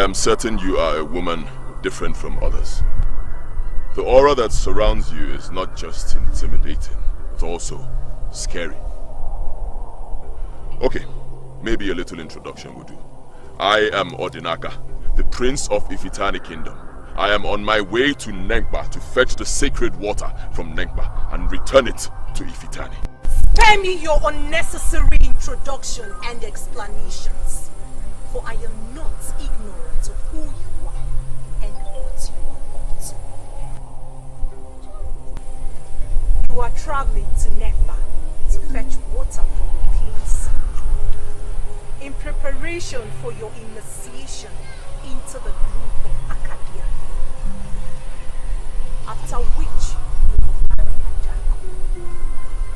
am certain you are a woman different from others. The aura that surrounds you is not just intimidating, it's also scary. Okay, maybe a little introduction will do. I am Odinaka, the Prince of Ifitani Kingdom. I am on my way to Nengba to fetch the sacred water from Nengba and return it to Ifitani. Spare me your unnecessary introduction and explanations, for I am not ignorant of who you are and what you want. You are traveling to Nengba to fetch water from your place, in preparation for your initiation into the group of Acadian. After which you will marry Ajako,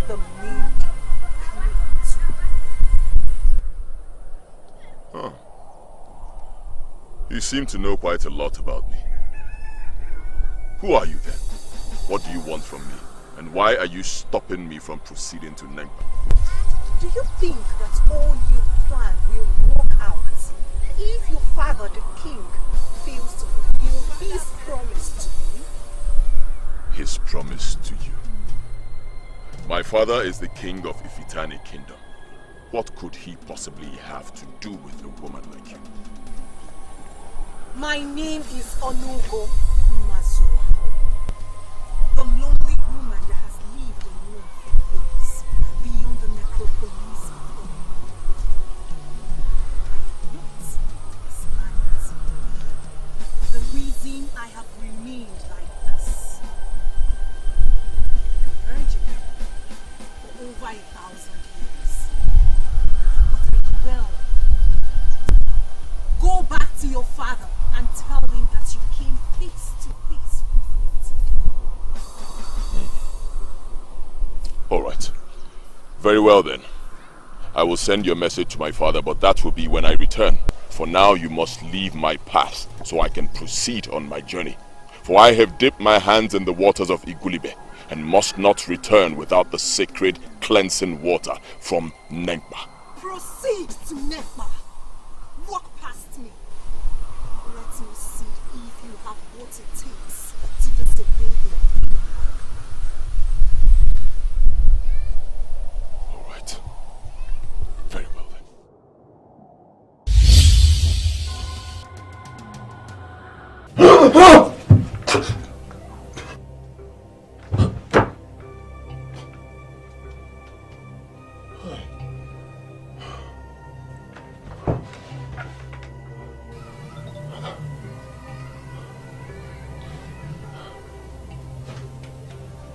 the main prince. Huh. You seem to know quite a lot about me. Who are you then? What do you want from me? And why are you stopping me from proceeding to Nengba? Do you think that all you plan will work out if your father, the king, fails to fulfill his promise to you? His promise to you? My father is the king of Ifitani Kingdom. What could he possibly have to do with a woman like you? My name is Onugu Mazua, the lonely woman that has lived alone for years beyond the necropolis of Onugu. I am not the reason I have remained like this, a virgin for over 1,000 years. But I dwell. Go back to your father and tell him that you came face to face with me. All right. Very well then. I will send your message to my father, but that will be when I return. For now, you must leave my path so I can proceed on my journey. For I have dipped my hands in the waters of Igulibe and must not return without the sacred cleansing water from Nengba. Proceed to Nengba. Walk past me. Let me see if you have what it takes to disobey the king. All right. Very well then.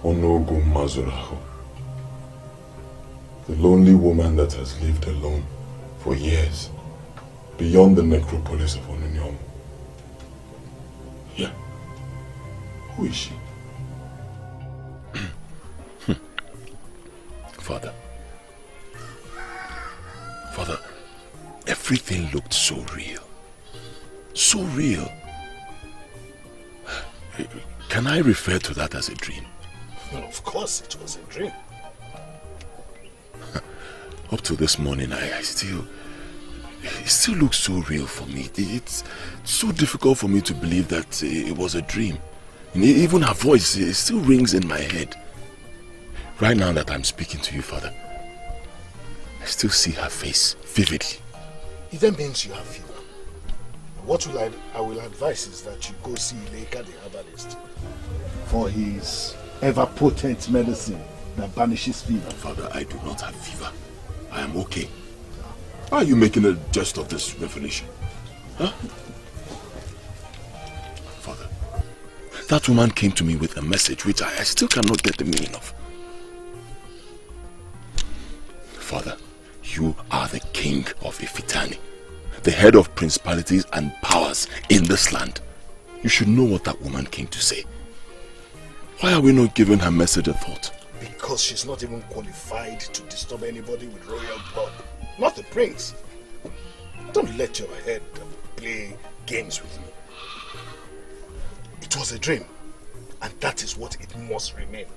Onugu Mazuraho, the lonely woman that has lived alone for years beyond the necropolis of Onunyomu. Yeah. Who is she? Father, everything looked so real. So real. Can I refer to that as a dream? Well, of course it was a dream. Up to this morning, it still looks so real for me. It's so difficult for me to believe that it was a dream. And even her voice, it still rings in my head. Right now that I'm speaking to you, Father, I still see her face vividly. It then means you have fever. What I will advise is that you go see Leka the herbalist for his ever-potent medicine that banishes fever. Father, I do not have fever. I am okay. Why are you making a jest of this revelation? Huh? Father, that woman came to me with a message which I still cannot get the meaning of. Father, you are the king of Ifitani, the head of principalities and powers in this land. You should know what that woman came to say. Why are we not giving her message a thought? Because she's not even qualified to disturb anybody with royal blood. Not the prince. Don't let your head play games with me. It was a dream, and that is what it must remain.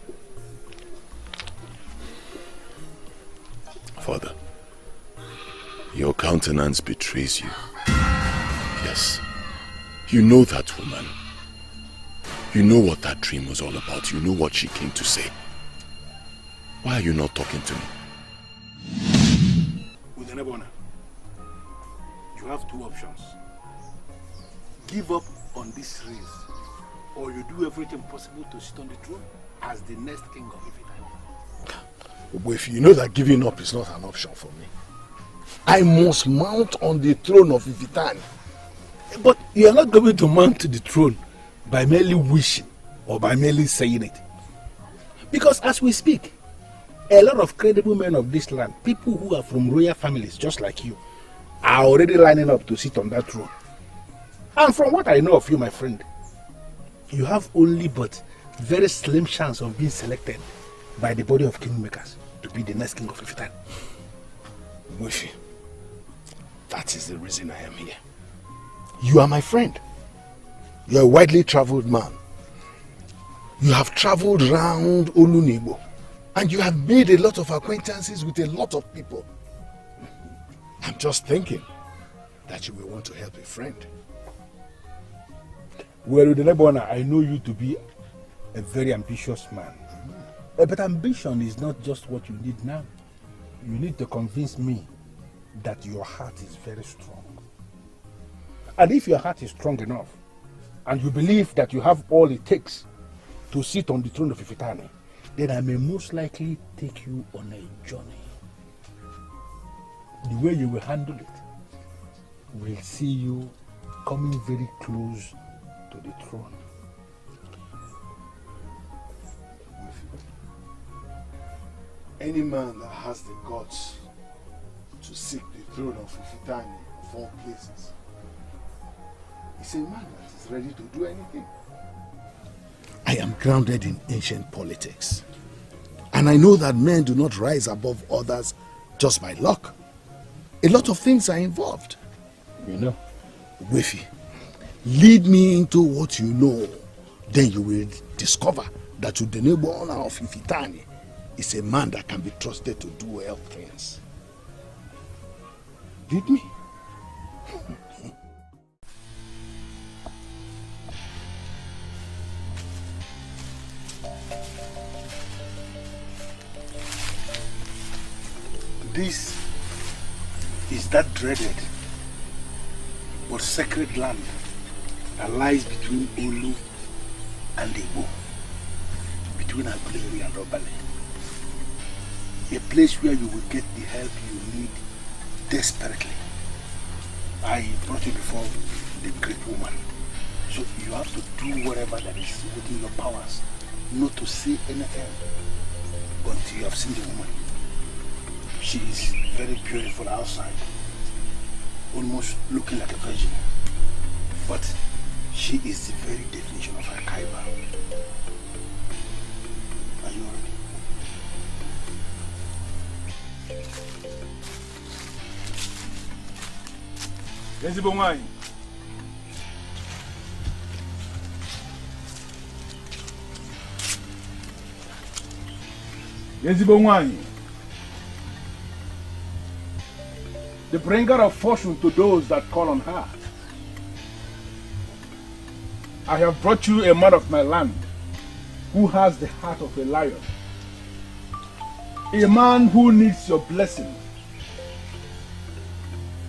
Father, your countenance betrays you. Yes, You know that woman. You know what that dream was all about. You know what she came to say. Why are you not talking to me? Udene Gba Ona, you have two options. Give up on this race, or you do everything possible to sit on the throne as the next king of Ifite. But if you know that giving up is not an option for me, I must mount on the throne of Ifite. But you are not going to mount to the throne by merely wishing or by merely saying it. Because as we speak, a lot of credible men of this land, people who are from royal families just like you, are already lining up to sit on that throne. And from what I know of you, my friend, you have only but very slim chance of being selected by the body of kingmakers to be the next king of Ifite. Wifi, that is the reason I am here. You are my friend. You are a widely traveled man. You have traveled round Onugu, and you have made a lot of acquaintances with a lot of people. I'm just thinking that you will want to help a friend. Well, Udene Gba Ona, I know you to be a very ambitious man. But ambition is not just what you need now. You need to convince me that your heart is very strong. And if your heart is strong enough, and you believe that you have all it takes to sit on the throne of Ifite, then I may most likely take you on a journey. The way you will handle it will see you coming very close to the throne. Any man that has the guts to seek the throne of Ifite of all places is a man that is ready to do anything. I am grounded in ancient politics, and I know that men do not rise above others just by luck. A lot of things are involved. You know, Wifi, lead me into what you know, then you will discover that Udene Gba Ona of Ifite is a man that can be trusted to do well things. Lead me. This is that dreaded but sacred land that lies between Olu and Igbo, between Agleri and Robale. A place where you will get the help you need desperately. I brought you before the great woman, so you have to do whatever that is within your powers, not to say anything until you have seen the woman. She is very beautiful outside, almost looking like a virgin, but she is the very definition of a kaiba. Are you ready? Ezigbo nwanyị. Ezigbo nwanyị. The bringer of fortune to those that call on her. I have brought you a man of my land who has the heart of a lion. A man who needs your blessing.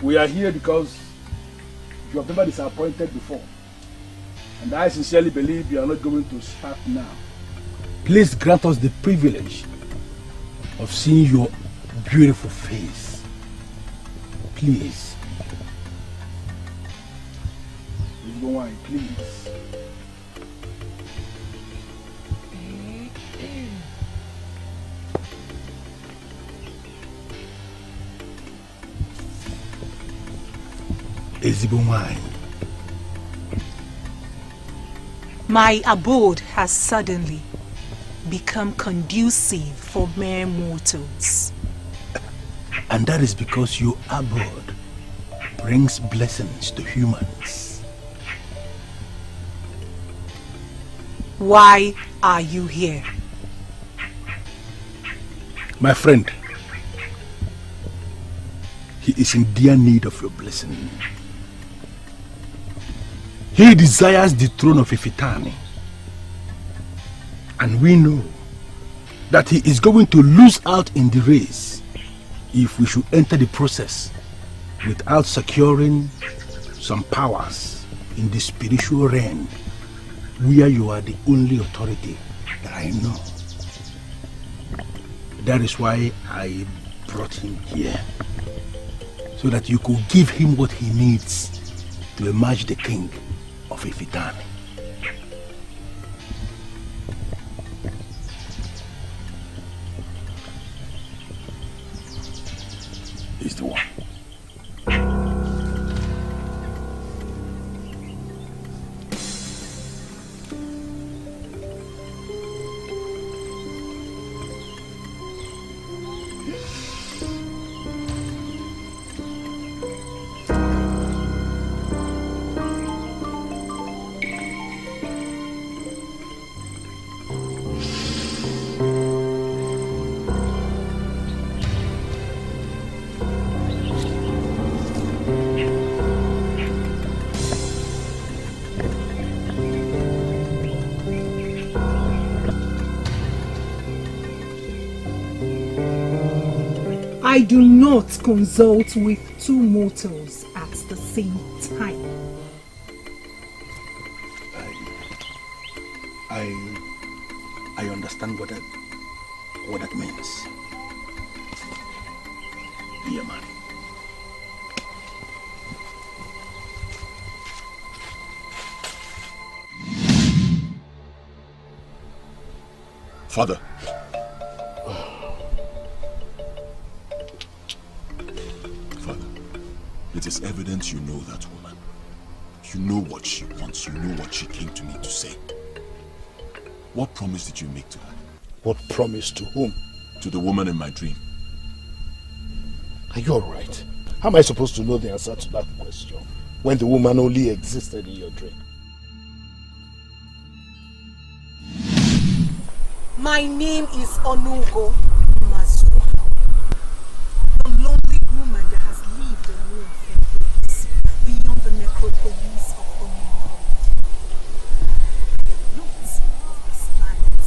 We are here because you have never disappointed before. And I sincerely believe you are not going to start now. Please grant us the privilege of seeing your beautiful face. Please. Let's go on, please. Ezigbo nwanyị. My abode has suddenly become conducive for mere mortals. And that is because your abode brings blessings to humans. Why are you here? My friend, he is in dear need of your blessing. He desires the throne of Ifitani. And we know that he is going to lose out in the race if we should enter the process without securing some powers in the spiritual realm, where you are the only authority that I know. That is why I brought him here, so that you could give him what he needs to emerge the king of Ifitani. He's the one. I do not consult with two mortals at the same time. I understand what that means. Be a man. Father. Father, it is evident you know that woman. You know what she wants. You know what she came to me to say. What promise did you make to her? What promise to whom? To the woman in my dream. Are you alright? How am I supposed to know the answer to that question when the woman only existed in your dream? My name is Onugu, the lonely woman that has lived alone for years beyond the necropolis of Onugu. Not of this planet.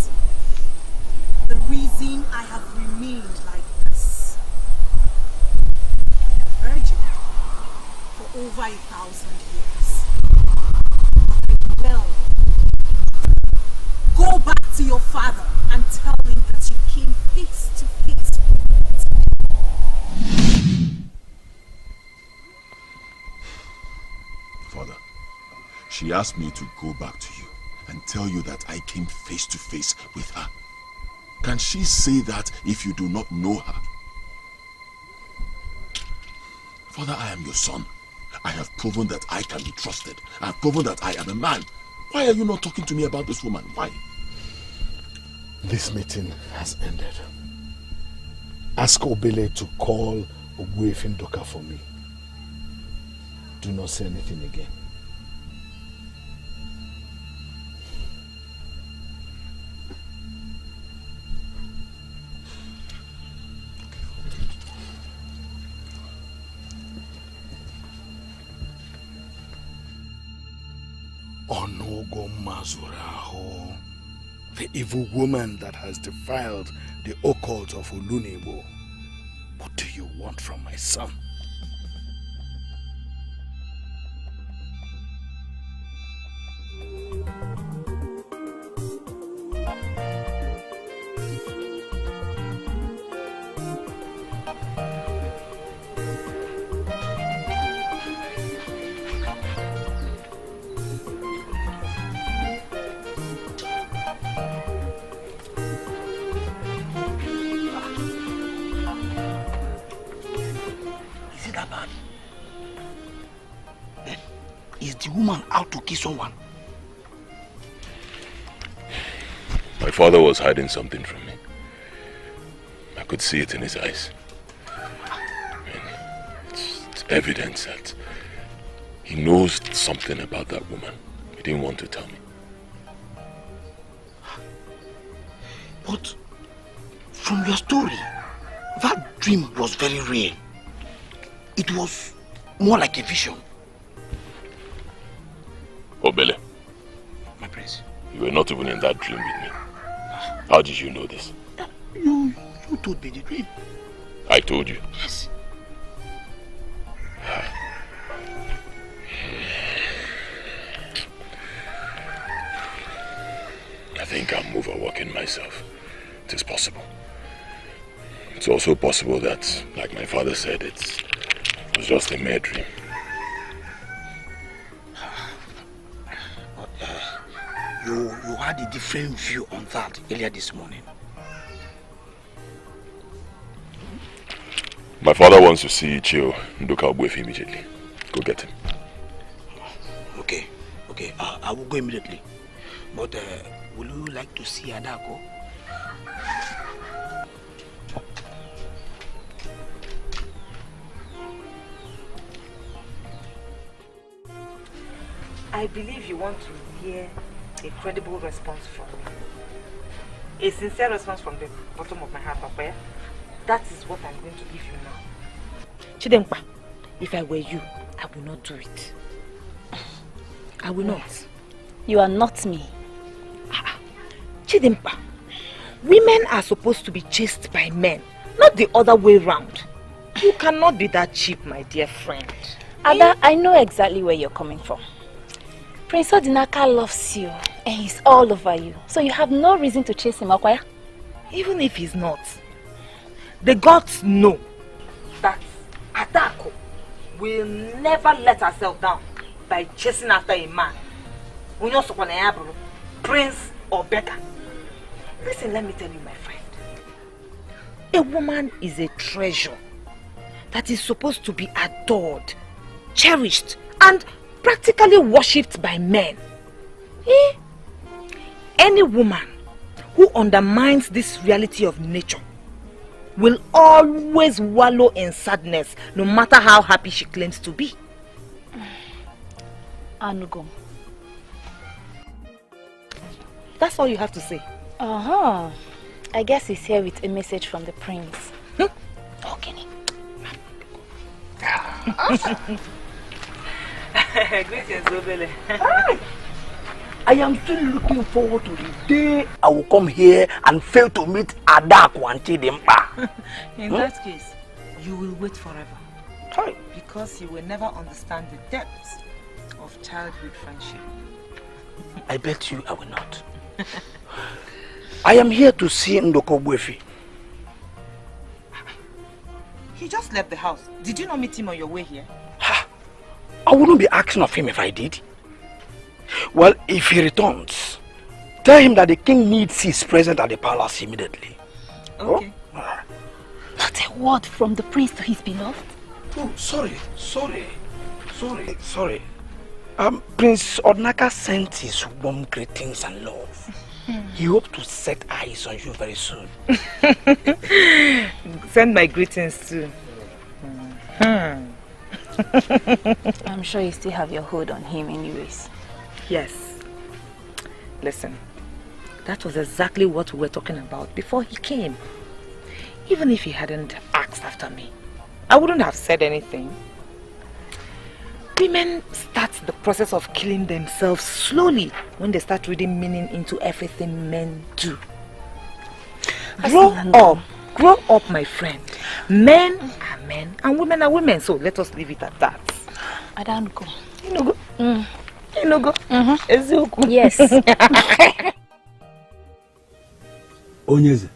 The reason I have remained like this, a virgin for over 1,000 years. Well, go back to your father and tell him that you came face to face with me. Father, she asked me to go back to you and tell you that I came face to face with her. Can she say that if you do not know her? Father, I am your son. I have proven that I can be trusted. I have proven that I am a man. Why are you not talking to me about this woman? Why? This meeting has ended. Ask Obele to call Ogbuefi for me. Do not say anything again. Onogo Mazuraho, the evil woman that has defiled the occult of Olunibo. What do you want from my son? Someone. My father was hiding something from me. I could see it in his eyes. It's evident that he knows something about that woman. He didn't want to tell me. But from your story, that dream was very real. It was more like a vision. Obele, My prince. you were not even in that dream with me. How did you know this? You told me the dream. I told you. Yes. I think I'm overworking myself. It is possible. It's also possible that, like my father said, it was just a mere dream. You had a different view on that earlier this morning. My father wants to see Chio Nduka Ogbuefi immediately. Go get him. Okay. I will go immediately. But will you like to see Adako? I believe you want to hear a credible response from me. A sincere response from the bottom of my heart, Papa. That is what I'm going to give you now. Chidempa, if I were you, I will not do it. I will not. You are not me. Chidempa, women are supposed to be chased by men, not the other way round. You cannot be that cheap, my dear friend. Ada, I know exactly where you're coming from. Prince Odinaka loves you and he's all over you. So you have no reason to chase him, Okoye. Even if he's not, the gods know that Adako will never let herself down by chasing after a man. Prince or beggar. Listen, let me tell you, my friend. A woman is a treasure that is supposed to be adored, cherished, and practically worshipped by men. Any woman who undermines this reality of nature will always wallow in sadness, no matter how happy she claims to be. Anugo. That's all you have to say. I guess he's here with a message from the prince. Okay. Greetings, Obele. I am still looking forward to the day I will come here and fail to meet Adako and Chidempa. In that case, you will wait forever. Sorry. Because you will never understand the depths of childhood friendship. I bet you I will not. I am here to see Nduka Ogbuefi. He just left the house. Did you not meet him on your way here? I wouldn't be asking of him if I did. Well, if he returns, tell him that the king needs his presence at the palace immediately. Okay. Oh? Not a word from the prince to his beloved. Oh, sorry. Prince Odnaka sent his warm greetings and love. He hopes to set eyes on you very soon. Send my greetings too. I'm sure you still have your hold on him anyways. Yes. Listen, that was exactly what we were talking about before he came. Even if he hadn't asked after me, I wouldn't have said anything. Women start the process of killing themselves slowly when they start reading meaning into everything men do. Grow up, my friend. Men are men and women are women, so let us leave it at that. Adanko. Inogo. Eziokwu. Yes. Onyeze,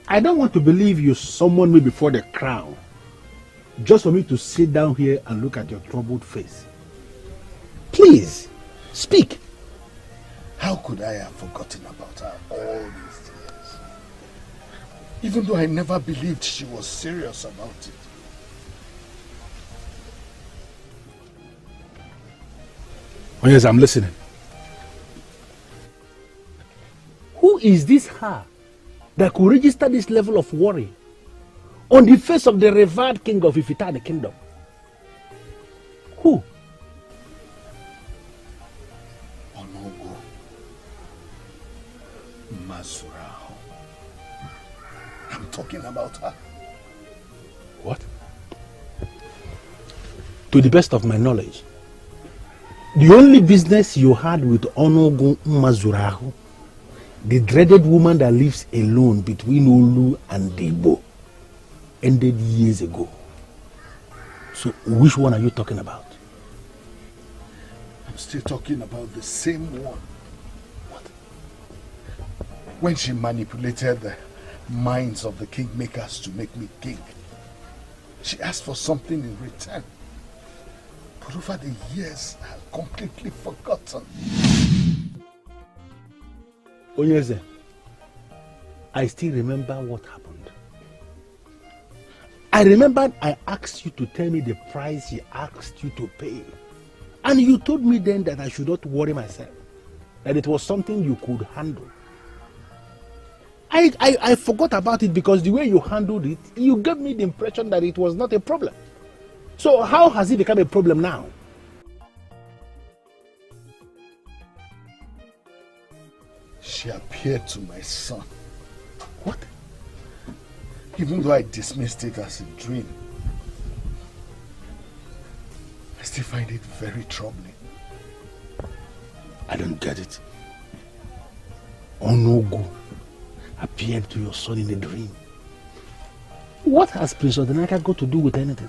I don't want to believe you summoned me before the crown just for me to sit down here and look at your troubled face. Please, speak. How could I have forgotten about her all these years? Even though I never believed she was serious about it. Oh yes, I'm listening. Who is this her that could register this level of worry on the face of the revered king of Ifite kingdom? Who? Onugu. Mazurao. I'm talking about her. What? To the best of my knowledge, The only business you had with Onugu Mazurahu, the dreaded woman that lives alone between Olu and Debo, ended years ago. So which one are you talking about? I'm still talking about the same one. What? When she manipulated the minds of the kingmakers to make me king, she asked for something in return. But over the years, I've completely forgotten. Onyeze, I still remember what happened. I remembered I asked you to tell me the price she asked you to pay. And you told me then that I should not worry myself, that it was something you could handle. I forgot about it because the way you handled it, you gave me the impression that it was not a problem. So how has it become a problem now? She appeared to my son. What? Even though I dismissed it as a dream, I still find it very troubling. I don't get it. Onugu appeared to your son in a dream. What has Prince Odinaka got to do with anything?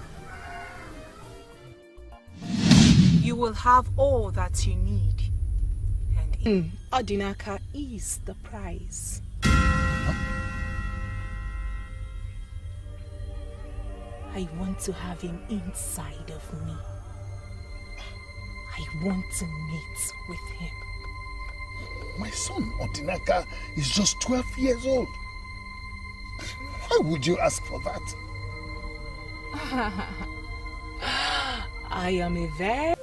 You will have all that you need. And Odinaka is the prize. I want to have him inside of me. I want to meet with him. My son Odinaka is just 12 years old. Why would you ask for that? I am a very...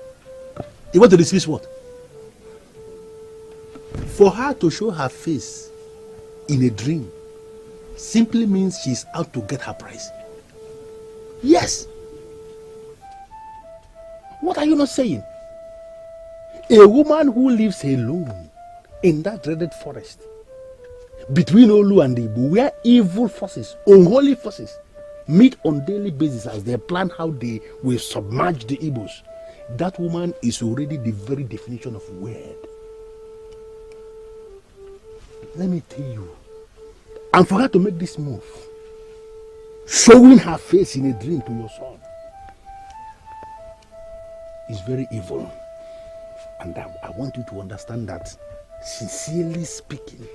You want to dismiss what? For her to show her face in a dream simply means she's out to get her prize. Yes. What are you not saying? A woman who lives alone in that dreaded forest between Olu and Igbo, where evil forces, unholy forces, meet on daily basis as they plan how they will submerge the Igbos. That woman is already the very definition of weird. Let me tell you, and for her to make this move, showing her face in a dream to your son, is very evil. And I want you to understand that, sincerely speaking,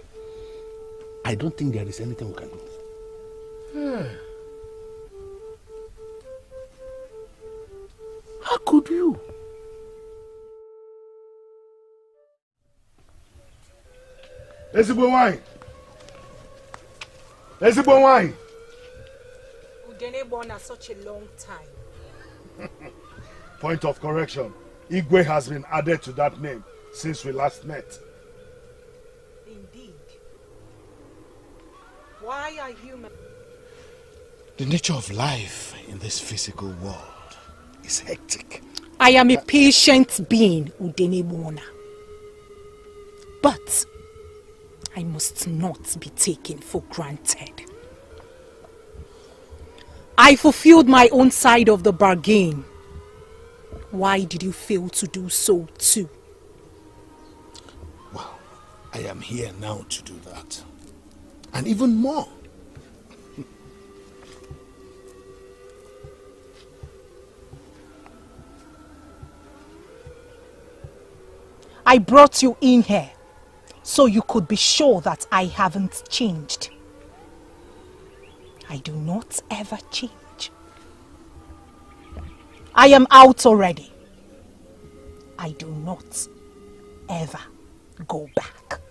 I don't think there is anything we can do. How could you? Ezigbo wine. Ezigbo wine. Udene Gba Ona such a long time. Point of correction. Igwe has been added to that name since we last met. Indeed. Why are human? The nature of life in this physical world is hectic. I am a patient being, Udene Gba Ona. But I must not be taken for granted. I fulfilled my own side of the bargain. Why did you fail to do so too? Well, I am here now to do that. And even more. I brought you in here so you could be sure that I haven't changed. I do not ever change. I am out already. I do not ever go back.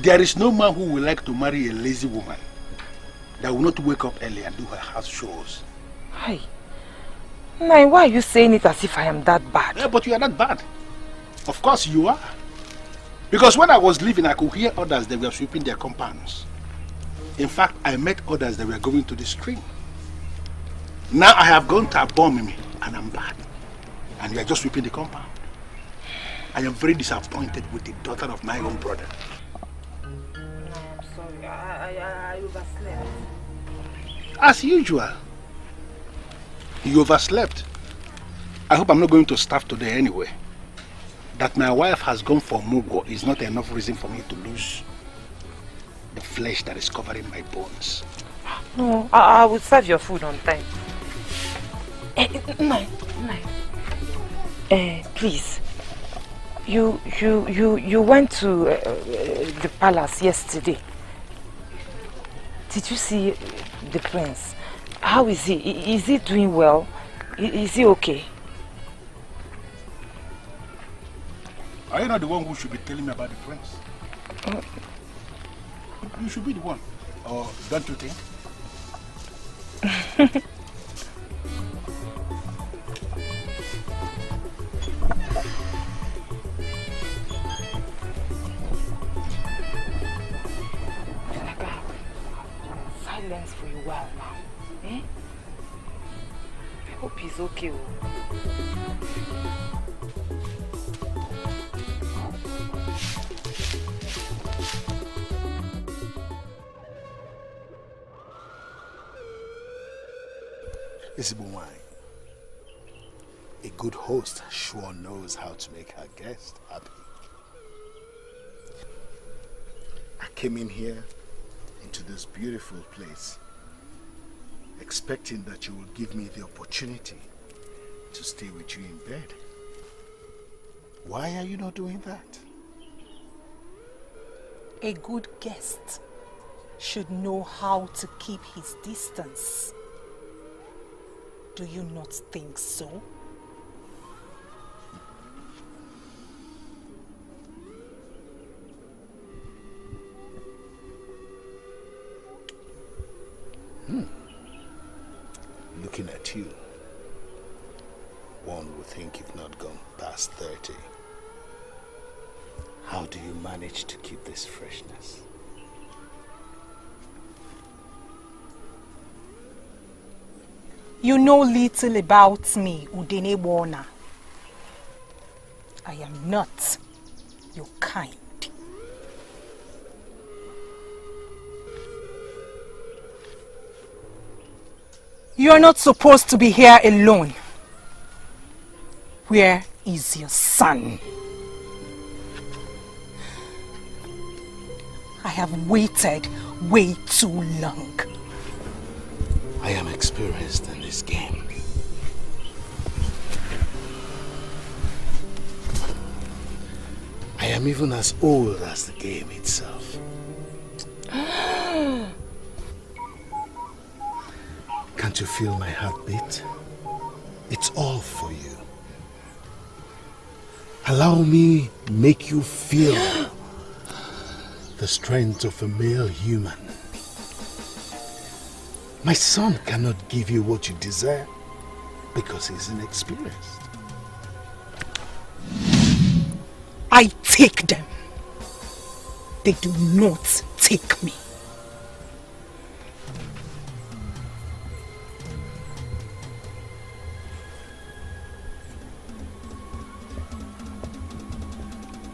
There is no man who will like to marry a lazy woman that will not wake up early and do her house chores. Hi. Nai, why are you saying it as if I am that bad? Yeah, but you are not bad. Of course you are. Because when I was leaving, I could hear others that were sweeping their compounds. In fact, I met others that were going to the stream. Now I have gone to Abomimi and I'm bad. And you are just sweeping the compound. I am very disappointed with the daughter of my own brother. No, I'm sorry. I overslept. As usual. You overslept. I hope I'm not going to starve today anyway. That my wife has gone for mugo is not enough reason for me to lose the flesh that is covering my bones. No, I will serve your food on time. Nai. Please. You went to the palace yesterday. Did you see the prince? How is he? Is he doing well? Is he okay? Are you not the one who should be telling me about the prince? You should be the one. Or don't you think? Silence for a while now. Eh? I hope he's okay. A good host sure knows how to make her guest happy. I came in here into this beautiful place expecting that you will give me the opportunity to stay with you in bed. Why are you not doing that? A good guest should know how to keep his distance. Do you not think so? Looking at you, one would think you've not gone past 30. How do you manage to keep this freshness? You know little about me, Udene Gba Ona. I am not your kind. You are not supposed to be here alone. Where is your son? I have waited way too long. I am experienced in this game. I am even as old as the game itself. Can't you feel my heartbeat? It's all for you. Allow me make you feel the strength of a male human. My son cannot give you what you desire because he's inexperienced. I take them. They do not take me.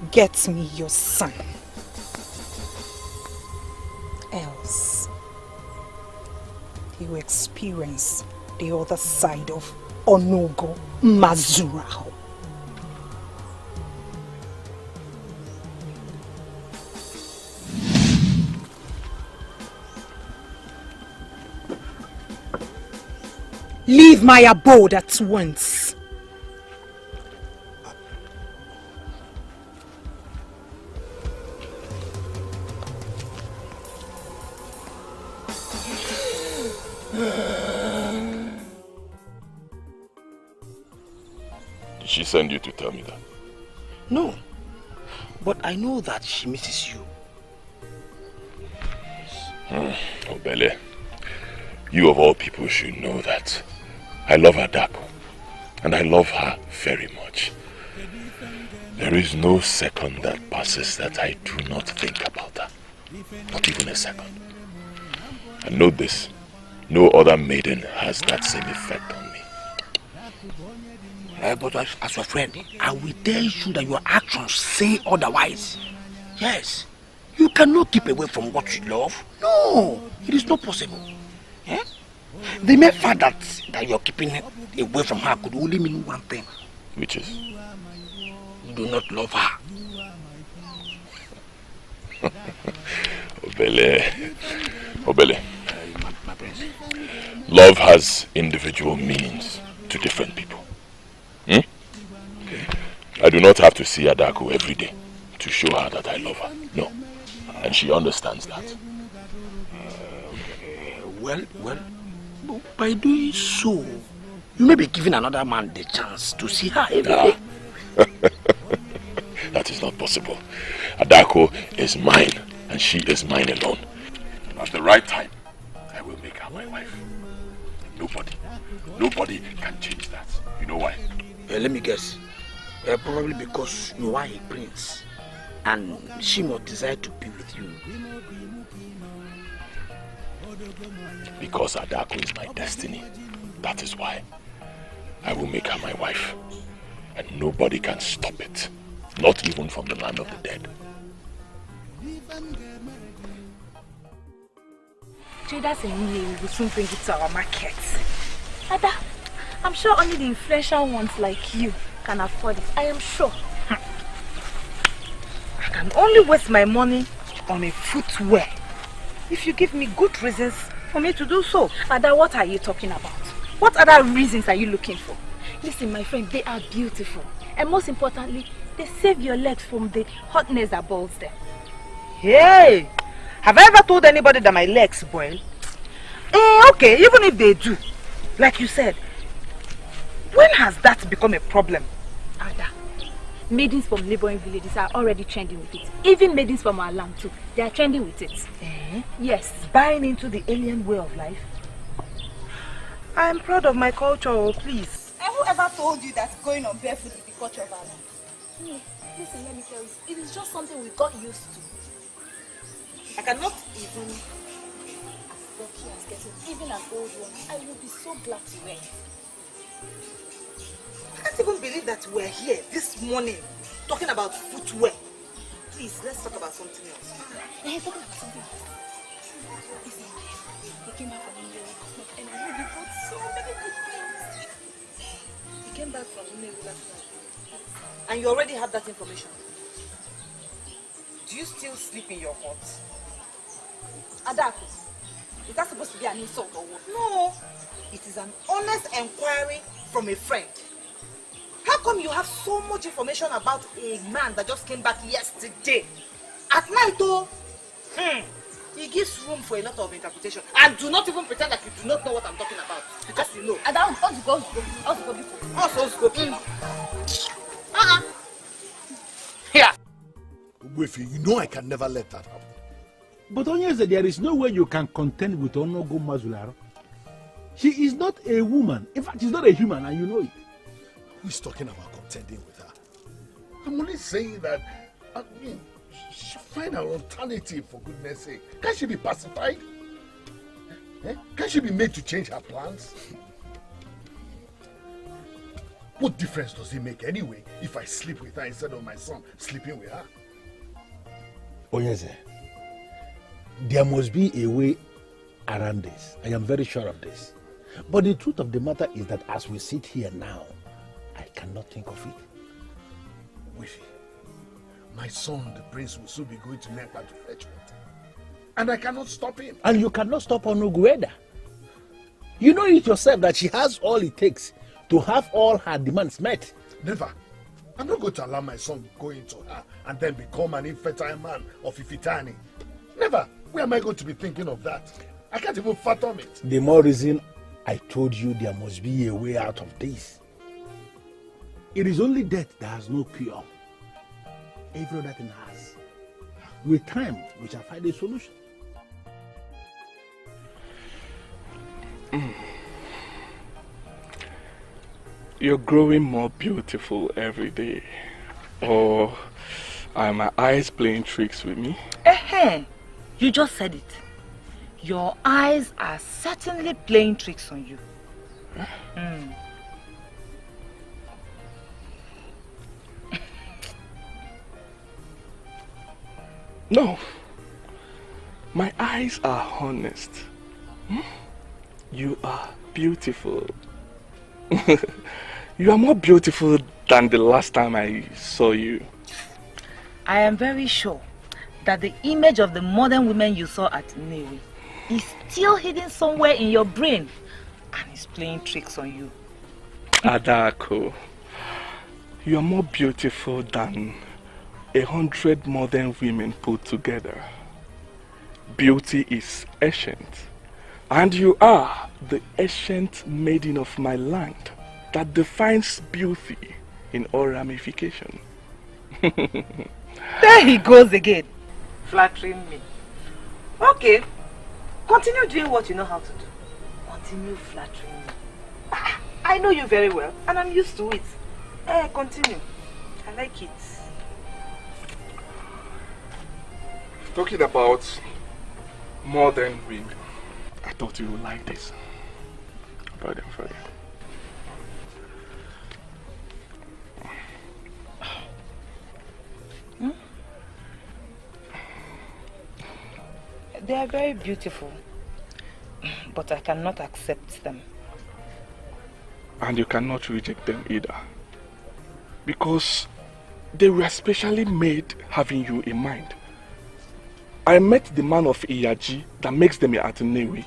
Get me your son. Else, he will experience the other side of Onugu Mazura. Leave my abode at once. Did she send you to tell me that? No, but I know that she misses you. Obele, you of all people should know that I love Adako, and I love her very much. There is no second that passes that I do not think about her. Not even a second. And note this, no other maiden has that same effect on me. But as your friend, I will tell you that your actions say otherwise. Yes. You cannot keep away from what you love. No, it is not possible. Yeah? The mere fact that you're keeping away from her could only mean one thing. Which is? You do not love her. Obele. My prince. Love has individual meanings to different people. Okay. I do not have to see Adako every day to show her that I love her. No. And she understands that. Well, by doing so, you may be giving another man the chance to see her every day. That is not possible. Adako is mine, and she is mine alone. At the right time, I will make her my wife. Nobody can change that. You know why? Let me guess. Probably because you are a prince, and she must desire to be with you. Because Adako is my destiny. That is why. I will make her my wife. And nobody can stop it. Not even from the land of the dead. Traders in here will soon bring it to our market. Ada, I'm sure only the influential ones like you can afford it. I am sure. I can only waste my money on a footwear if you give me good reasons for me to do so. Ada, what are you talking about? What other reasons are you looking for? Listen, my friend, they are beautiful. And most importantly, they save your legs from the hotness that boils them. Hey! Have I ever told anybody that my legs boil? Okay, even if they do, like you said, when has that become a problem? Ada, maidens from neighboring villages are already trending with it. Even maidens from our land too, they are trending with it. Yes. Buying into the alien way of life? I am proud of my culture, please. And whoever told you that going on barefoot is the culture of our land? Listen, let me tell you, it is just something we got used to. I cannot even, as lucky as getting even an old one, I will be so glad to wear it. I can't even believe that we're here this morning talking about footwear. Please, let's talk about something else. Talk about something else. Listen, he came back from India last night and I heard he bought so many good things. He came back from India last night. And you already have that information. Do you still sleep in your hut? Adako, is that supposed to be an insult or what? No, it is an honest inquiry from a friend. How come you have so much information about a man that just came back yesterday? At night though, he gives room for a lot of interpretation. And do not even pretend like you do not know what I'm talking about. Because you know. Adako, Here. Wifi, you know I can never let that happen. But Onyeze, there is no way you can contend with Onugu Mazularo. She is not a woman. In fact, she's not a human, and you know it. Who is talking about contending with her? I'm only saying that she should find an alternative, for goodness sake. Can't she be pacified? Can't she be made to change her plans? What difference does it make anyway if I sleep with her instead of my son sleeping with her? Onyeze, there must be a way around this. I am very sure of this. But the truth of the matter is that as we sit here now, I cannot think of it. Wifi, my son, the prince, will soon be going to Nepa to fetch water. And I cannot stop him. And you cannot stop Onugu either. You know it yourself that she has all it takes to have all her demands met. Never. I'm not going to allow my son go into her and then become an infertile man of Ifitani. Never. Where am I going to be thinking of that? I can't even fathom it. The more reason I told you there must be a way out of this. It is only death that has no cure. Every other thing has. With time, we shall find a solution. You're growing more beautiful every day. Or are my eyes playing tricks with me? You just said it. Your eyes are certainly playing tricks on you. No. My eyes are honest. You are beautiful. You are more beautiful than the last time I saw you. I am very sure that the image of the modern women you saw at Newi is still hidden somewhere in your brain and is playing tricks on you. Adako, you are more beautiful than 100 modern women put together. Beauty is ancient, and you are the ancient maiden of my land that defines beauty in all ramification. There he goes again, flattering me. Okay, continue doing what you know how to do. Continue flattering me. I know you very well, and I'm used to it. Continue. I like it. Talking about modern women, I thought you would like this. I brought them for you. They are very beautiful, but I cannot accept them. And you cannot reject them either, because they were specially made having you in mind. I met the man of Iyaji that makes them at Newi,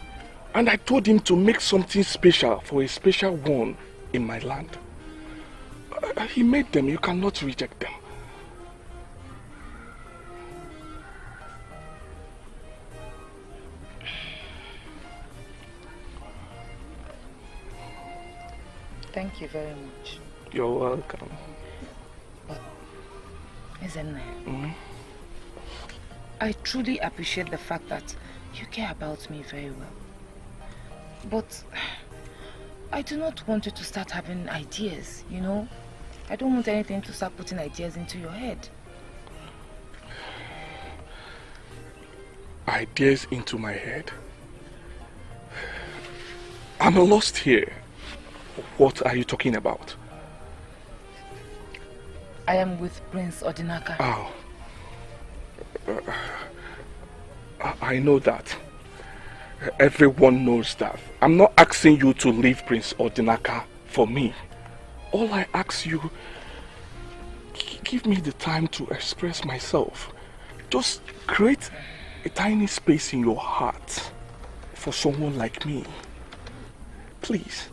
and I told him to make something special for a special one in my land. He made them. You cannot reject them. Thank you very much. You're welcome. But, isn't it? I truly appreciate the fact that you care about me very well. But I do not want you to start having ideas, you know? I don't want anything to start putting ideas into your head. Ideas into my head? I'm lost here. What are you talking about? I am with Prince Odinaka. Oh. I know that. Everyone knows that. I'm not asking you to leave Prince Odinaka for me. All I ask you, give me the time to express myself. Just create a tiny space in your heart for someone like me. Please.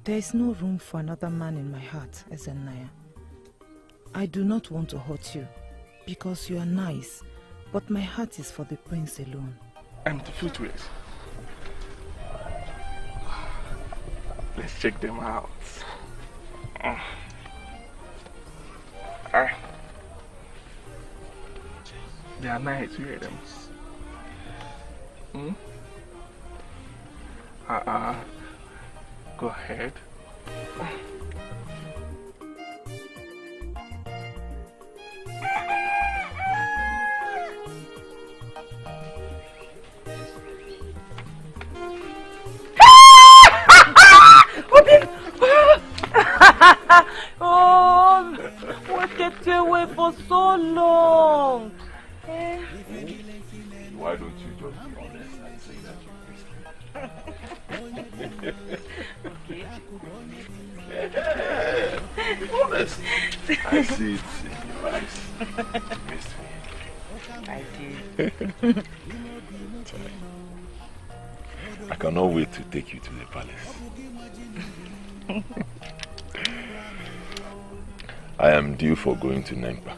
There is no room for another man in my heart, Ezenaya. I do not want to hurt you, because you are nice, but my heart is for the prince alone. I'm the footwear. Let's check them out. They are nice, you hear them? Go ahead. Oh, what kept you away for so long? Why don't you just be honest and say that you honest. I see it in your eyes. You missed me. I do. I cannot wait to take you to the palace. I am due for going to Nempa.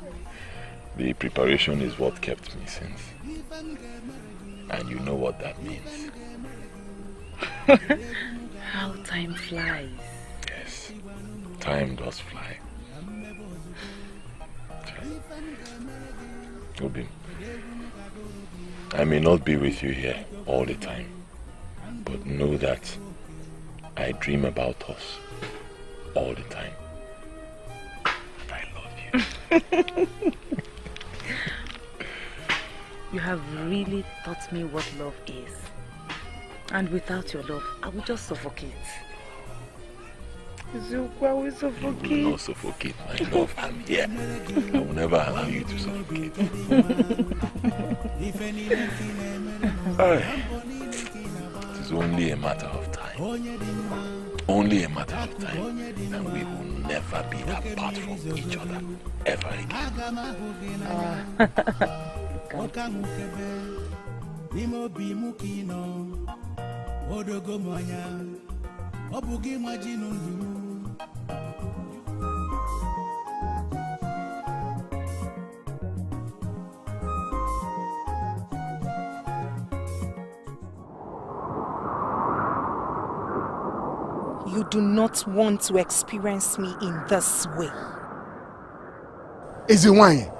The preparation is what kept me since. And you know what that means. How time flies. Yes, time does fly. Obim, I may not be with you here all the time, but But know that I dream about us all the time. I love you. You have really taught me what love is. And without your love, I would just suffocate. Zuko, I will suffocate. You will not suffocate my love. I'm here. I will never allow you to suffocate. It is only a matter of time. Only a matter of time. And we will never be apart from each other ever again. You do not want to experience me in this way. Eziwanye,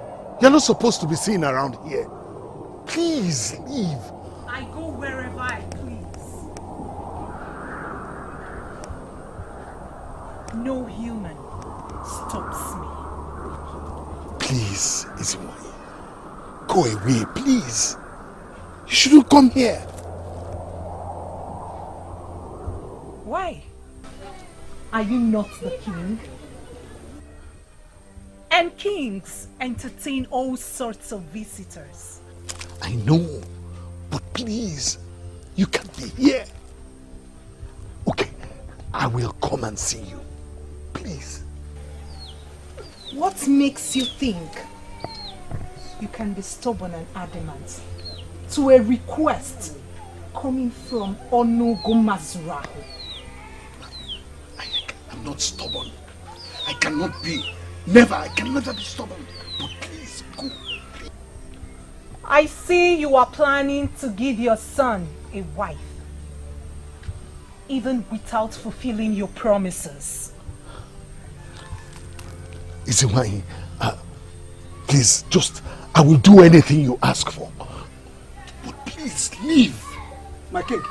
you're not supposed to be seen around here. Please leave. I go wherever I please. No human stops me. Please, Eziwanye, go away, please. You shouldn't come here. Why? Are you not the king? And kings entertain all sorts of visitors. I know, but please, you can't be here. Okay, I will come and see you. Please. What makes you think you can be stubborn and adamant to a request coming from Onugu Mazurahu? I'm not stubborn. I cannot be. Never. I can never be stubborn. But please, go. Please. I see you are planning to give your son a wife, even without fulfilling your promises. Eziwanye, please, I will do anything you ask for. But please, leave. My king.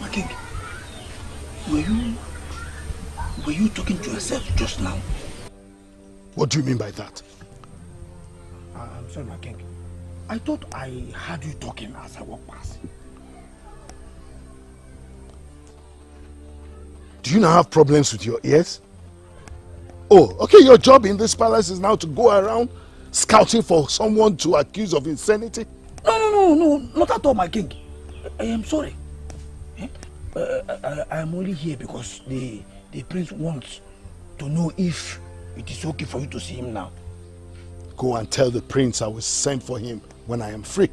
My king, were you talking to yourself just now? What do you mean by that? I'm sorry, my king. I thought I heard you talking as I walked past. Do you now have problems with your ears? Oh, okay, your job in this palace is now to go around scouting for someone to accuse of insanity? No, not at all, my king. I am sorry. I am only here because the prince wants to know if it is okay for you to see him now. Go and tell the prince I will send for him when I am free.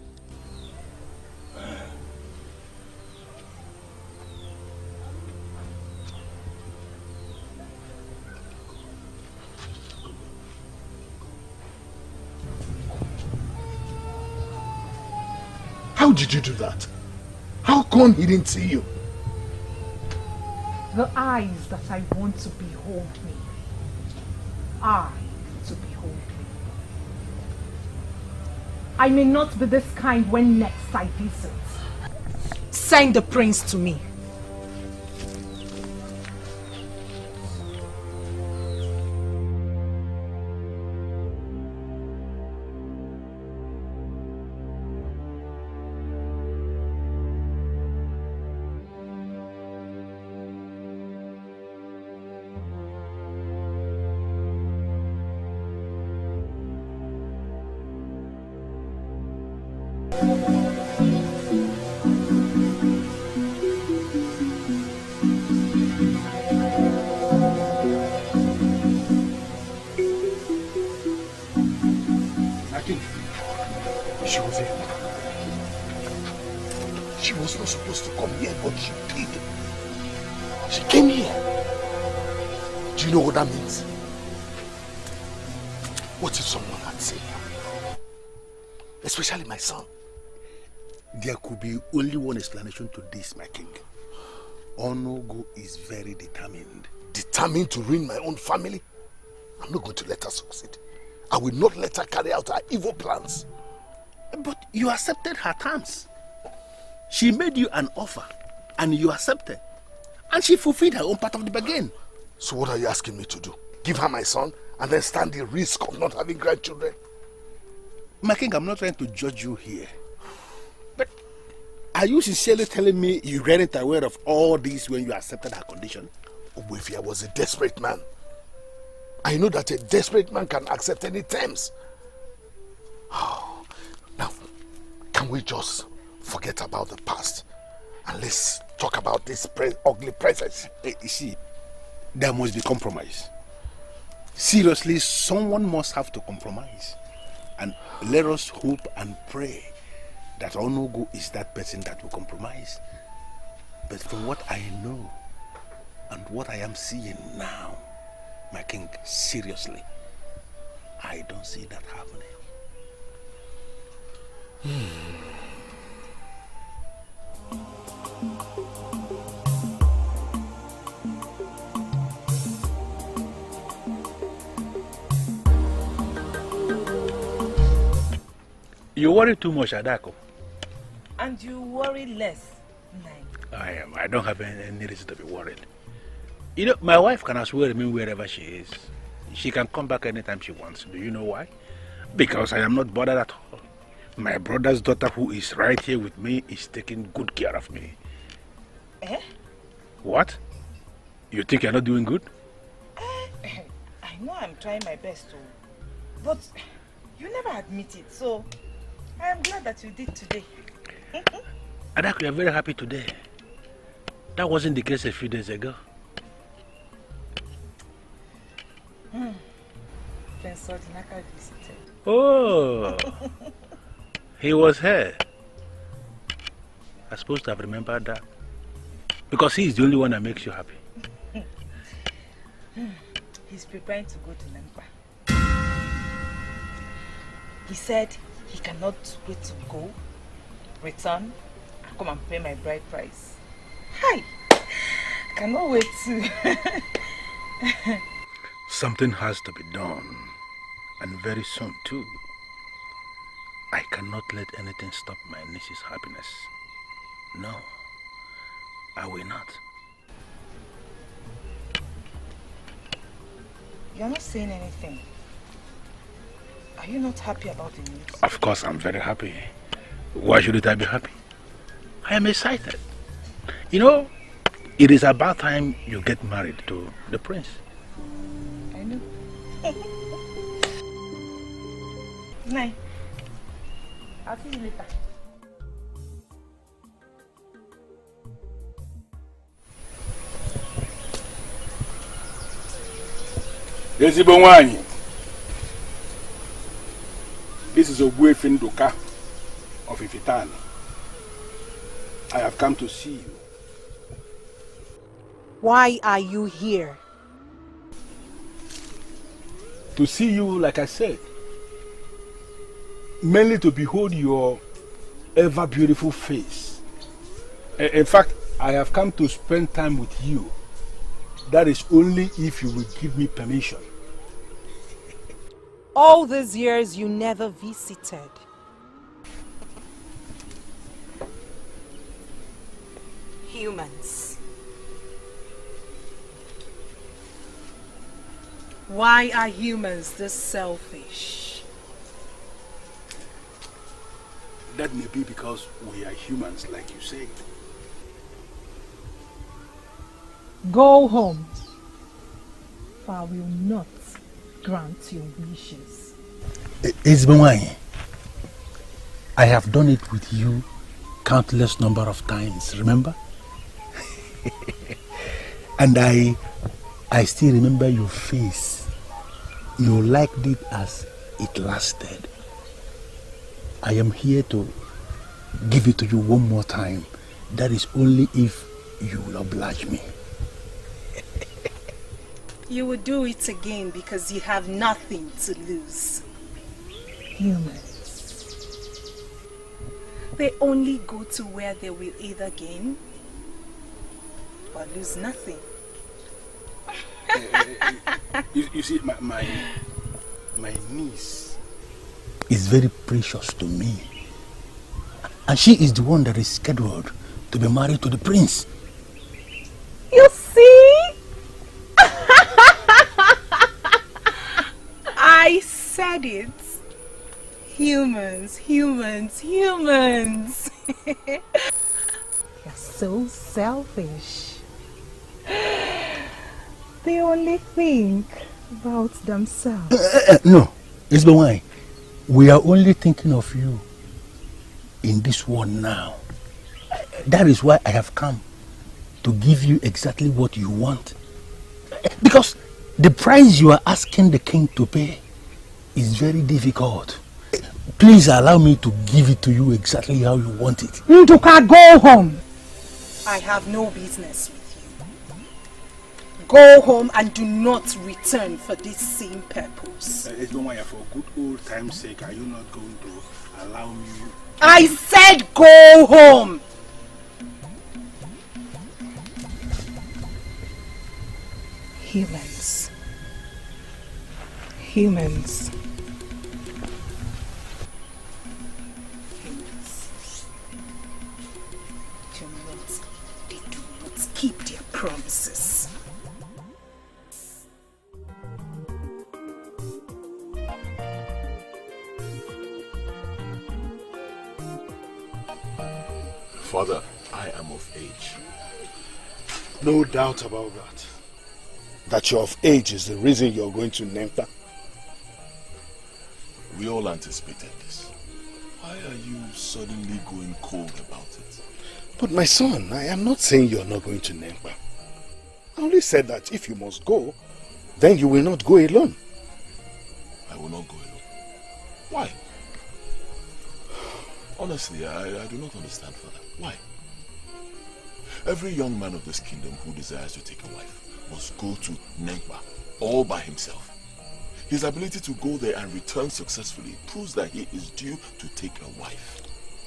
How did you do that? How come he didn't see you? The eyes that I want to behold me are to behold me. I may not be this kind when next I visit. Send the prince to me. She was here. She was not supposed to come here, but she did. She came here. Do you know what that means? What if someone had seen her? Especially my son. There could be only one explanation to this, my king. Onugu is very determined. Determined to ruin my own family? I'm not going to let her succeed. I will not let her carry out her evil plans. But you accepted her terms. She made you an offer, and you accepted. And she fulfilled her own part of the bargain. So what are you asking me to do? Give her my son, and then stand the risk of not having grandchildren? My king, I'm not trying to judge you here. But are you sincerely telling me you weren't aware of all this when you accepted her condition? Ogbuefi was a desperate man. I know that a desperate man can accept any terms. Oh, now, can we just forget about the past and let's talk about this ugly present? You see, there must be compromise. Seriously, someone must have to compromise. And let us hope and pray that Onugu is that person that will compromise. But from what I know and what I am seeing now, my king, seriously, I don't see that happening. You worry too much, Adako. And you worry less, Nai. I don't have any reason to be worried. You know, my wife can as well remain wherever she is. She can come back anytime she wants. Do you know why? Because I am not bothered at all. My brother's daughter, who is right here with me, is taking good care of me. Eh? What? You think you're not doing good? I know I'm trying my best to, but you never admit it, so I am glad that you did today. Adako, you're very happy today. That wasn't the case a few days ago. Prince Odinaka visited. Oh, he was here. I'm supposed to have remembered that. Because he is the only one that makes you happy. He's preparing to go to Lempa. He said he cannot wait to go, return, and come and pay my bride price. Hi! Cannot wait to. Something has to be done. And very soon too. I cannot let anything stop my niece's happiness. No, I will not. You're not saying anything. Are you not happy about the news? Of course I'm very happy. Why shouldn't I be happy? I am excited. You know, it is about time you get married to the prince. I know. Night. I'll see you later. Ezigbo nwanyi. This is Ogbuefi Nduka of Ifitani. I have come to see you. Why are you here? To see you, like I said. Mainly to behold your ever beautiful face. In fact, I have come to spend time with you. That is only if you will give me permission. All these years you never visited. Humans. Why are humans this selfish? That may be because we are humans, like you said. Go home, for I will not grant your wishes. Ezbonwaye, I have done it with you countless number of times, remember? And I still remember your face. You liked it as it lasted. I am here to give it to you one more time. That is only if you will oblige me. You will do it again because you have nothing to lose. Humans. They only go to where they will either gain or lose nothing. You see, my niece is very precious to me. And she is the one that is scheduled to be married to the prince. You see? I said it. Humans, humans, humans. You're so selfish. They only think about themselves. No, it's the why. We are only thinking of you in this world now. That is why I have come to give you exactly what you want. Because the price you are asking the king to pay is very difficult. Please allow me to give it to you exactly how you want it. Nduka, go home. I have no business with you. Go home and do not return for this same purpose. It's no why, for good old time's sake, are you not going to allow me? I said go home. Humans. Humans. They do not keep their promises. Father, I am of age. No doubt about that. That you're of age is the reason you're going to Nempa. We all anticipated this. Why are you suddenly going cold about it? But my son, I am not saying you're not going to Nempa. I only said that if you must go, then you will not go alone. I will not go alone. Why? Honestly, I do not understand, Father. Why? Every young man of this kingdom who desires to take a wife must go to Nempa all by himself. His ability to go there and return successfully proves that he is due to take a wife.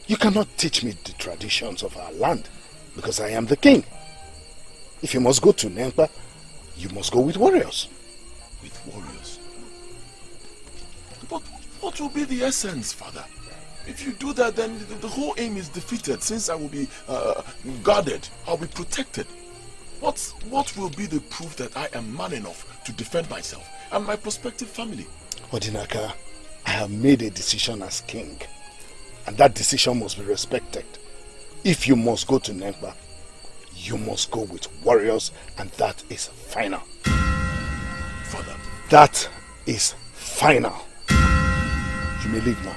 You cannot teach me the traditions of our land because I am the king. If you must go to Nempa, you must go with warriors. With warriors? But what will be the essence, Father? If you do that, then the whole aim is defeated, since I will be guarded, I'll be protected. What will be the proof that I am man enough to defend myself and my prospective family? Odinaka, I have made a decision as king, and that decision must be respected. If you must go to Nempa, you must go with warriors, and that is final. Father. That is final. You may leave now.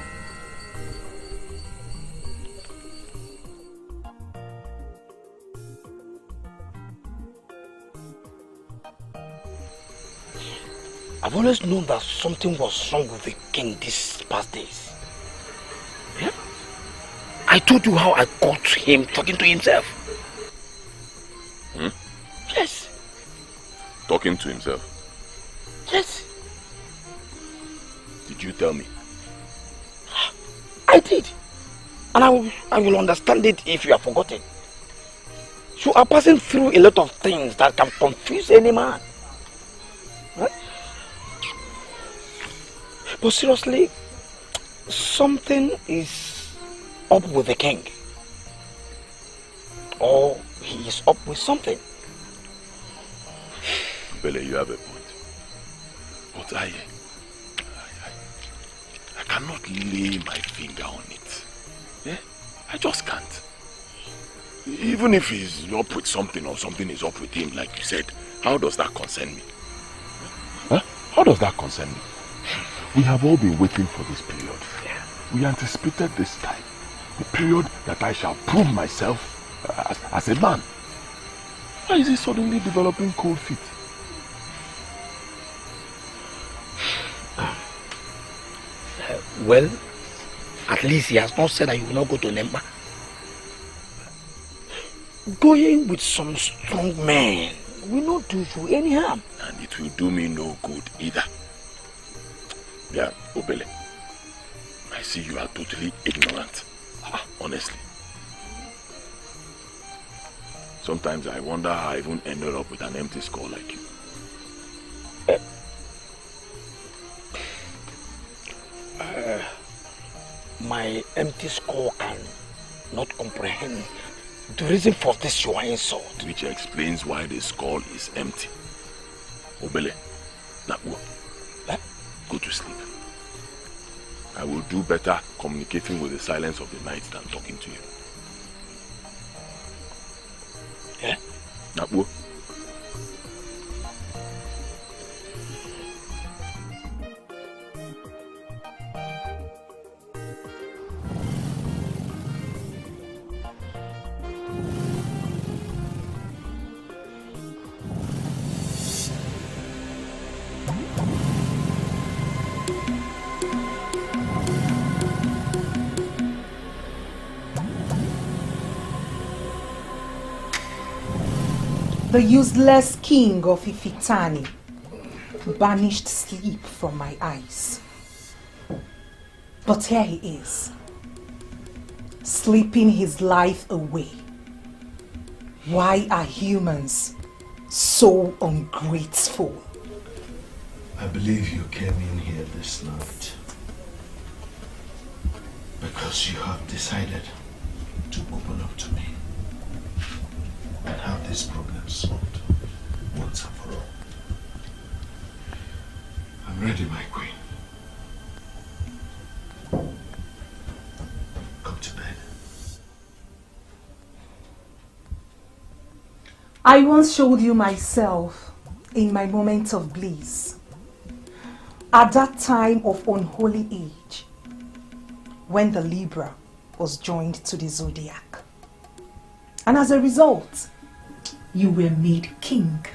I've always known that something was wrong with the king these past days. Yeah? I told you how I got him talking to himself. Hmm? Yes. Talking to himself? Yes. Did you tell me? I did. And I will understand it if you have forgotten. You are passing through a lot of things that can confuse any man. Right? But seriously, something is up with the king. Or he is up with something. Bele, you have a point. But I cannot lay my finger on it. Yeah? I just can't. Even if he's up with something or something is up with him, like you said, how does that concern me? Huh? How does that concern me? We have all been waiting for this period. Yeah. We anticipated this time. The period that I shall prove myself as a man. Why is he suddenly developing cold feet? Well, at least he has not said that you will not go to Nempa. Going with some strong men will not do you any harm. And it will do me no good either. Yeah, Obele. I see you are totally ignorant. Honestly. Sometimes I wonder how I even ended up with an empty skull like you. my empty skull can not comprehend the reason for this your insult. Which explains why the skull is empty. Obele, Nakwo, go to sleep. I will do better communicating with the silence of the night than talking to you. Yeah? Nakwo. The useless king of Ifitani banished sleep from my eyes. But here he is, sleeping his life away. Why are humans so ungrateful? I believe you came in here this night because you have decided to open up to me and have this problem solved once and for all. I'm ready, my queen. Come to bed. I once showed you myself in my moment of bliss, at that time of unholy age, when the Libra was joined to the zodiac. And as a result, you were made king.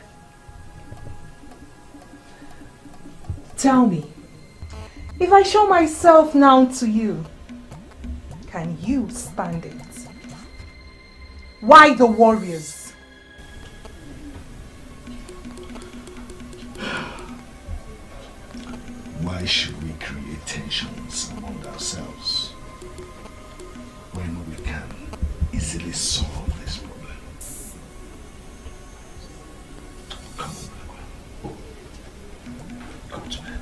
Tell me, if I show myself now to you, can you stand it? Why the warriors? Why should we create tensions among ourselves when we can easily solve this problem? Come on, come to bed.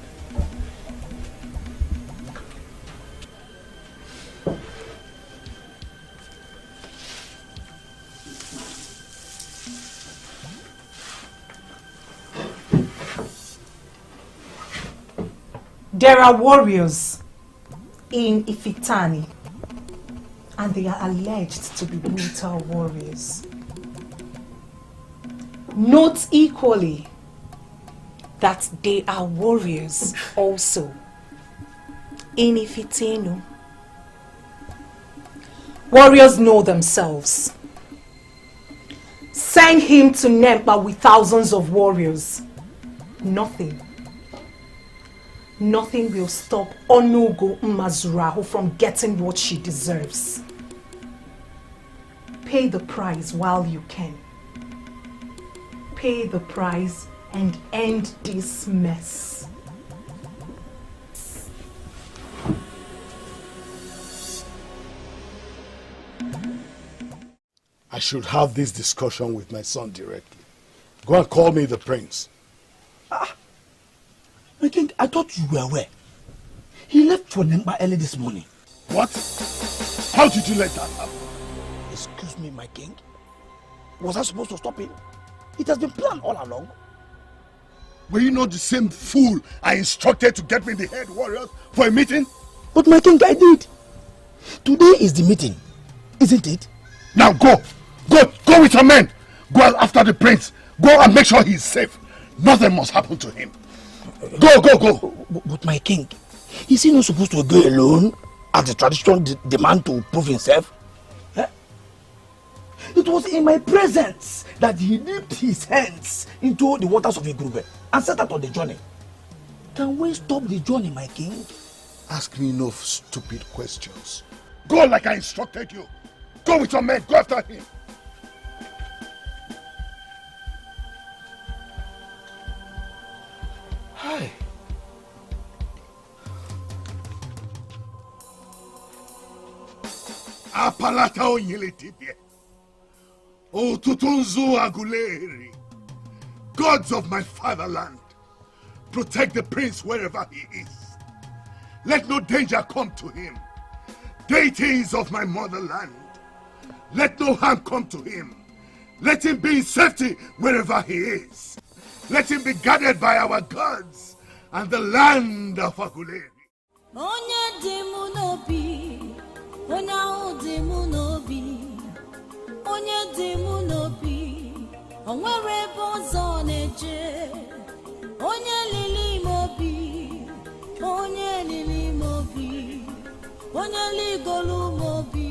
There are warriors in Ifitani, and they are alleged to be brutal warriors. Note equally that they are warriors also in Ifitenu. Warriors know themselves. Send him to Nempa with thousands of warriors. Nothing will stop Onugu Mazuraho from getting what she deserves. Pay the price while you can. Pay the price and end this mess. I should have this discussion with my son directly. Go and call me the prince. My king, I thought you were aware. He left for Nemba early this morning. What? How did you let that happen? Excuse me, my king. Was I supposed to stop him? It has been planned all along. Were you not the same fool I instructed to get me the head warriors for a meeting? But my king, I did. Today is the meeting, isn't it? Now go with your men. Go after the prince. Go and make sure he's safe. Nothing must happen to him. Go. But my king, is he not supposed to go alone as the tradition demand to prove himself? It was in my presence that he dipped his hands into the waters of Igwu and set out on the journey. Can we stop the journey, my king? Ask me no stupid questions. Go like I instructed you. Go with your men. Go after him. Hi. Apalata onyele tibie. O tutunzu aguleri. Gods of my fatherland, protect the prince wherever he is. Let no danger come to him. deities of my motherland, let no harm come to him. Let him be in safety wherever he is. Let him be guarded by our gods and the land of Aguleri. Onye dimu nobi, onye dimu nobi, onye dimu nobi, onwere bozo neje, onye lili mobi, onye lili mobi, onye ligolu mobi.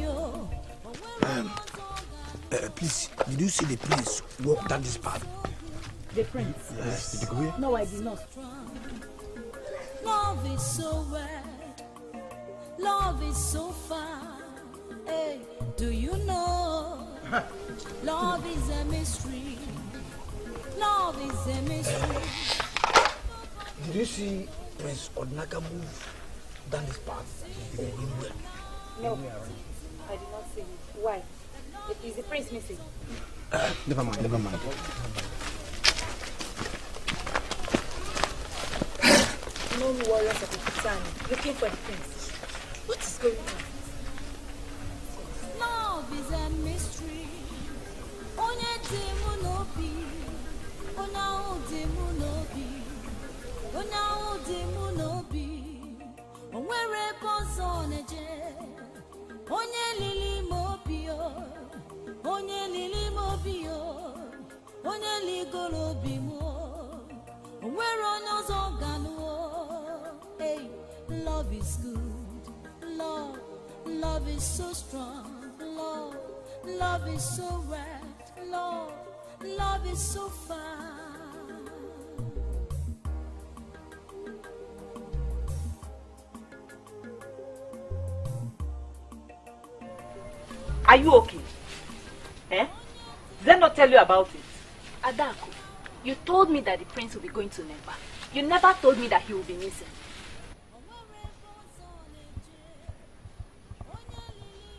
Please, did you see the prince walk down this path? The prince? Yes. Did you go here? No, I did not. Love is so wide, love is so far. Hey, do you know? Love is a mystery. Love is a mystery. Did you see Prince Odnaka move down this path? No, I did not see him. Why? Is the prince missing? Never mind, never mind. Known warriors of Ifinte looking for the prince. What is going on? Love is a mystery. Onye dimu nobi, onye dimu nobi, onye dimu nobi. Onwere bozo neje, onye lili mobio, onye lili mobio, onye ligolo bimo, onwere onyozo ganuo. Hey, love is good, love is so strong, love is so right, love is so far. Are you okay? Eh? Did they not tell you about it? Adako, you told me that the prince will be going to Nepa. You never told me that he will be missing.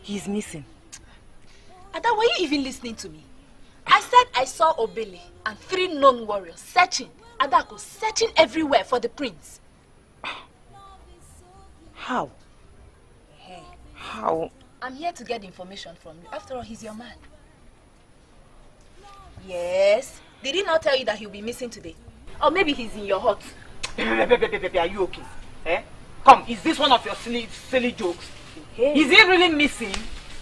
He's missing. Ada, were you even listening to me? I said I saw Obele and 3 known warriors searching, Adako, searching everywhere for the prince. How? Hey. How? I'm here to get information from you. After all, he's your man. Yes. Did he not tell you that he'll be missing today? Or maybe he's in your hut. Are you okay? Eh? Come, is this one of your silly jokes? Hey. Is he really missing?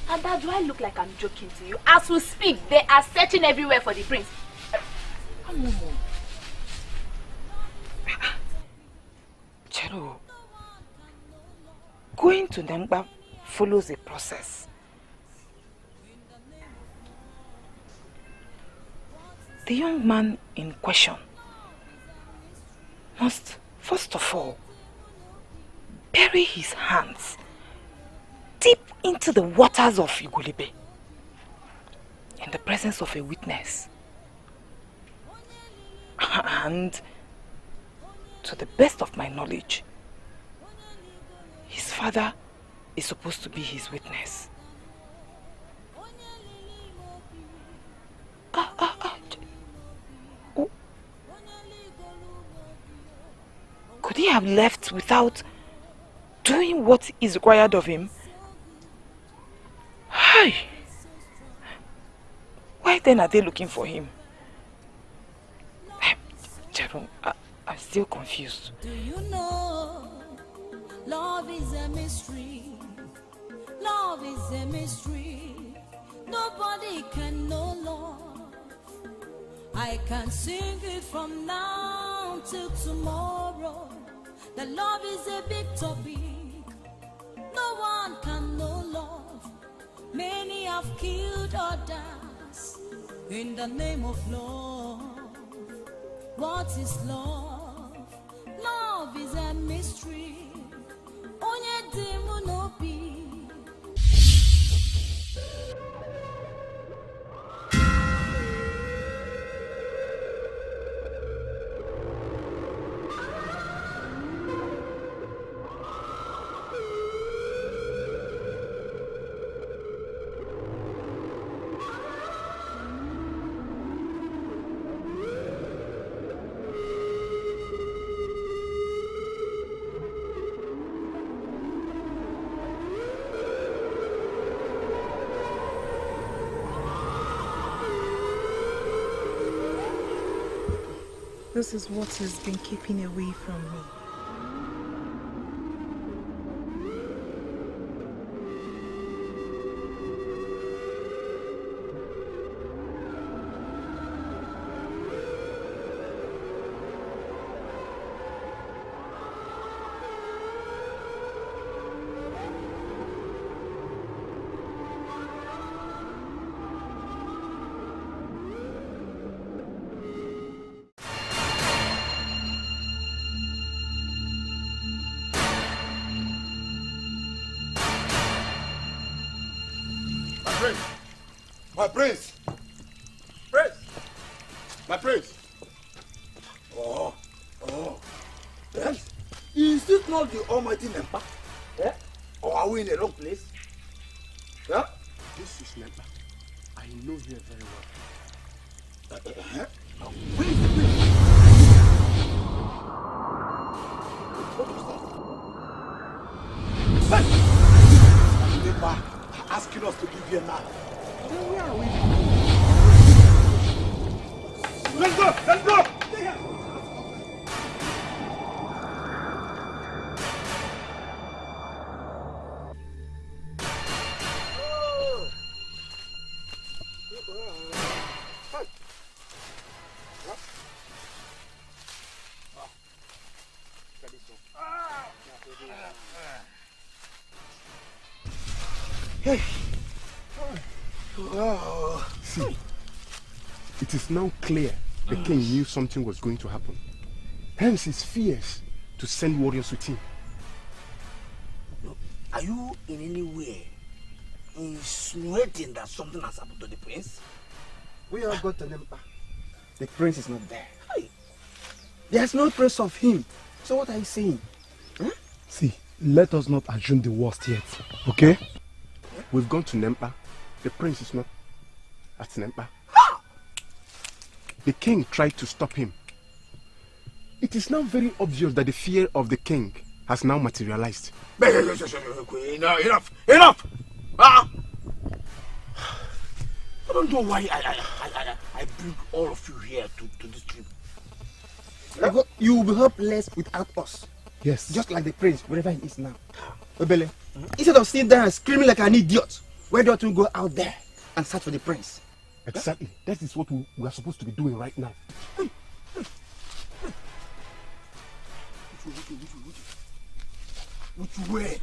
Ada, do I look like I'm joking to you? As we speak, they are searching everywhere for the prince. Chero, going to Nemba follows a process. The young man in question must, first of all, bury his hands deep into the waters of Igulebe in the presence of a witness. And to the best of my knowledge, his father is supposed to be his witness. Could he have left without doing what is required of him? Hi. Why then are they looking for him? Jerome, I'm still confused. Do you know love is a mystery? Love is a mystery. Nobody can know love. I can sing it from now till tomorrow. That love is a big topic. No one can know love. Many have killed others in the name of love. What is love? Love is a mystery. Onye dimu no be. This is what has been keeping away from me. My prince! Prince! My prince! Oh. Yes. Is this not the almighty Nempa? Yeah? Or are we in the wrong place? Yeah? This is Nempa. I know here very well. Where is the prince? What is that? Hey! Nempa asking us to give you a knife. Then where are we? Let's go! Let's go! Hey. See, it is now clear the king knew something was going to happen. Hence his fears to send warriors with him. Are you in any way insinuating that something has happened to the prince? We all got an empire. The prince is not there. Hey. There's no trace of him. So what are you saying? Huh? See, let us not assume the worst yet, okay? We've gone to Nempa. The prince is not at Nempa. The king tried to stop him. It is now very obvious that the fear of the king has now materialized. Enough! I don't know why I bring all of you here to this trip. You will be helpless without us. Yes. Just like the prince, wherever he is now. Obele, instead of sitting there and screaming like an idiot, why don't you go out there and search for the prince? Exactly. That is what we are supposed to be doing right now. Which way?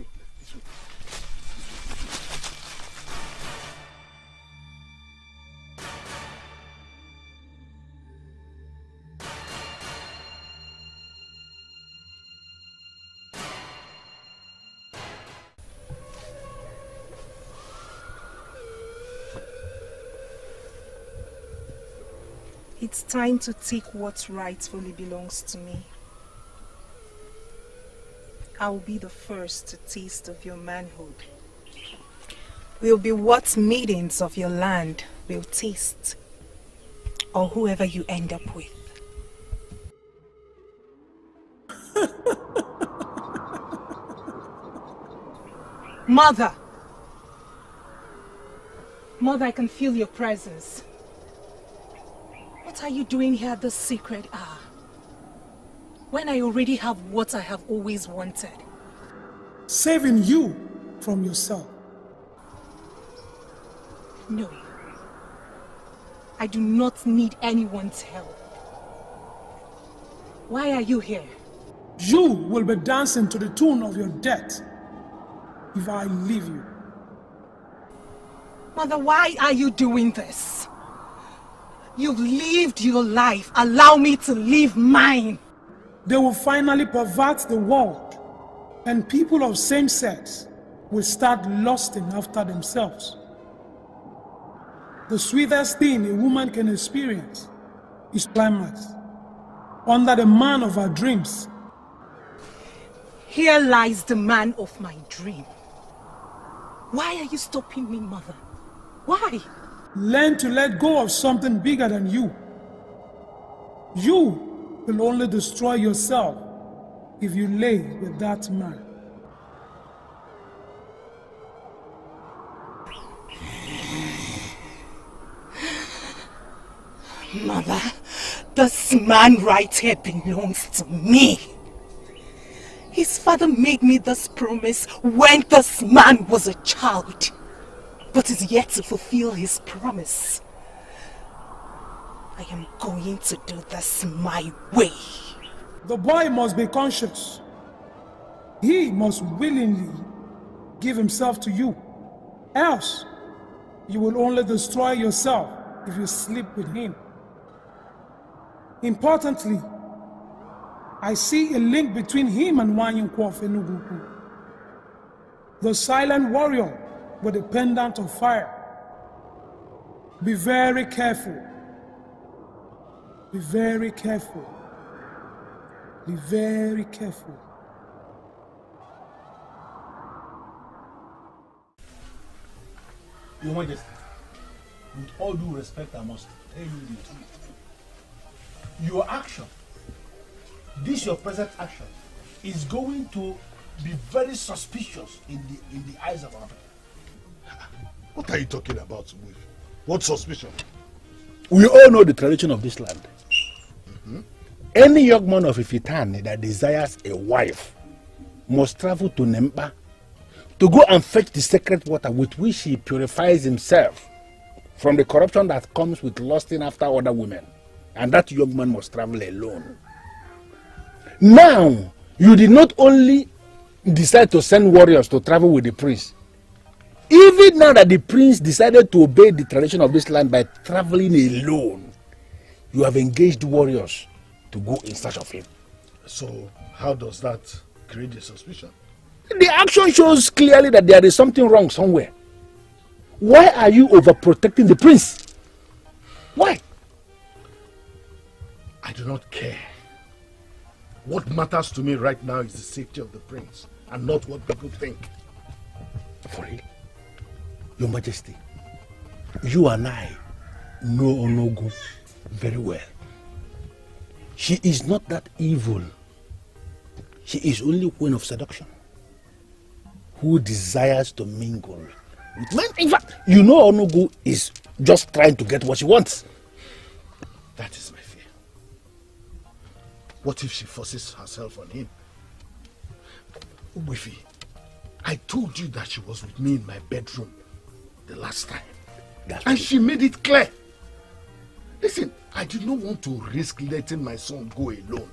It's time to take what rightfully belongs to me. I will be the first to taste of your manhood. Will be what maidens of your land will taste, or whoever you end up with. Mother! Mother, I can feel your presence. What are you doing here at this sacred hour? When I already have what I have always wanted. Saving you from yourself. No. I do not need anyone's help. Why are you here? You will be dancing to the tune of your death if I leave you. Mother, why are you doing this? You've lived your life. Allow me to live mine. They will finally pervert the world, and people of same sex will start lusting after themselves. The sweetest thing a woman can experience is climax, under the man of her dreams. Here lies the man of my dream. Why are you stopping me, Mother? Why? Learn to let go of something bigger than you. You will only destroy yourself if you lay with that man. Mother, This man right here belongs to me. His father made me this promise when this man was a child, but is yet to fulfill his promise. I am going to do this my way. The boy must be conscious. He must willingly give himself to you. Else, you will only destroy yourself if you sleep with him. Importantly, I see a link between him and Wanyunkwo of Enugu, the silent warrior with a pendant of fire. Be very careful. Be very careful. Be very careful. Your Majesty, with all due respect, I must tell you the truth. Your action, this your present action, is going to be very suspicious in the eyes of our people. What are you talking about, Wife? What suspicion? We all know the tradition of this land. Any young man of Ifitane that desires a wife must travel to Nempa to go and fetch the sacred water with which he purifies himself from the corruption that comes with lusting after other women. And that young man must travel alone. Now, you did not only decide to send warriors to travel with the prince, even now that the prince decided to obey the tradition of this land by traveling alone, you have engaged warriors to go in search of him. So, how does that create a suspicion? The action shows clearly that there is something wrong somewhere. Why are you overprotecting the prince? Why? I do not care. What matters to me right now is the safety of the prince and not what people think. For real? Your Majesty, you and I know Onugu very well. She is not that evil. She is only queen of seduction who desires to mingle with men. In fact, you know Onugu is just trying to get what she wants. That is my fear. What if she forces herself on him? Wifi, I told you that she was with me in my bedroom the last time. And she made it clear. Listen, I did not want to risk letting my son go alone.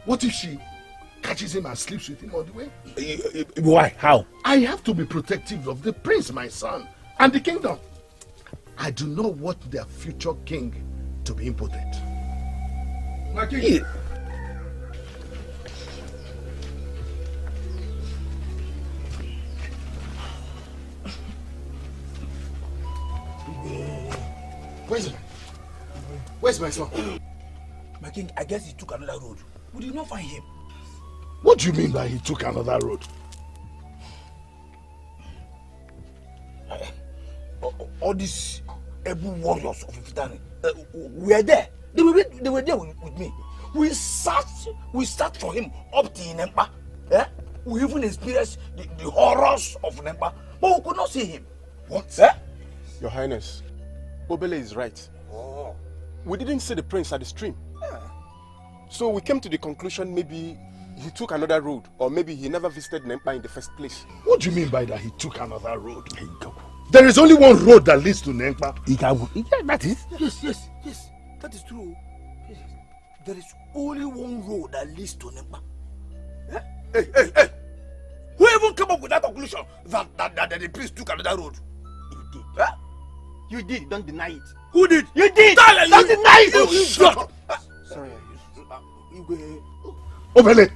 What if she catches him and sleeps with him all the way? Why? How? I have to be protective of the prince, my son, and the kingdom. I do not want their future king to be impotent. My king. Where's my son? My king, I guess he took another road. We did not find him. What do you mean by he took another road? All these able warriors of Ifitane were there. They were there with me. We searched for him up to Nempa. We even experienced the horrors of Nempa, but we could not see him. What? Your Highness, Obele is right. Oh. We didn't see the prince at the stream. So we came to the conclusion maybe he took another road, or maybe he never visited Nempa in the first place. What do you mean by that he took another road? There is only one road that leads to Nempa. That is? Yes. That is true. Yes. There is only one road that leads to Nempa. Hey. Who even came up with that conclusion that the priest took another road? You did. You did. Don't deny it. Who did? You did. Don't deny it. You shut up. Sorry. Obele,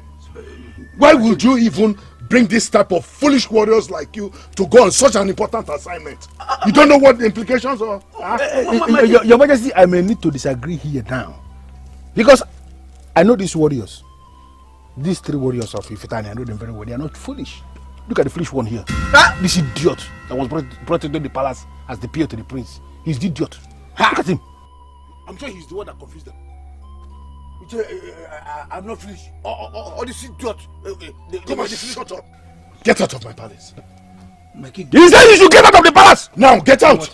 why would you even bring this type of foolish warriors like you to go on such an important assignment? You don't know what the implications are? Your Majesty, I may need to disagree here now. Because I know these warriors. These three warriors of Ifitane, I know them very well. They are not foolish. Look at the foolish one here. This idiot that was brought into the palace as the peer to the prince. He's the idiot. Look at him. I'm sure he's the one that confused them. I'm not foolish. All this idiot. Come on, shut up. Get out of my palace. My king. He said you should get out of the palace. Now, get out.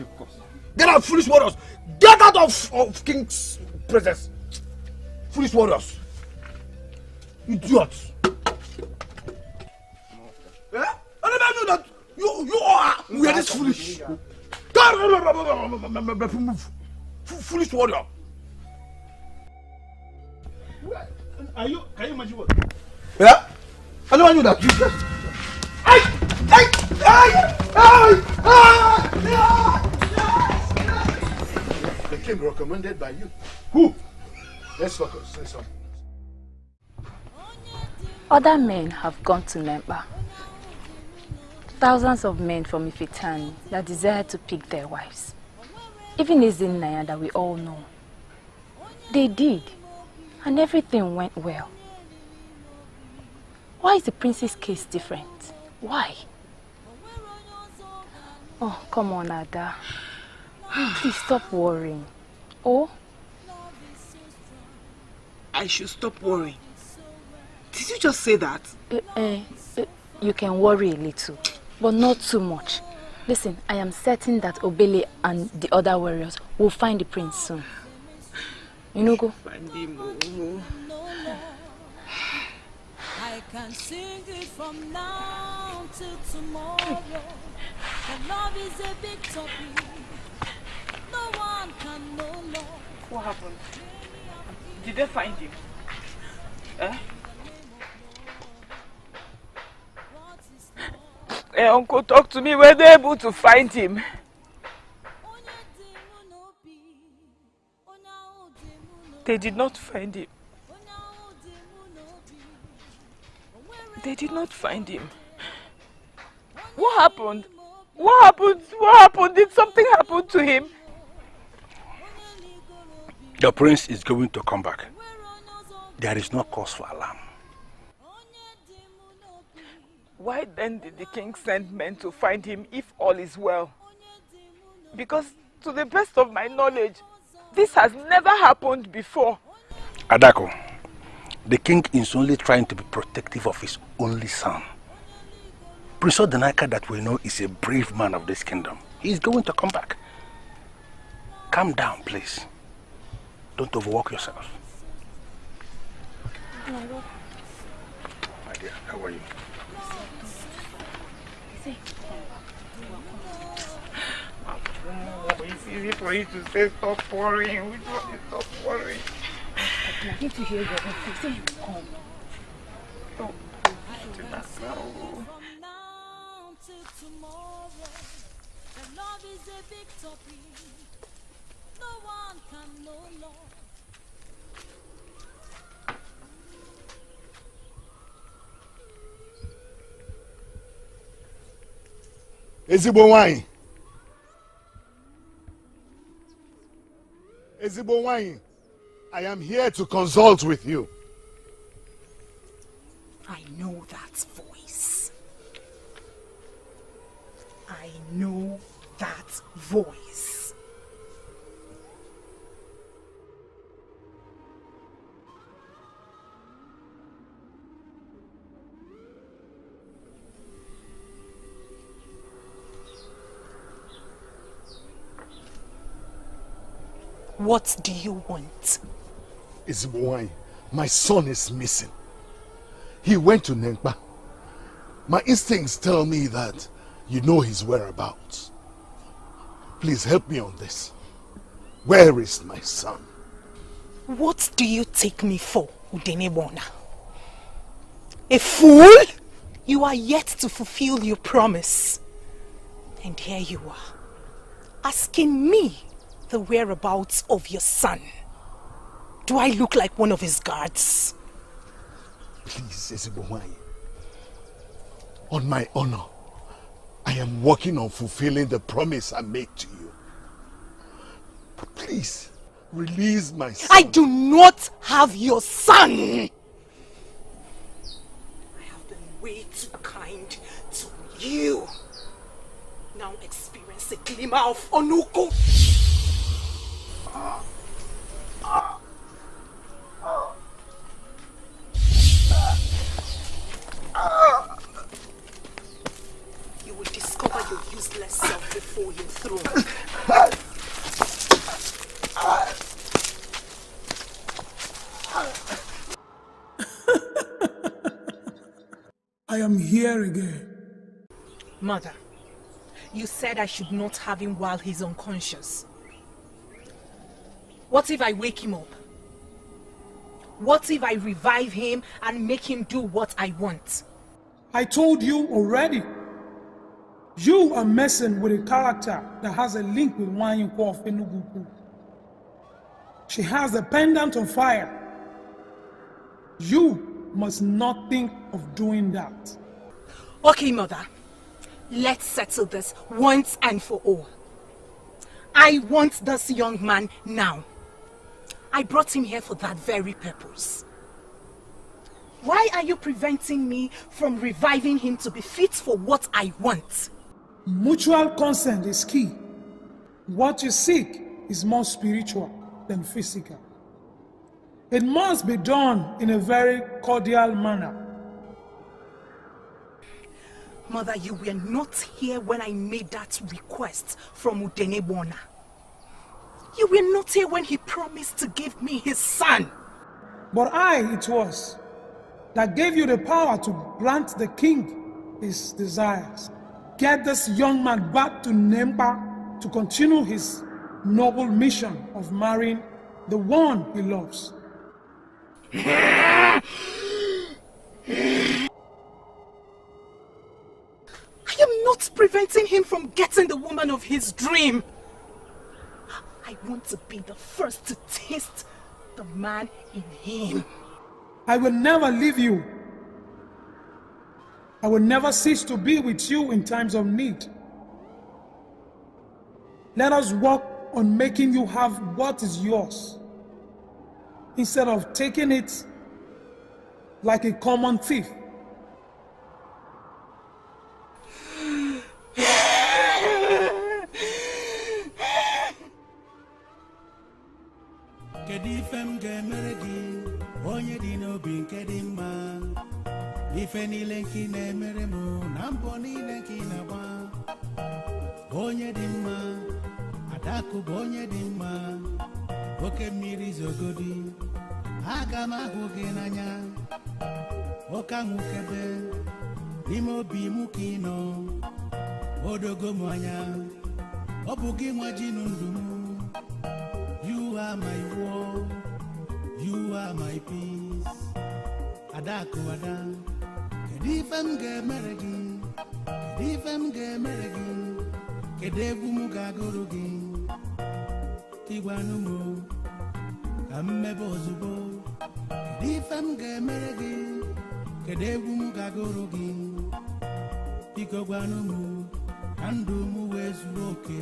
Get out, foolish warriors. Get out of king's presence. Foolish warriors. Idiots. Eh? I never knew that you are this foolish. Move. Foolish warrior. Can you imagine what? Yeah? I never knew that you The king recommended by you. Who? Let's focus. Let's focus. Other men have gone to Nemba. Thousands of men from Ifite that desire to pick their wives. Even Ezinaya that we all know. They did, and everything went well. Why is the prince's case different? Why? Oh, come on, Ada. Please stop worrying. Oh? I should stop worrying. Did you just say that? You can worry a little, but not too much. Listen, I am certain that Obele and the other warriors will find the prince soon. You know, go. Find him. I can sing it from now till tomorrow. And love is a big topic. No one can know love. What happened? Did they find him? Hey, Uncle, talk to me. Were they able to find him? They did not find him. They did not find him. What happened? What happened? What happened? Did something happen to him? The prince is going to come back. There is no cause for alarm. Why then did the king send men to find him if all is well? Because to the best of my knowledge, this has never happened before. Adako, the king is only trying to be protective of his only son. Prince Odenaka that we know is a brave man of this kingdom. He is going to come back. Calm down, please. Don't overwork yourself. My dear, how are you? It's easy for you to say stop worrying. Which one is stop worrying? I need to hear your voice. Say come. Oh, to that girl. From now till tomorrow. And love is a big topic. No one can know love. Ezigbo wine. Ezigbo wine. I am here to consult with you. I know that voice. I know that voice. What do you want? Ezigbo, my son is missing. He went to Nemba. My instincts tell me that you know his whereabouts. Please help me on this. Where is my son? What do you take me for, Udene Gba Ona? A fool? You are yet to fulfill your promise. And here you are, asking me the whereabouts of your son. Do I look like one of his guards? Please, Ezigbo, on my honor, I am working on fulfilling the promise I made to you. But please, release my son. I do not have your son! I have been way too kind to you. Now experience a glimmer of Onugu. You will discover your useless self before your throne. am here again. Mother, you said I should not have him while he's unconscious. What if I wake him up? What if I revive him and make him do what I want? I told you already. You are messing with a character that has a link with YUL of Enugu. She has a pendant on fire. You must not think of doing that. Okay, Mother. Let's settle this once and for all. I want this young man now. I brought him here for that very purpose. Why are you preventing me from reviving him to be fit for what I want? Mutual consent is key. What you seek is more spiritual than physical. It must be done in a very cordial manner. Mother, you were not here when I made that request from Udene Gba Ona. You were not here when he promised to give me his son. But it was that gave you the power to grant the king his desires. Get this young man back to Nempa to continue his noble mission of marrying the one he loves. I am not preventing him from getting the woman of his dream. I want to be the first to taste the man in him. I will never leave you. I will never cease to be with you in times of need. Let us work on making you have what is yours, instead of taking it like a common thief. Ife niile nke na-emere m na mbọ niile nke na-agba onye dị mma Adakụ bụ onye dị mma oke mmiri zogodi aga m ahụ gị n'anya oke ahụ kebe n'ime obi m ka ị nọ odogo m anya ọ bụ gị nwa ji ndụ m. You are my world, you are my peace. Adakụ ada kedu ife m ga-emere gị, kedu ife m ga-emere gị, kedu egwu m ga-agụrụ gị, igwanụ m ka m mebe ozugbo, kedu ife m ga-emere gị, kedu egwu m ga-agụrụ gị, biko gwanụ m ka ndụ m wee zuru oke.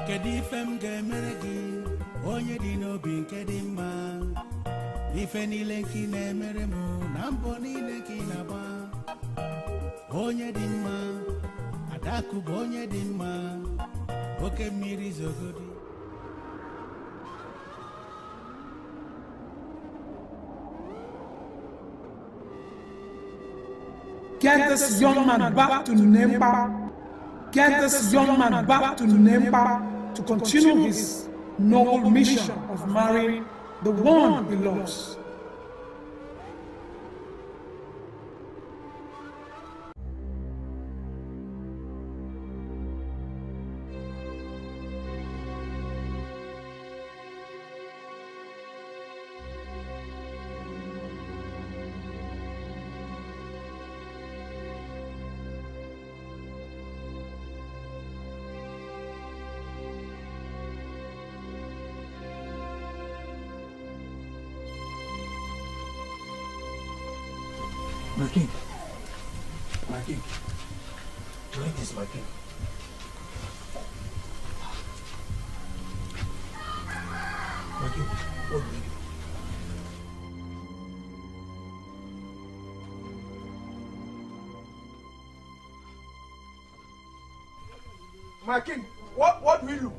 Kedu ife m ga-emere gị onye dị n'obi nke dị mma, ife niile nke ị na-emere m na mbọ niile nke ị na-agba onye dị mma. Adakụ bụ onye dị mma oke mmiri zogodi. Get this young man back to Nempa. Get this young man back to Nempa to continue his noble mission of marrying the one he loves. My king. My king. Drink this, my king. My king, what do you do? My king, what will you?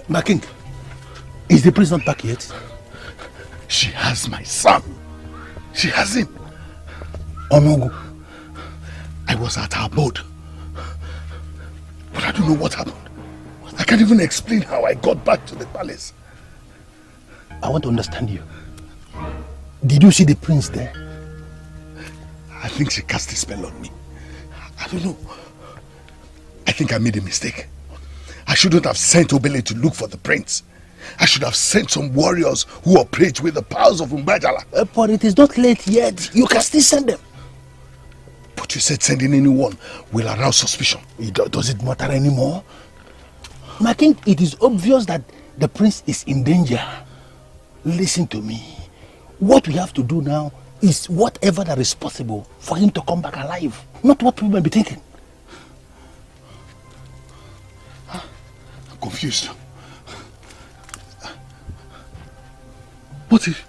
My king, is the prince not back yet? She has my son. She has him. Onugu. I was at her abode. But I don't know what happened. I can't even explain how I got back to the palace. I want to understand you. Did you see the prince there? I think she cast a spell on me. I don't know. I think I made a mistake. I shouldn't have sent Obele to look for the prince. I should have sent some warriors who operate with the powers of Umbajala. But it is not late yet. You can still send them. But you said sending anyone will arouse suspicion. Does it matter anymore? My king, it is obvious that the prince is in danger. Listen to me. What we have to do now is whatever that is possible for him to come back alive. Not what people may be thinking. I'm confused. What if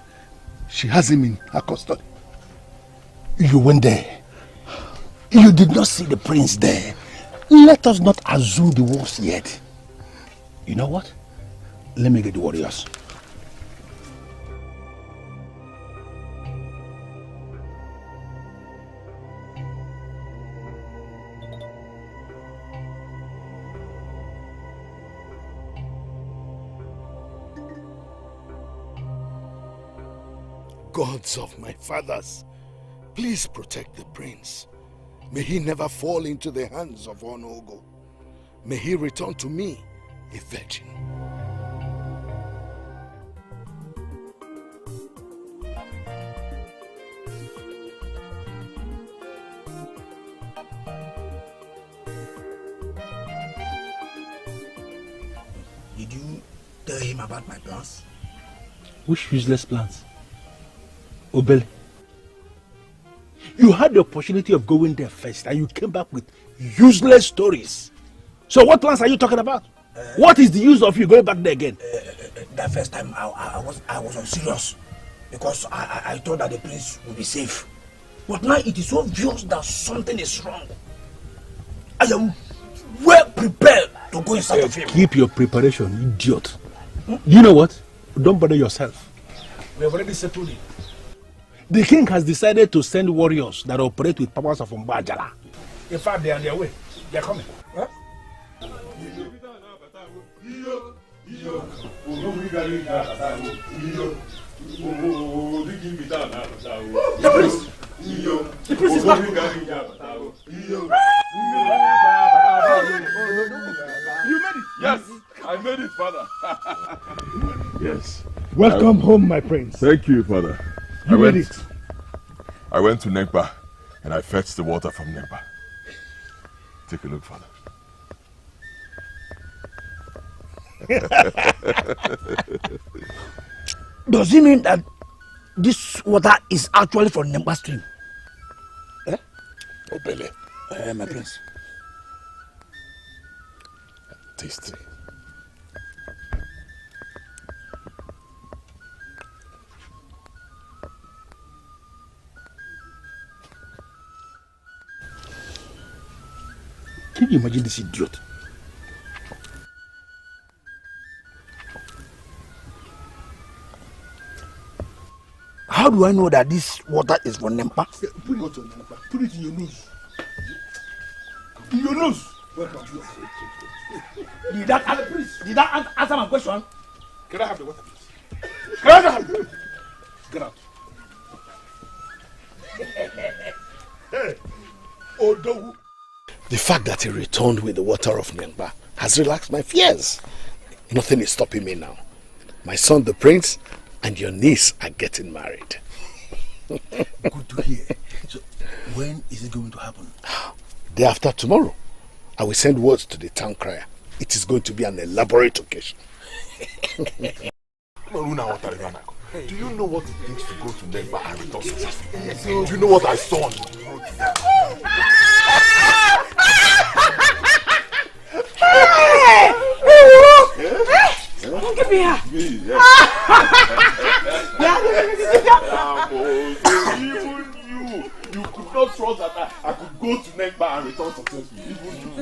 she has him in her custody? You went there. You did not see the prince there. Let us not assume the worst yet. You know what? Let me get the warriors. Gods of my fathers, please protect the prince. May he never fall into the hands of Onugu. May he return to me a virgin. Did you tell him about my plans? Which useless plans? Obele, you had the opportunity of going there first and you came back with useless stories. So what plans are you talking about? What is the use of you going back there again? That first time I was unserious because I thought that the prince would be safe. But now it is obvious that something is wrong. I am well prepared to go in search of him. Keep your preparation, idiot. You know what? Don't bother yourself. We have already settled it. The king has decided to send warriors that operate with powers of Umbajala. In fact, they are on their way. They are coming. Huh? The prince! The prince is back! You made it! Yes, I made it, father. Yes. Welcome home, my prince. Thank you, father. You made it. I went to Negba and I fetched the water from Negba. Take a look, father. Does it mean that this water is actually from Nemba stream? Eh? Obele. My prince. Tasty. Can you imagine this idiot? How do I know that this water is from Nempa? Put it on Nempa. Put it in your nose. In your nose. Welcome. Did that answer my question? Can I have the water, please? Can I have it? Get out. Hey, Odo. The fact that he returned with the water of Nyangba has relaxed my fears. Nothing is stopping me now. My son, the prince, and your niece are getting married. Good to hear. So, when is it going to happen? Day after tomorrow. I will send words to the town crier. It is going to be an elaborate occasion. Do you know what it takes to go to Negba and return successfully? Do you know what I saw on the road? Give me her. Even you could not trust that I could go to Negba and return successfully. Even you.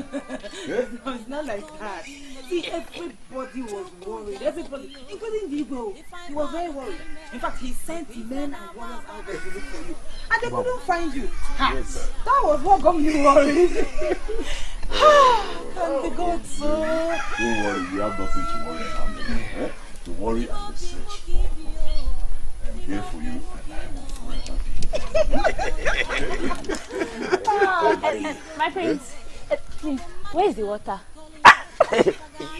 No, it's not like that. See, Everybody was worried. Everybody, including the Igbo. He was very worried. In fact, he sent men and warriors out there to look for you. And they couldn't find you. Yes, that was what got me worried. Thank the God, sir. Don't worry, you have nothing to worry about. To worry and the search. I'm here for you and I will forever be. My prince, please, where is the water?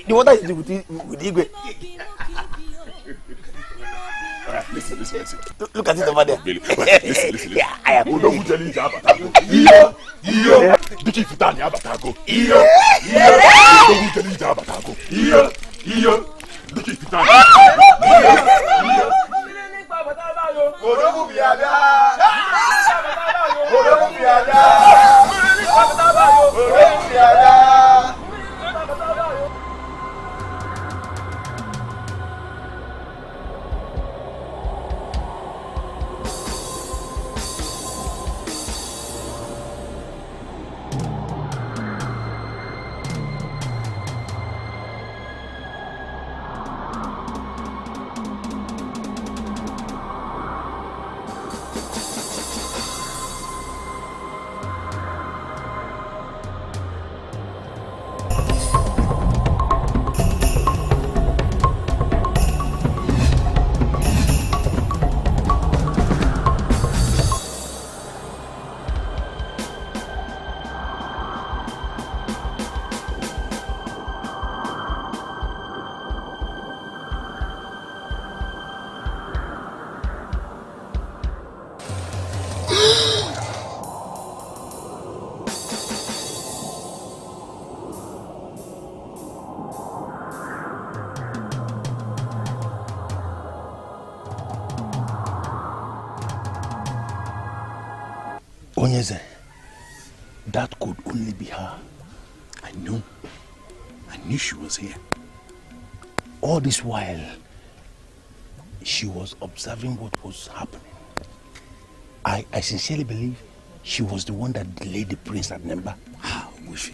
The water is with Igwe. Alright, listen. Look at it over there. Listen. Yeah, I am. Onugu tell you Abatago. Iyo. Diki Futani Abatago. Iyo. Onugu tell you Abatago. Iyo. Diki Futani. Iyo. Onugu biada. Onugu biada. Onugu biada. That could only be her. I knew she was here. All this while, she was observing what was happening. I sincerely believe she was the one that delayed the prince at Nemba. How was she?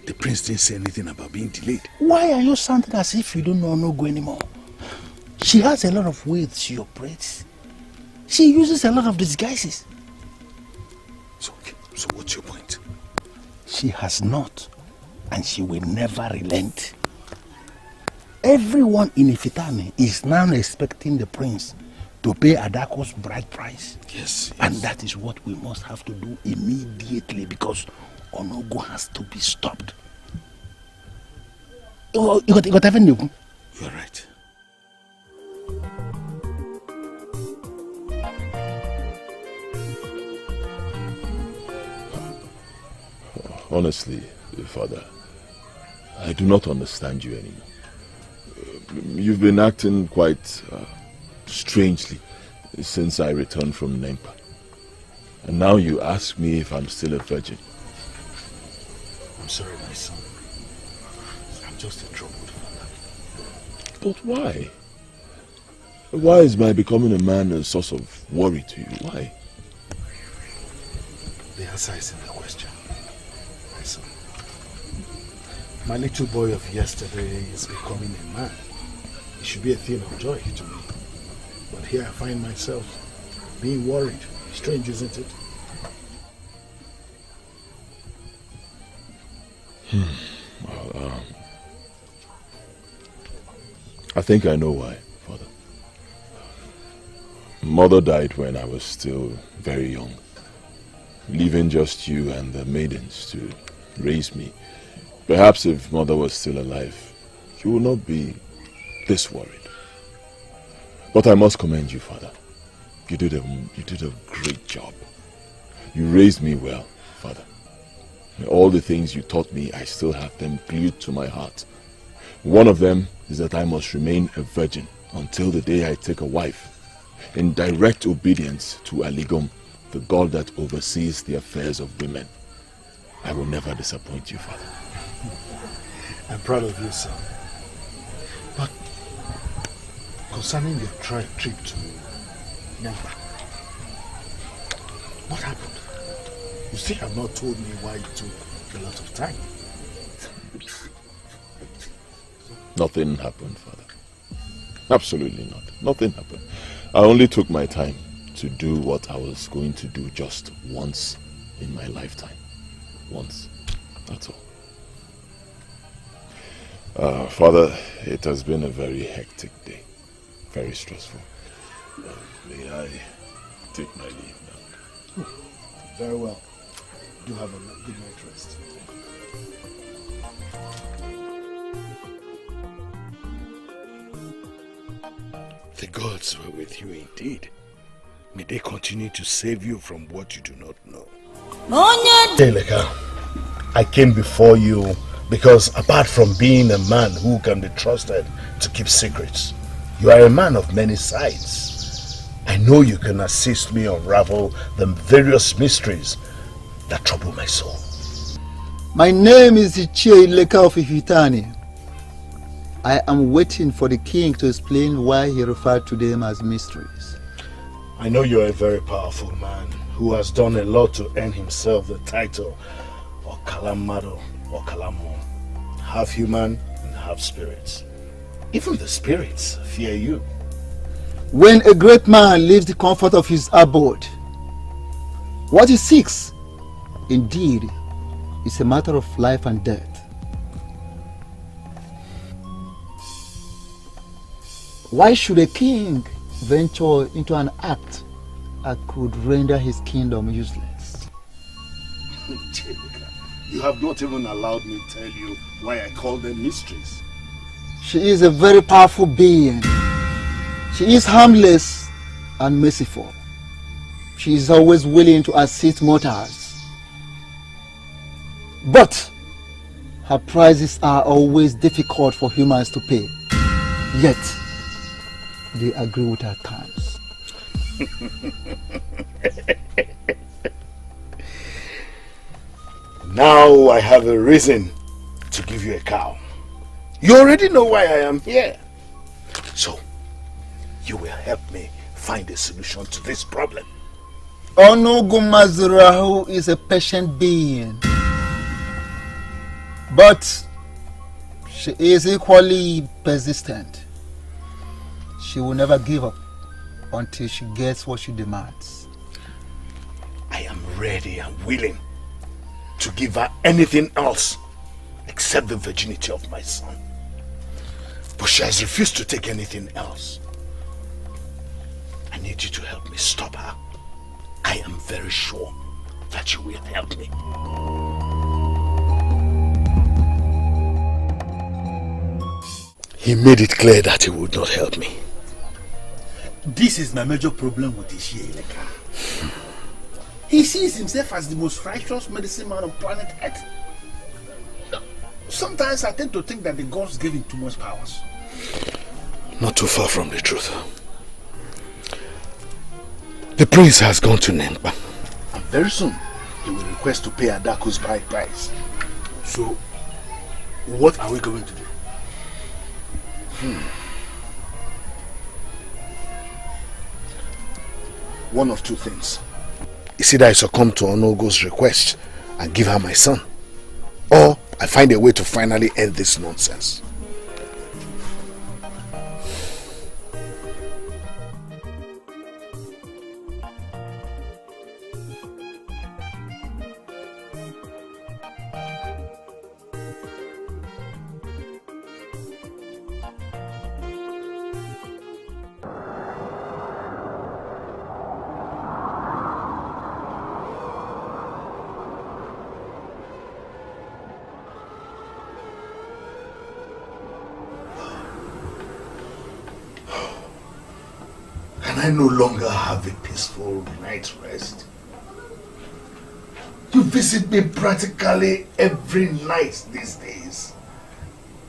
The prince didn't say anything about being delayed. Why are you sounding as if you don't know Onugu anymore? She has a lot of ways she operates. She uses a lot of disguises. So what's your point? She has not, and she will never relent. Everyone in Ifitane is now expecting the prince to pay Adako's bride price. Yes. And that is what we must have to do immediately, because Onugu has to be stopped. You got even you. You're right. Honestly, Father, I do not understand you anymore. You've been acting quite strangely since I returned from Nempa. And now you ask me if I'm still a virgin. I'm sorry, my son. I'm just a troubled father. But why? Why is my becoming a man a source of worry to you? Why? The answer is in the question. Son. My little boy of yesterday is becoming a man. It should be a thing of joy to me. But here I find myself being worried. Strange, isn't it? Well, I think I know why, Father. Mother died when I was still very young, leaving just you and the maidens to raise me. Perhaps if Mother was still alive, you would not be this worried. But I must commend you, Father. You did a great job. You raised me well, Father. All the things you taught me, I still have them glued to my heart. One of them is that I must remain a virgin until the day I take a wife, in direct obedience to Aligom, the God that oversees the affairs of women. I will never disappoint you, Father. I'm proud of you, son. But concerning your trip to Nemba, what happened? You still have not told me why it took a lot of time. Nothing happened, Father. Absolutely not. Nothing happened. I only took my time to do what I was going to do just once in my lifetime. Once. That's all. Father, it has been a very hectic day. Very stressful. May I take my leave now? Very well. Do have a good night rest. The gods were with you indeed. May they continue to save you from what you do not know. Teleka, I came before you because apart from being a man who can be trusted to keep secrets, you are a man of many sides. I know you can assist me unravel the various mysteries that trouble my soul. My name is Ichie Ileka of Ifitani. I am waiting for the king to explain why he referred to them as mysteries. I know you are a very powerful man who has done a lot to earn himself the title of Kalamado or Kalamo, half human and half spirits. Even the spirits fear you. When a great man leaves the comfort of his abode, what he seeks, indeed, is a matter of life and death. Why should a king venture into an act that could render his kingdom useless? You have not even allowed me to tell you why I call them mysteries. She is a very powerful being. She is harmless and merciful. She is always willing to assist mortals. But her prices are always difficult for humans to pay. Yet, they agree with her terms. Now I have a reason to give you a cow. You already know why I am here. So, you will help me find a solution to this problem. Onugu Mazurahu is a patient being. But she is equally persistent. She will never give up until she gets what she demands. I am ready and willing to give her anything else except the virginity of my son. But she has refused to take anything else. I need you to help me stop her. I am very sure that you will help me. He made it clear that he would not help me. This is my major problem with Ichie Ileka. He sees himself as the most righteous medicine man on planet Earth. Sometimes I tend to think that the gods gave him too much powers. Not too far from the truth. The prince has gone to Nemba. And very soon, he will request to pay Adaku's bride price. So, what are we going to do? One of two things. It's either I succumb to Onogo's request and give her my son, or I find a way to finally end this nonsense. I no longer have a peaceful night's rest. You visit me practically every night these days,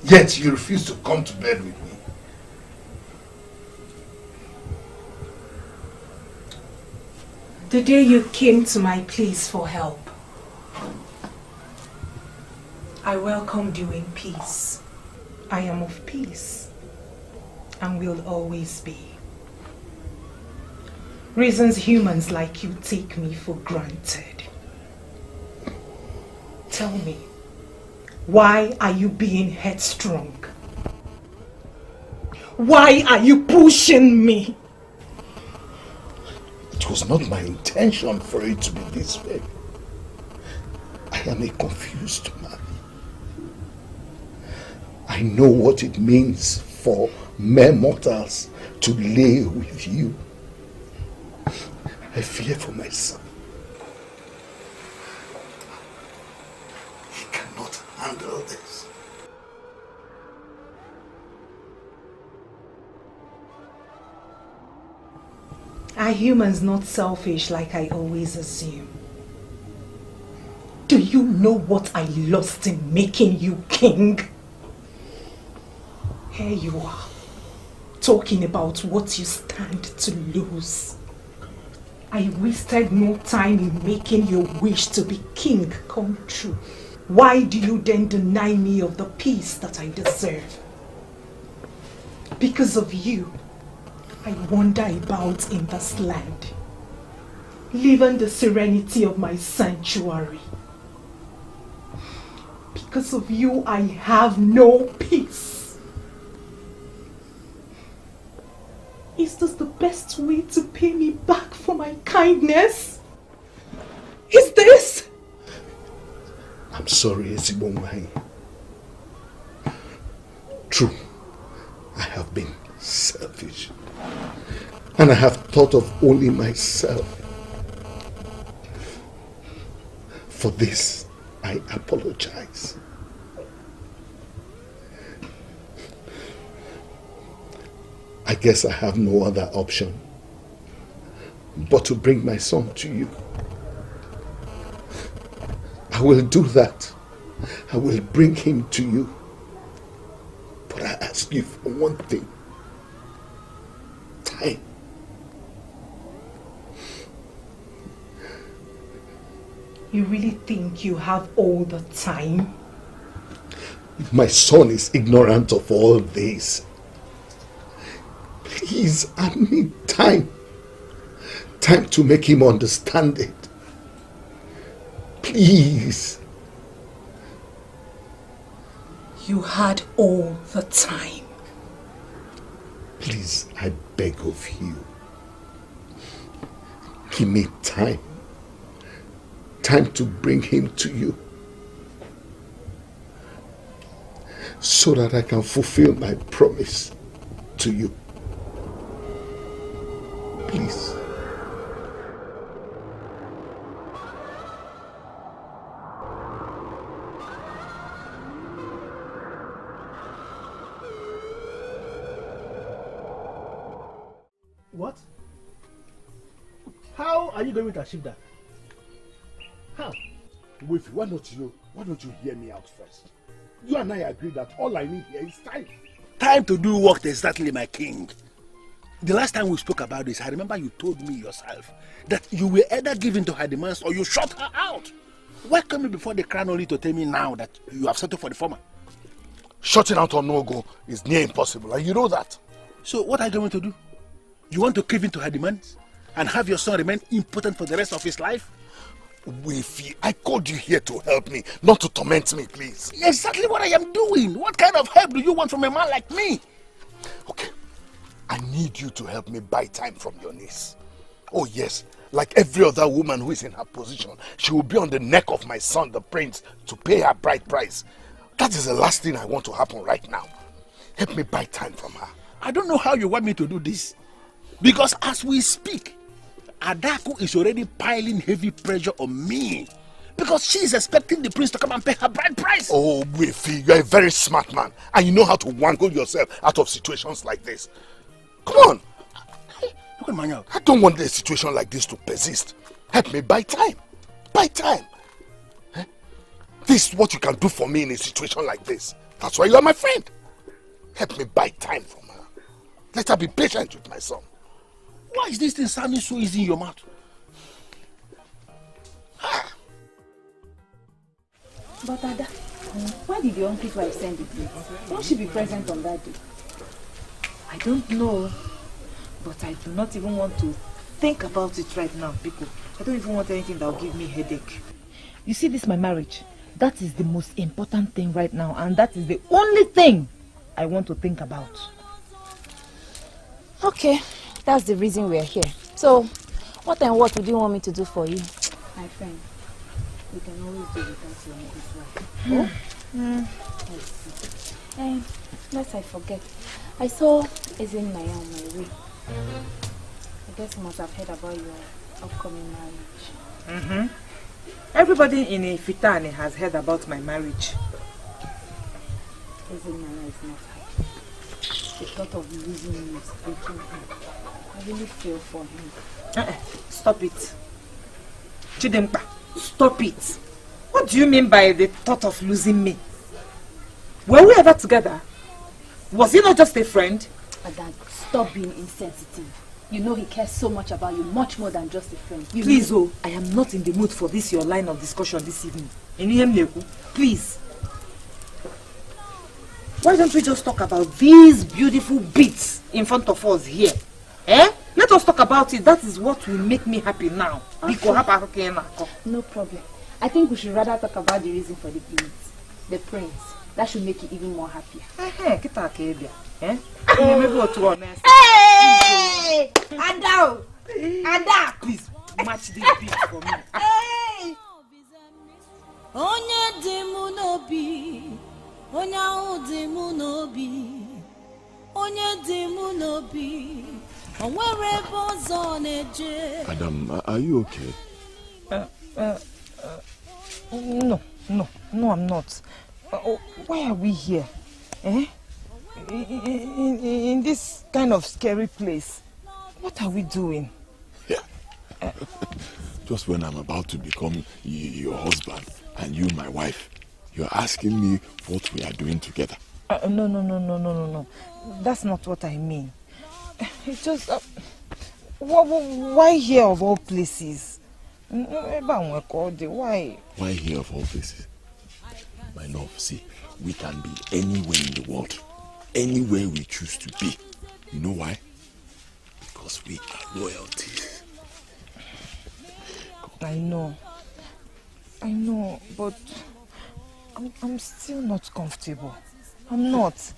yet you refuse to come to bed with me. The day you came to my place for help, I welcomed you in peace. I am of peace and will always be. Reasons humans like you take me for granted. Tell me, why are you being headstrong? Why are you pushing me? It was not my intention for it to be this way. I am a confused man. I know what it means for mere mortals to lay with you. I fear for my son. He cannot handle this. Are humans not selfish like I always assume? Do you know what I lost in making you king? Here you are, talking about what you stand to lose. I wasted no time in making your wish to be king come true. Why do you then deny me of the peace that I deserve? Because of you, I wander about in this land, living the serenity of my sanctuary. Because of you, I have no peace. Is this the best way to pay me back for my kindness? Is this? I'm sorry, Ezibonwai. True, I have been selfish. And I have thought of only myself. For this, I apologize. I guess I have no other option but to bring my son to you. I will do that. I will bring him to you. But I ask you for one thing. Time. You really think you have all the time? My son is ignorant of all this. Please, I need time. Time to make him understand it. Please. You had all the time. Please, I beg of you. Give me time. Time to bring him to you. So that I can fulfill my promise to you. Please. What? How are you going to achieve that? How? Wifi, why don't you hear me out first? You and I agree that all I need here is time. Time to do what exactly, my king? The last time we spoke about this, I remember you told me yourself that you will either give in to her demands or you shut her out. Why come me before the crown only to tell me now that you have settled for the former? Shutting out Onugu is near impossible, and you know that. So what are you going to do? You want to give in to her demands and have your son remain impotent for the rest of his life? Wifi, I called you here to help me, not to torment me, please. Exactly what I am doing. What kind of help do you want from a man like me? Okay, I need you to help me buy time from your niece. Oh yes, like every other woman who is in her position, she will be on the neck of my son, the prince, to pay her bride price. That is the last thing I want to happen right now. Help me buy time from her. I don't know how you want me to do this. Because as we speak, Adaku is already piling heavy pressure on me. Because she is expecting the prince to come and pay her bride price. Oh, Wifi, you're a very smart man. And you know how to wangle yourself out of situations like this. Come on. Look at Manya. I don't want a situation like this to persist. Help me buy time. Buy time. This is what you can do for me in a situation like this. That's why you are my friend. Help me buy time from her. Let her be patient with my son. Why is this thing sounding so easy in your mouth? But Ada, why did your uncle's wife send it? Won't she be present on that day? I don't know. But I do not even want to think about it right now, because I don't even want anything that will give me headache. You see, this my marriage. That is the most important thing right now, and that is the only thing I want to think about. Okay, that's the reason we're here. So, what and what would you want me to do for you? My friend, you can always do without your mother's wife. Oh? Lest I forget, I saw Ezinaya on my way. I guess you must have heard about your upcoming marriage. Everybody in Ifitane has heard about my marriage. Ezinaya is not happy. The thought of losing me is breaking him. I really feel for him. Stop it. Chidempa, stop it. What do you mean by the thought of losing me? Were we ever together? Was he not just a friend? Dad, stop being insensitive. You know he cares so much about you, much more than just a friend. Please, I am not in the mood for this your line of discussion this evening. Please. Why don't we just talk about these beautiful beats in front of us here? Let us talk about it. That is what will make me happy now. Okay. No problem. I think we should rather talk about the reason for the beats. The prince. That should make you even more happier. Hey! Ada! Please, match this beat for me. Hey! Onye dimu nobi, onye dimu nobi, onye dimu nobi, onwere bozo neje. Adam, are you okay? No, I'm not. Why are we here? In this kind of scary place. What are we doing? Yeah. Just when I'm about to become your husband and you my wife, you're asking me what we are doing together. No. That's not what I mean. It's just... why here of all places? Why? Why here of all places? My love, see, we can be anywhere in the world. Anywhere we choose to be. You know why? Because we are royalties. I know, but I'm still not comfortable. I'm not.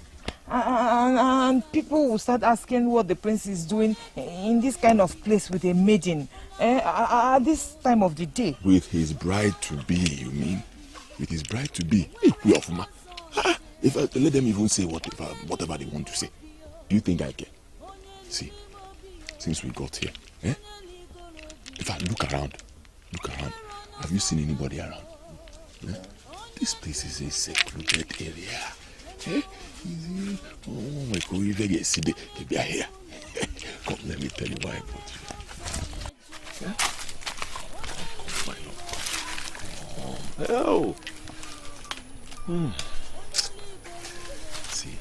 And people will start asking what the prince is doing in this kind of place with a maiden at this time of the day. With his bride-to-be, you mean? With his bride-to-be? If I let them even say whatever they want to say, do you think I care? See, since we got here, if I look around, have you seen anybody around? This place is a secluded area. Oh my God, if I get see they are here. Come, let me tell you why I brought you. Come, my love. Oh. See,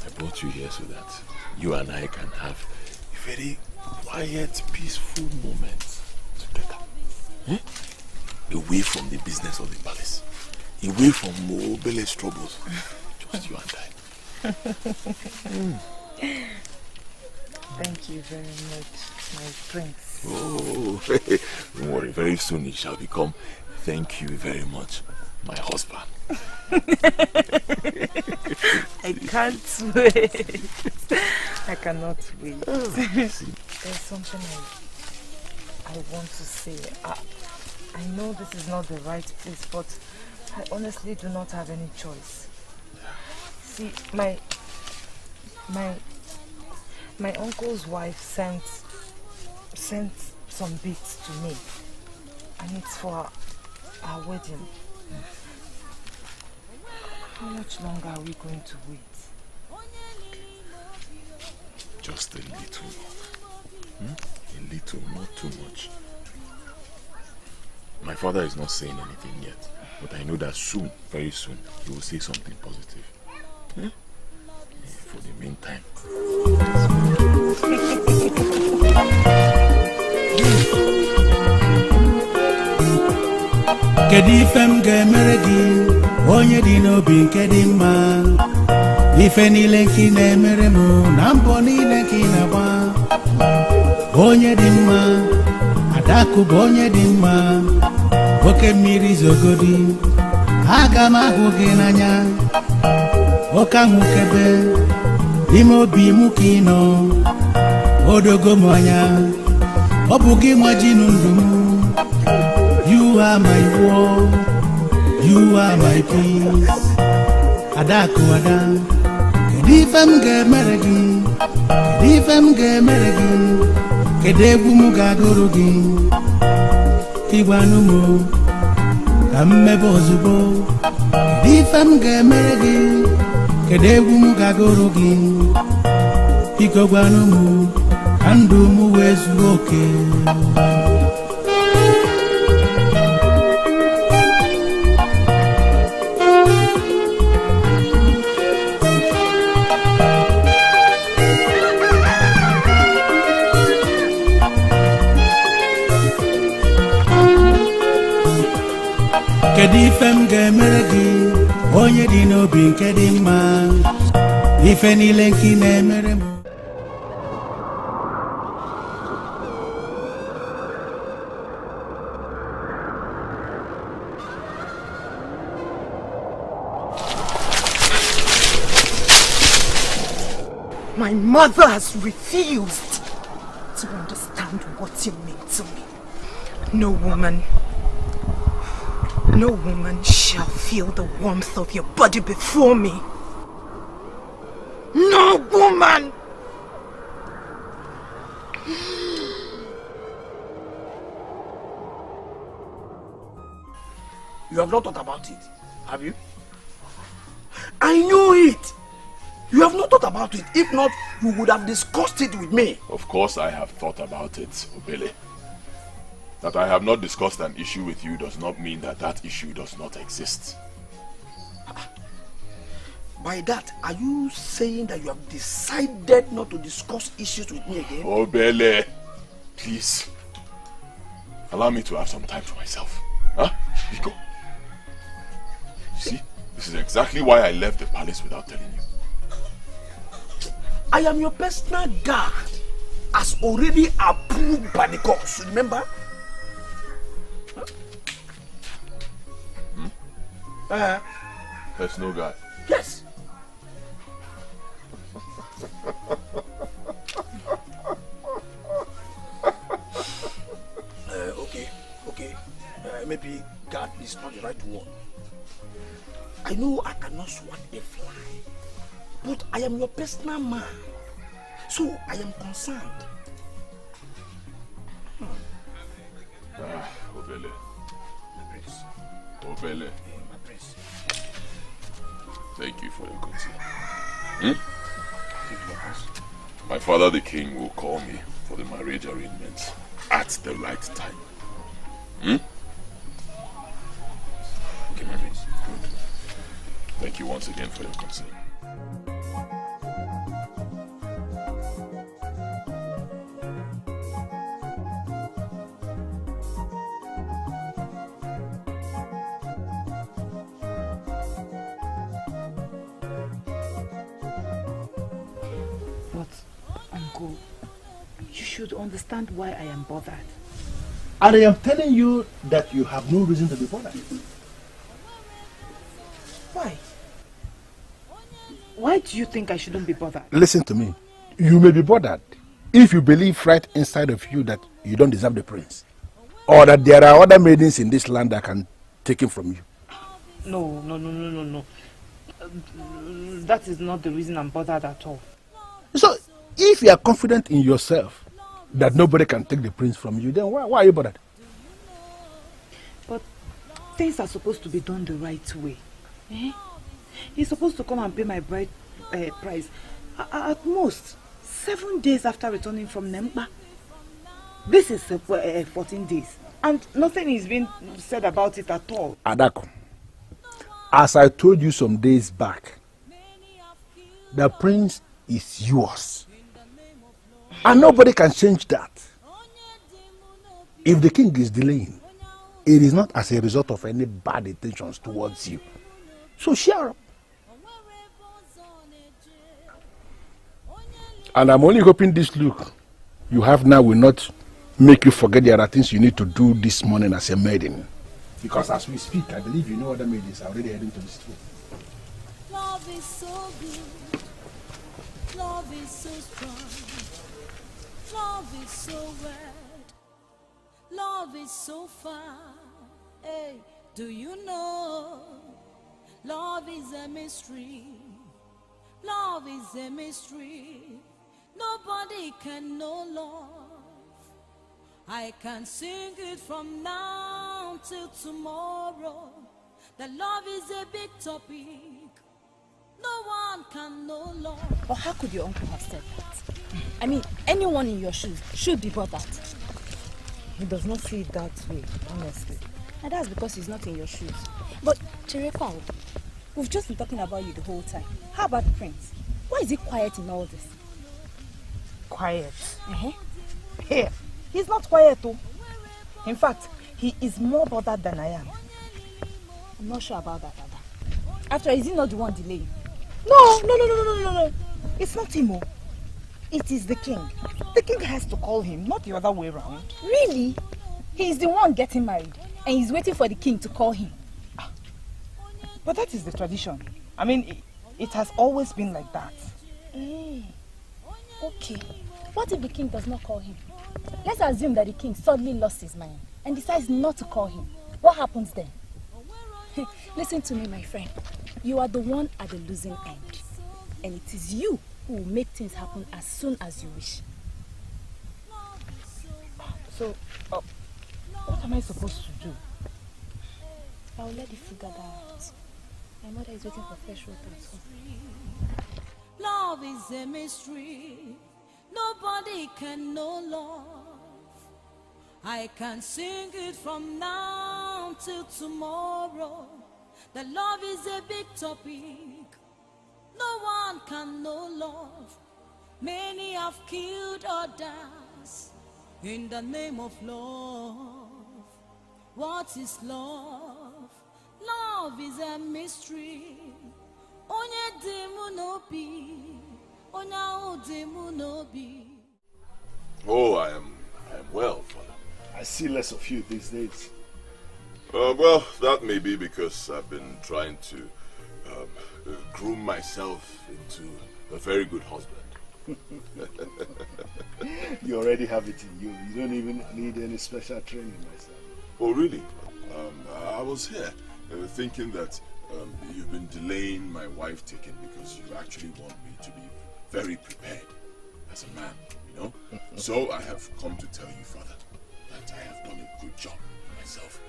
I brought you here so that you and I can have a very quiet, peaceful moment together. Away from the business of the palace. Away from Obele's troubles. Just you and I. Thank you very much, my prince. Oh, don't worry. Very soon it shall become, thank you very much, my husband. I can't wait. I cannot wait. There's something I want to say. I know this is not the right place, but I honestly do not have any choice. See, my uncle's wife sent some beads to me, and it's for our wedding. How much longer are we going to wait? Just a little longer. A little, not too much. My father is not saying anything yet, but I know that soon, very soon, he will say something positive. For the meantime. Kedu ife m ga-emere gị onye dị n'obi nke dị mma ife niile nke ị na-emere m na mbọ niile nke ị na-agba onye dị mma adakụ bụ onye dị mma oke mmiri zogodi aga m ahụ gị n'anya oke ahụ kebe Imo bimukino Odogo moya Obugi majinundumu. You are my war, you are my peace. Adaku ada Kedifem ge meregi Kedifem ge meregi Kedebu muga gurugi Igwanumu Kamebozubo Kedifem ge meregi Kedebu muga gurugi Igwanumu Kandumu wezuoke. Kedifem ge meregi onye di n'obi nke dị mma ife niile nke na-emere m. My mother has refused to understand what you mean to me. No woman shall feel the warmth of your body before me. No woman! You have not thought about it, have you? I knew it! You have not thought about it. If not, you would have discussed it with me. Of course I have thought about it, Obele. That I have not discussed an issue with you does not mean that that issue does not exist. By that, are you saying that you have decided not to discuss issues with me again? Obele, please. Allow me to have some time to myself. Huh? Biko. See, this is exactly why I left the palace without telling you. I am your personal guard, as already approved by the courts, remember? Personal guard? Yes. Okay. Maybe guard is not the right word. I know I cannot swat a fly, but I am your personal man, so I am concerned. Obele. Obele. Thank you for your concern. My father the king will call me for the marriage arrangements at the right time. Okay, my prince. Good. Thank you once again for your concern. You should understand why I am bothered. And I am telling you that you have no reason to be bothered. Why? Why do you think I shouldn't be bothered? Listen to me. You may be bothered if you believe right inside of you that you don't deserve the prince. Or that there are other maidens in this land that can take him from you. No. That is not the reason I'm bothered at all. So, if you are confident in yourself that nobody can take the prince from you, then why are you bothered? But things are supposed to be done the right way. He's supposed to come and pay my bride price at most 7 days after returning from Nemba. This is 14 days, and nothing is being said about it at all. Adako, as I told you some days back, the prince is yours. And nobody can change that. If the king is delaying, it is not as a result of any bad intentions towards you. So share up. And I'm only hoping this look you have now will not make you forget there are things you need to do this morning as a maiden. Because as we speak, I believe you know other maidens are already heading to the street. Love is so good. is so strong. Love is so red. Love is so far. Hey, do you know? Love is a mystery. Love is a mystery. Nobody can know love. I can sing it from now till tomorrow. That love is a big topic. No one can know love. But how could your uncle have said that? I mean, anyone in your shoes should be bothered. He does not see it that way, honestly. And that's because he's not in your shoes. But, Chereko, we've just been talking about you the whole time. How about Prince? Why is he quiet in all this? Quiet? Here, he's not quiet too. In fact, he is more bothered than I am. I'm not sure about that, Ada. After, is he not the one delaying? No. It's not him. It is the king. The king has to call him, not the other way around. Really? He is the one getting married, and he's waiting for the king to call him. But that is the tradition. I mean, it has always been like that. Okay. What if the king does not call him? Let's assume that the king suddenly lost his mind and decides not to call him. What happens then? Listen to me, my friend. You are the one at the losing end. And it is you who will make things happen as soon as you wish. So, what am I supposed to do? I will let you figure that out. My mother is waiting for fresh water at home. Love is a mystery. Nobody can know love. I can sing it from now till tomorrow. That love is a big topic. No one can know love. Many have killed others in the name of love. What is love? Love is a mystery. Onye demu no bi, onya demu no bi. Oh, I am well, Father. I see less of you these days. Well, that may be because I've been trying to groom myself into a very good husband. You already have it in you. You don't even need any special training, my son. Oh, really? I was here thinking that you've been delaying my wife taking because you actually want me to be very prepared as a man, you know? So I have come to tell you, Father, that I have done a good job myself.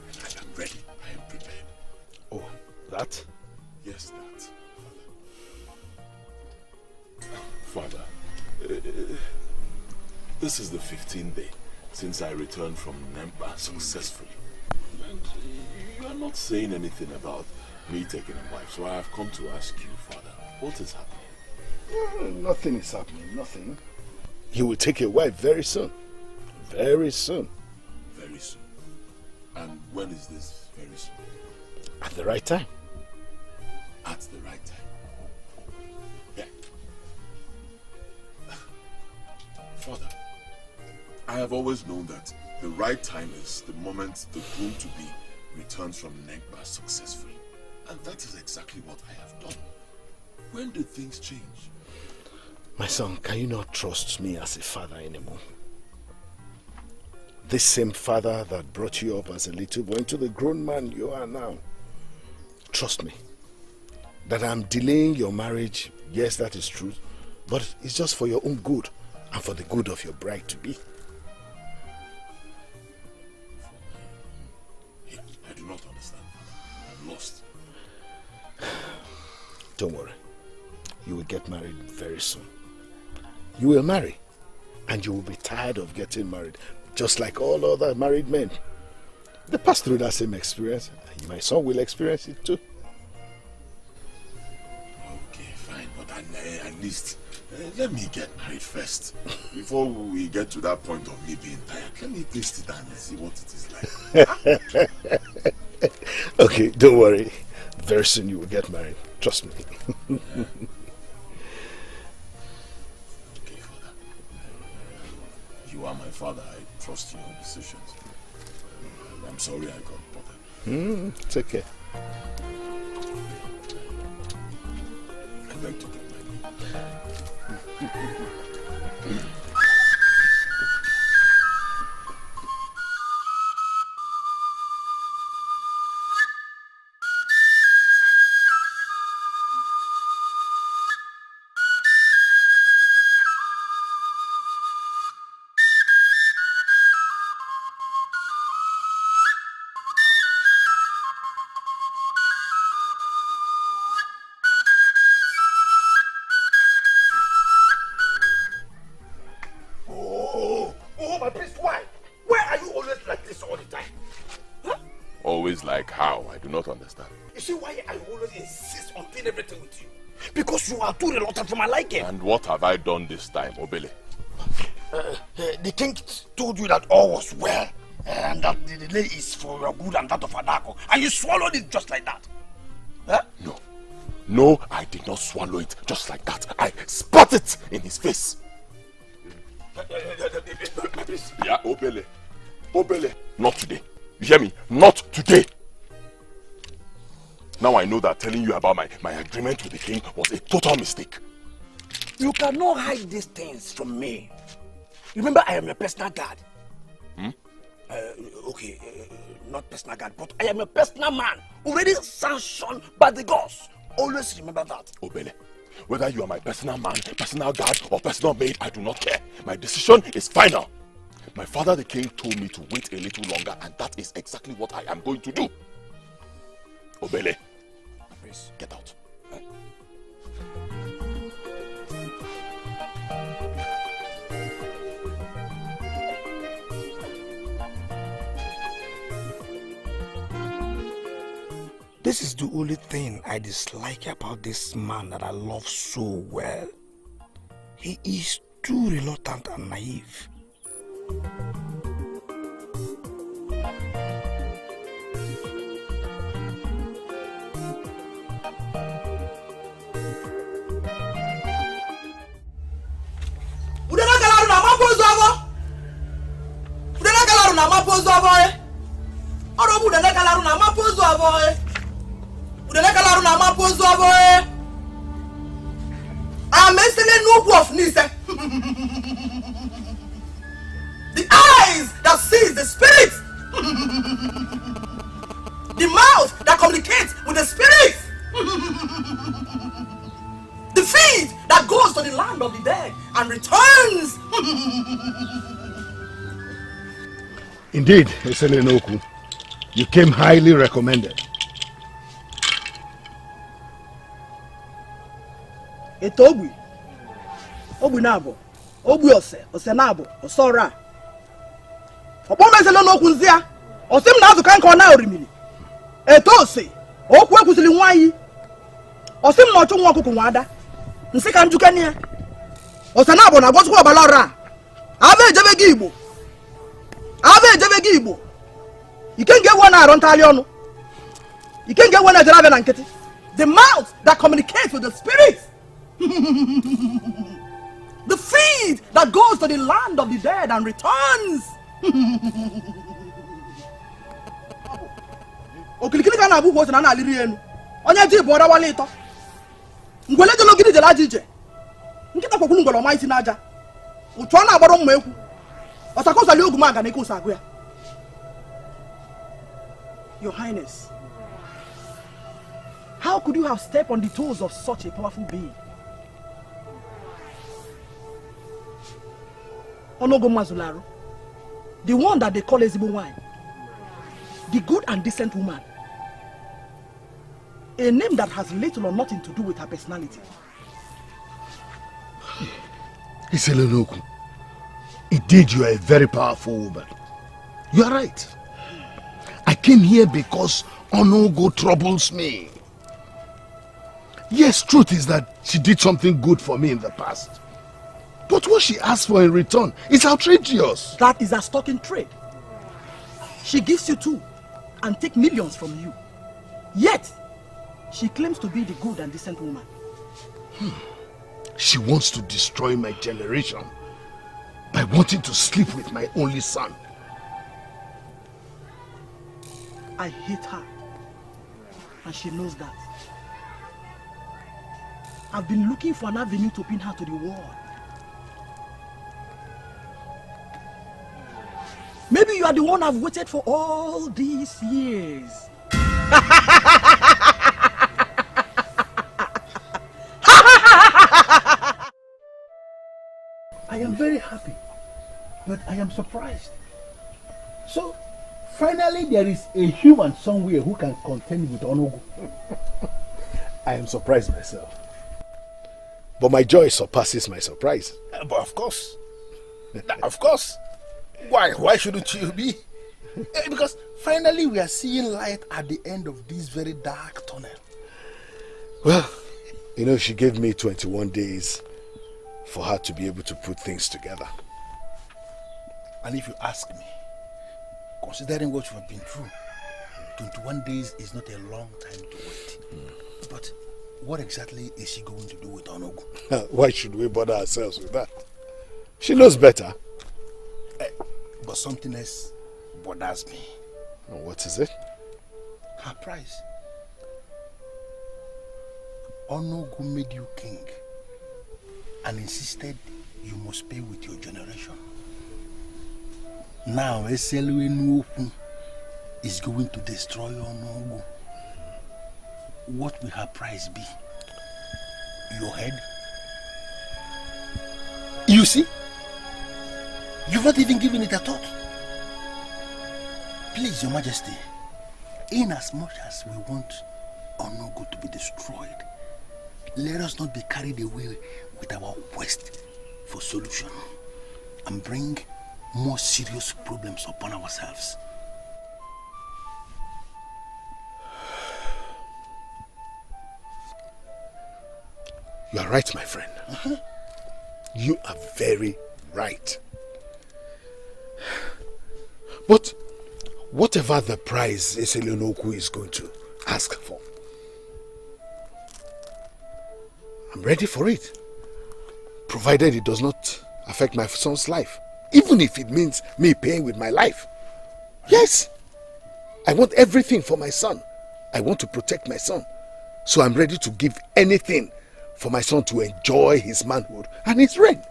And I am ready. I am prepared. Oh, that? Yes, that. Father, this is the 15th day since I returned from Nempa successfully. And you are not saying anything about me taking a wife, so I have come to ask you, Father, what is happening? Nothing is happening, nothing. You will take a wife very soon. Very soon. Very soon. And when is this very soon? At the right time. At the right time. Yeah. Father, I have always known that the right time is the moment the groom-to-be returns from Negba successfully. And that is exactly what I have done. When did things change? My son, can you not trust me as a father anymore? This same father that brought you up as a little boy into the grown man you are now. Trust me. That I'm delaying your marriage, yes, that is true. But it's just for your own good and for the good of your bride-to-be. I do not understand. I'm lost. Don't worry. You will get married very soon. You will marry. And you will be tired of getting married. Just like all other married men. They pass through that same experience. And my son will experience it too. Okay, fine. But at least let me get married first. Before we get to that point of me being tired, let me taste it and see what it is like. Okay, don't worry. Very soon you will get married. Trust me. Okay, Father. You are my father. I trust your decisions. I'm sorry I got bothered. It's okay. I'd like to get married. Like how? I do not understand. You see why I always insist on doing everything with you? Because you are too reluctant for my liking. And what have I done this time, Obele? The king told you that all was well, and that the delay is for your good and that of Adako, and you swallowed it just like that. Huh? No, I did not swallow it just like that. I spat it in his face. Yeah, Obele. Obele. Not today. You hear me? Not today. Now I know that telling you about my agreement with the king was a total mistake. You cannot hide these things from me. Remember, I am your personal guard. Not personal guard, but I am a personal man, already sanctioned by the gods. Always remember that. Obele, whether you are my personal man, personal guard, or personal maid, I do not care. My decision is final. My father the king told me to wait a little longer, and that is exactly what I am going to do. Obele, please get out. This is the only thing I dislike about this man that I love so well. He is too reluctant and naive. The eyes that sees the spirit. The mouth that communicates with the spirit. The feet that goes to the land of the dead and returns. Indeed, Escalating, you came highly recommended. Etogwi, Ogwi nabo, Ogwi ose nabo, osora. Opomezelo no kunzia, osim na azuka nko na orimili. Etose, okwu ekwusili nwayi. Osim na ochu nwa okuku nwada. Nsika njuka nia. Ose nabo na gosu obala ora. Ave ejebe gi Igbo. Ave ejebe gi Igbo. Ikenge wo na arontali onu. Ikenge wo na jarabe na nketi. The mouth that communicates with the spirit. The feet that goes to the land of the dead and returns. Okilikili kana abu hoso na na aliri enu. Onye ji bora wale ito. Ngwele jelo gidi jela jije. Nkita kwakulu ngolo ma isi naja. Ucho na agbaro mma ekwu. Osakosa li ogu manga na ike usagu ya. Your Highness, how could you have stepped on the toes of such a powerful being? Onugu Mazularo, the one that they call Ezigbo Wine, the good and decent woman, a name that has little or nothing to do with her personality. Escalating, indeed you are a very powerful woman. You are right. I came here because Onugu troubles me. Yes, truth is that she did something good for me in the past. But what she asked for in return is outrageous. That is a stock in trade. She gives you two and takes millions from you. Yet, she claims to be the good and decent woman. She wants to destroy my generation by wanting to sleep with my only son. I hate her, and she knows that. I've been looking for an avenue to pin her to the wall, Maybe you are the one I've waited for all these years. I am very happy, but I am surprised. So, finally there is a human somewhere who can contend with Onugu. I am surprised myself. But my joy surpasses my surprise. But of course. Of course. Why shouldn't you be? Because finally we are seeing light at the end of this very dark tunnel. Well, you know, she gave me 21 days for her to be able to put things together. And if you ask me, considering what you have been through, 21 days is not a long time to wait. But what exactly is she going to do with Onugu? Why should we bother ourselves with that? She knows better. But something else bothers me. What is it? Her price. Onugu made you king and insisted you must pay with your generation. Now Escalating is going to destroy Onugu. What will her price be? Your head? You see? You've not even given it a thought. Please, Your Majesty, in as much as we want Onugu to be destroyed, let us not be carried away with our quest for solution and bring more serious problems upon ourselves. You are right, my friend. You are very right. But whatever the price Escalating is going to ask for, I'm ready for it. Provided it does not affect my son's life. Even if it means me paying with my life. Yes. I want everything for my son. I want to protect my son. So I'm ready to give anything for my son to enjoy his manhood and his reign.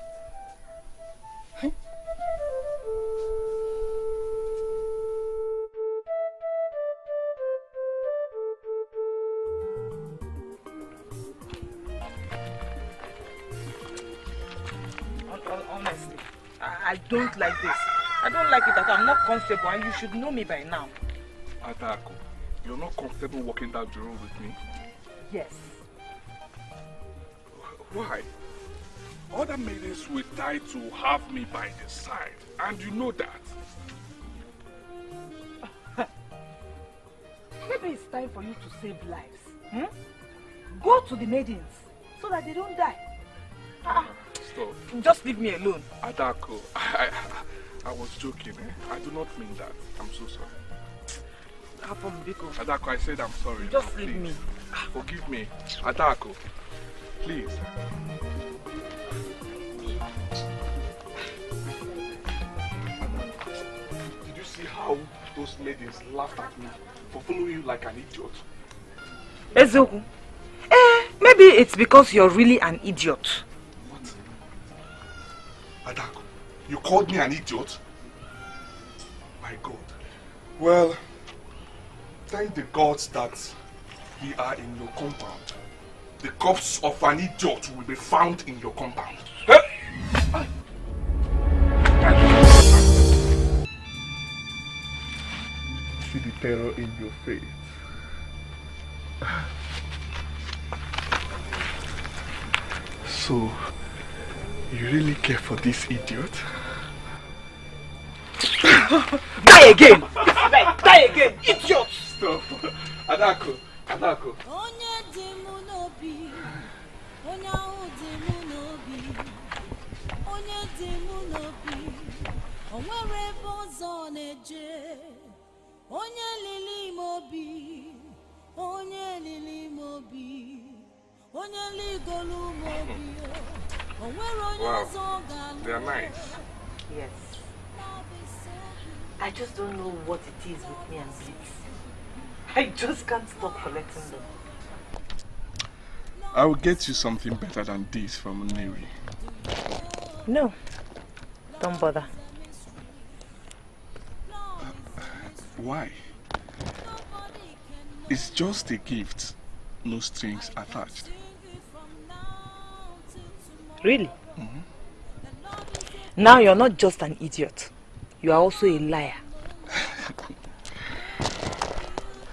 Honestly, I don't like this. I don't like it that I'm not comfortable, and you should know me by now. Adako, you're not comfortable walking down the road with me? Yes. Why? Other maidens will die to have me by their side, and you know that. Maybe it's time for you to save lives. Go to the maidens so that they don't die. Stop. Just leave me alone. Adako, I was joking. I do not mean that. I'm so sorry. Adako, I said I'm sorry. Just now, leave me. Forgive me. Adako, please. Did you see how those ladies laughed at me for following you like an idiot? Ezoku, maybe it's because you're really an idiot. What? Adako, you called me an idiot? My God. Well, thank the gods that we are in your compound. The corpse of an idiot will be found in your compound. See the terror in your face. So, you really care for this idiot? Die again! Die again, idiot! Stop. Adako, Adako. Wow, they are nice. Yes. I just don't know what it is with me and beads. I just can't stop collecting them. I will get you something better than this from Neri. No, don't bother. Why? It's just a gift, no strings attached. Really? Now you're not just an idiot. You are also a liar.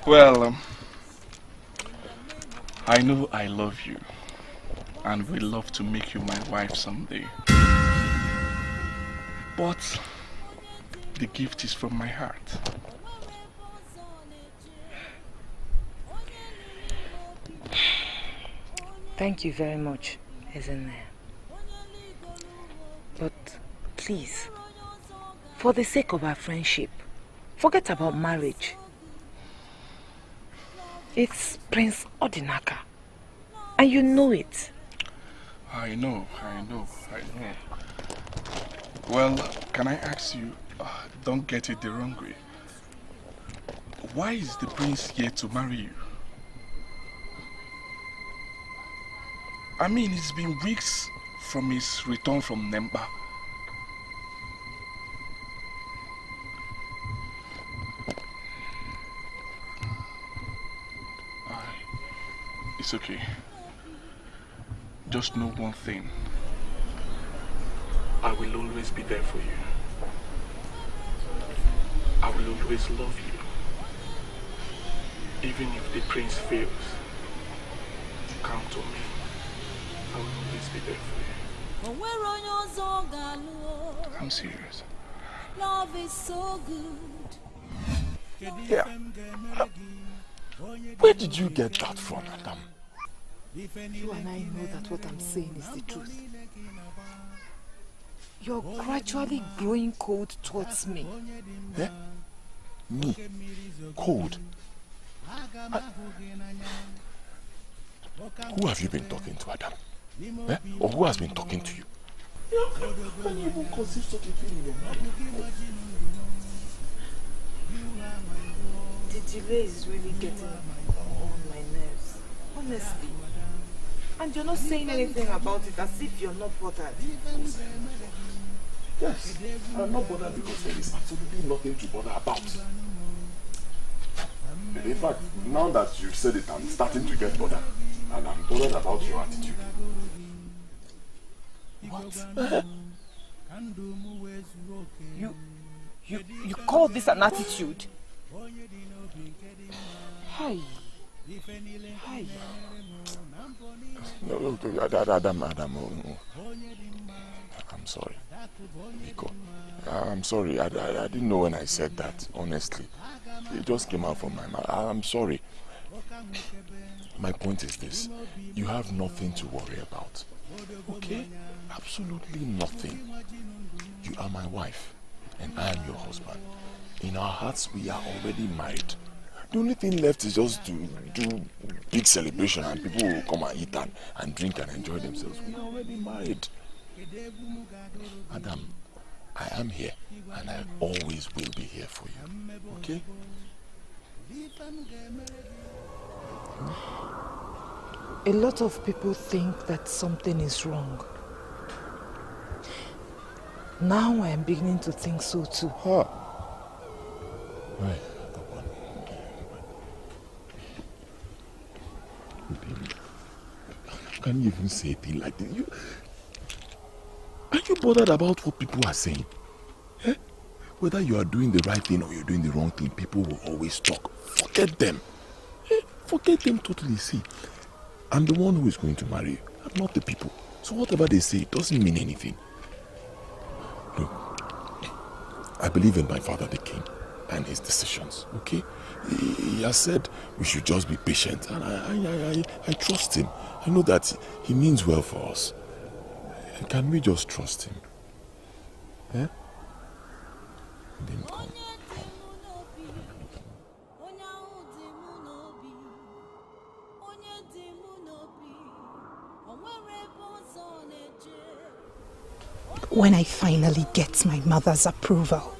Well, I know I love you and would love to make you my wife someday. But the gift is from my heart. Thank you very much, Ezenaya. But please, for the sake of our friendship, forget about marriage. It's Prince Odinaka, and you know it. I know. Well, can I ask you, don't get it the wrong way. Why is the prince here to marry you? I mean, it's been weeks from his return from Nemba. It's okay. Just know one thing. I will always be there for you. I will always love you. Even if the prince fails, count on me. I will always be there for you. I'm serious. Love is so good. Yeah. Where did you get that from, Adam? You and I know that what I'm saying is the truth. You're gradually growing cold towards me. Eh? Me? Cold? Who have you been talking to, Adam? Eh? Or who has been talking to you? Can you even conceive such a thing in your mind? The delay is really getting on my nerves. Honestly. And you're not saying anything about it as if you're not bothered. Yes, I'm not bothered because there is absolutely nothing to bother about. In fact, now that you've said it, I'm starting to get bothered. And I'm bothered about your attitude. What? You call this an attitude? Hi. No, Adam, I'm sorry. Nico, I'm sorry. I didn't know when I said that, honestly. It just came out from my mouth. I'm sorry. My point is this. You have nothing to worry about. Okay? Absolutely nothing. You are my wife, and I am your husband. In our hearts, we are already married. The only thing left is just to do big celebration and people will come and eat and drink and enjoy themselves. We are already married. Adam, I am here and I always will be here for you. Okay? A lot of people think that something is wrong. Now I am beginning to think so too. Huh. Right. Can you even say a thing like this? Are you bothered about what people are saying? Eh? Whether you are doing the right thing or you're doing the wrong thing, people will always talk. Forget them. Eh? Forget them totally. See, I'm the one who is going to marry you. I'm not the people. So whatever they say, it doesn't mean anything. Look, I believe in my father the king and his decisions, okay? He has said we should just be patient, and I trust him. I know that he means well for us. Can we just trust him? Eh? Then come. When I finally get my mother's approval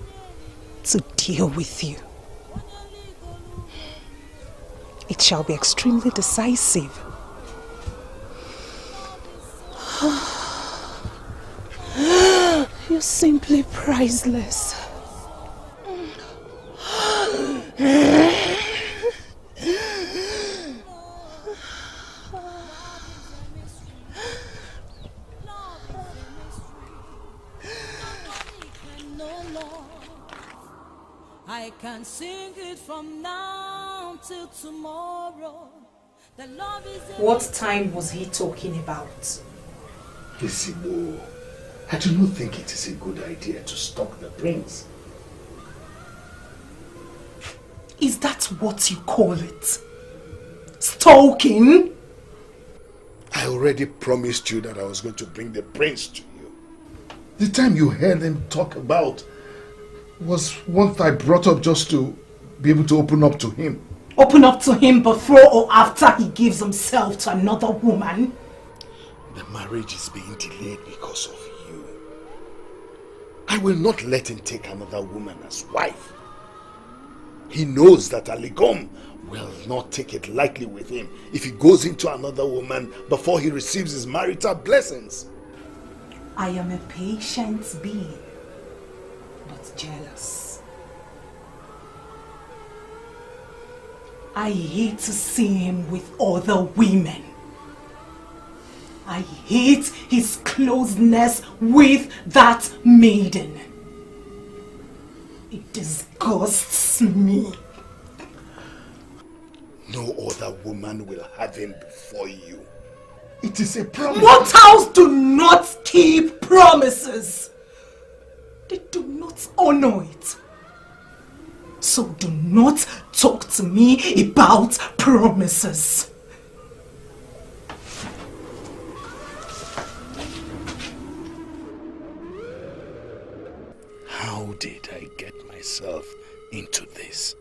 to deal with you, it shall be extremely decisive. You're simply priceless. I can sing it from now till tomorrow. The love is What time was he talking about? Isibo, I do not think it is a good idea to stalk the prince. Is that what you call it? Stalking? I already promised you that I was going to bring the prince to you. The time you heard him talk about was what I brought up just to be able to open up to him. Open up to him before or after he gives himself to another woman? The marriage is being delayed because of you. I will not let him take another woman as wife. He knows that Aligom will not take it lightly with him if he goes into another woman before he receives his marital blessings. I am a patient being, but jealous. I hate to see him with other women. I hate his closeness with that maiden. It disgusts me. No other woman will have him before you. It is a promise. Mortals do not keep promises. They do not honor it. So do not talk to me about promises. How did I get myself into this?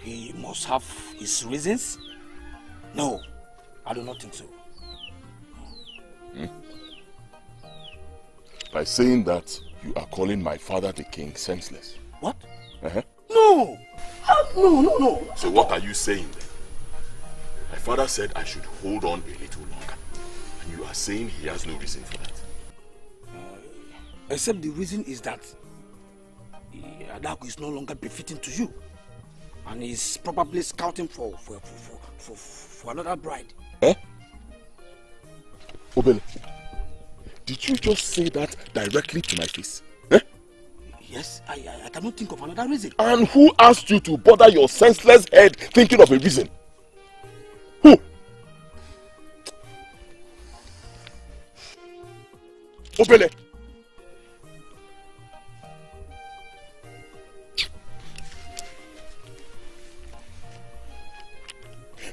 He must have his reasons? No, I do not think so. By saying that, you are calling my father the king senseless. What? Uh-huh. No! No. So what are you saying then? My father said I should hold on a little longer. And you are saying he has no reason for that. Except the reason is that Adaku is no longer befitting to you. And he's probably scouting for another bride. Eh? Obele, did you just say that directly to my face? Eh? Yes, I cannot think of another reason. And who asked you to bother your senseless head thinking of a reason? Who? Obele.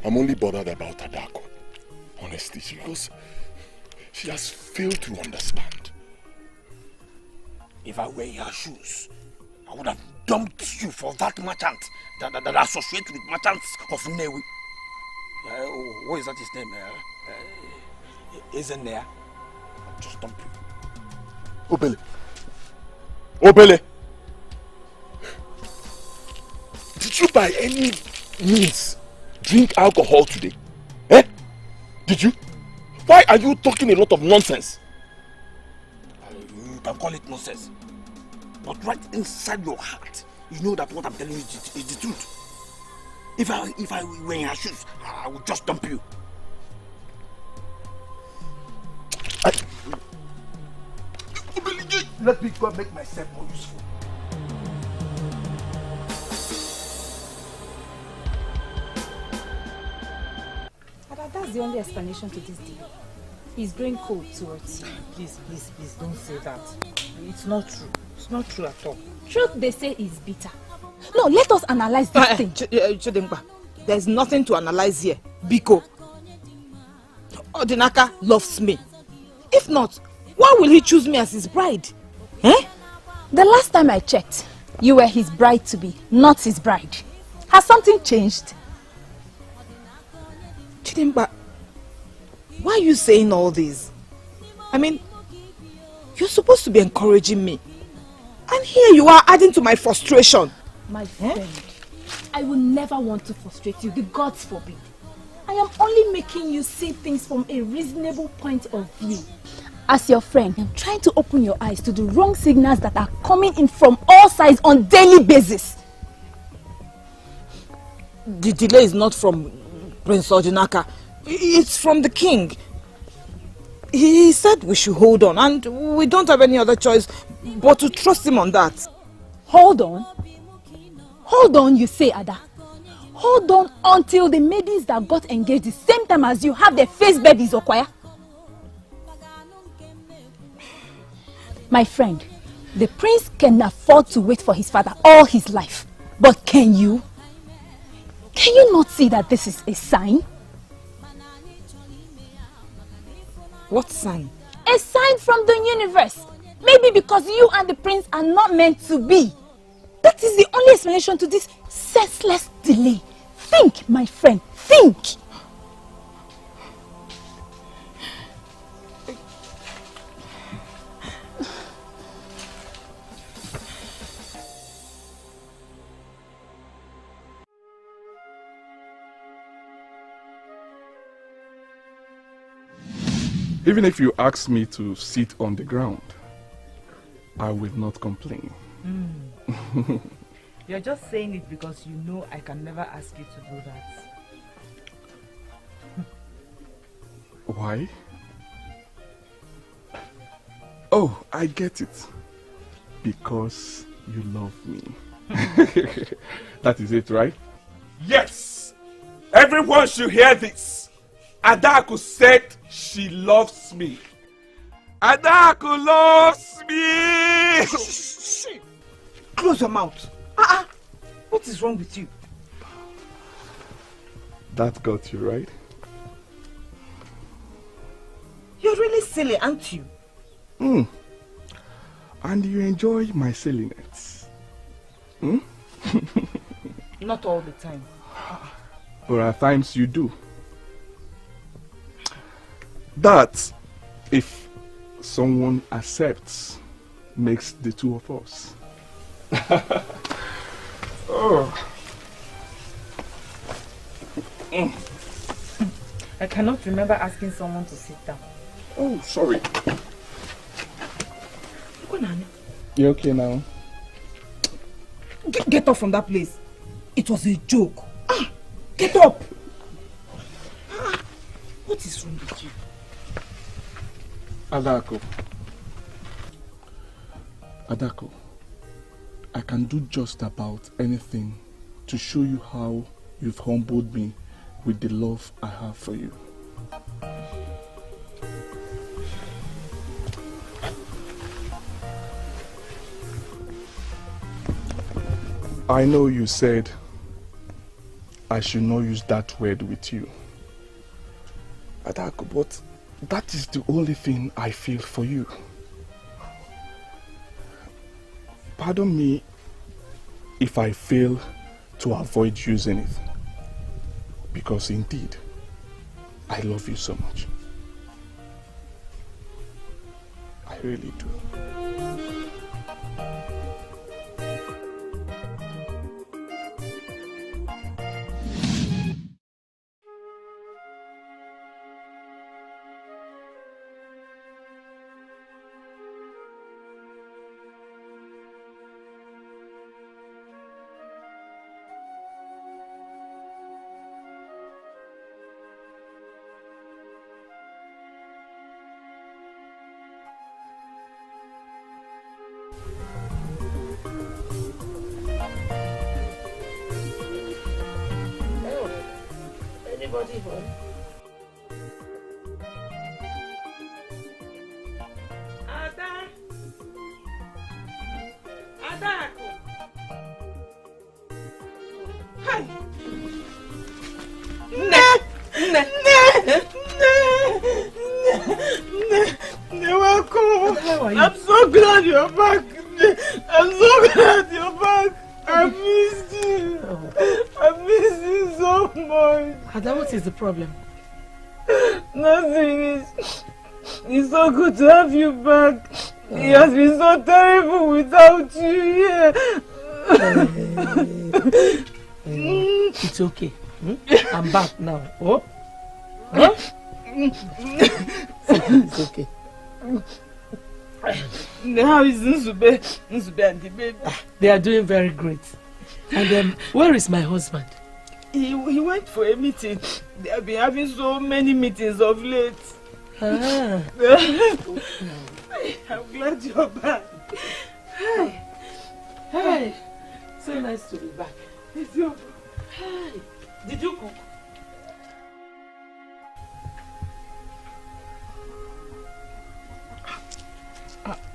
I'm only bothered about Adako. Honestly, because she has failed to understand. If I were in her shoes, I would have dumped you for that merchant that associates with merchants of Newi. What is that his name? Isn't there? I'll just dump you. Obele. Obele. Did you by any means drink alcohol today? Eh? Did you? Why are you talking a lot of nonsense? You can call it nonsense. But right inside your heart, you know that what I'm telling you is the truth. If I were in her shoes, I would just dump you. Let me go and make myself more useful. That's the only explanation to this deal. He's growing cold towards you. Please, don't say that. It's not true. It's not true at all. Truth they say is bitter. No, let us analyze this thing. Chidimba, there's nothing to analyze here. Biko, Odinaka loves me. If not, why will he choose me as his bride? Eh? The last time I checked, you were his bride-to-be, not his bride. Has something changed? Chidimba, why are you saying all this? I mean, you're supposed to be encouraging me. And here you are adding to my frustration. My friend, I will never want to frustrate you. The gods forbid. I am only making you see things from a reasonable point of view. As your friend, I'm trying to open your eyes to the wrong signals that are coming in from all sides on a daily basis. The delay is not from Prince Odinaka. It's from the king. He said we should hold on, and we don't have any other choice but to trust him on that. Hold on? Hold on, you say, Ada. Hold on until the maidens that got engaged the same time as you have their face babies, Okoye. My friend, the prince can afford to wait for his father all his life. But can you? Can you not see that this is a sign? What sign? A sign from the universe. Maybe because you and the prince are not meant to be. That is the only explanation to this senseless delay. Think, my friend, think. Even if you ask me to sit on the ground, I will not complain. You're just saying it because you know I can never ask you to do that. Why? Oh, I get it. Because you love me. That is it, right? Yes! Everyone should hear this. Adaku said she loves me. Adaku loves me! Close your mouth. What is wrong with you? That got you, right? You're really silly, aren't you? And you enjoy my silliness. Not all the time. But at times you do. That, if someone accepts, makes the two of us. I cannot remember asking someone to sit down. Oh, sorry. You okay now? Get up from that place. It was a joke. Get up. What is wrong with you? Adako, I can do just about anything to show you how you've humbled me with the love I have for you. I know you said I should not use that word with you, Adako, but that is the only thing I feel for you. Pardon me if I fail to avoid using it, because indeed, I love you so much. I really do. Anybody home? Ada! Adaku! Hi! NWAOKOYE. I'm so glad you're back. I'm so glad you're back. I missed you. I missed you so much. Ada, what is the problem? Nothing. It's so good to have you back. It has been so terrible without you. Yeah. It's okay. I'm back now. Oh? Huh? It's okay. How is Nsube and the baby? They are doing very great. And where is my husband? He went for a meeting. They have been having so many meetings of late. Ah. I'm glad you're back. Hi. Hi. So nice to be back. Hi. Did you cook?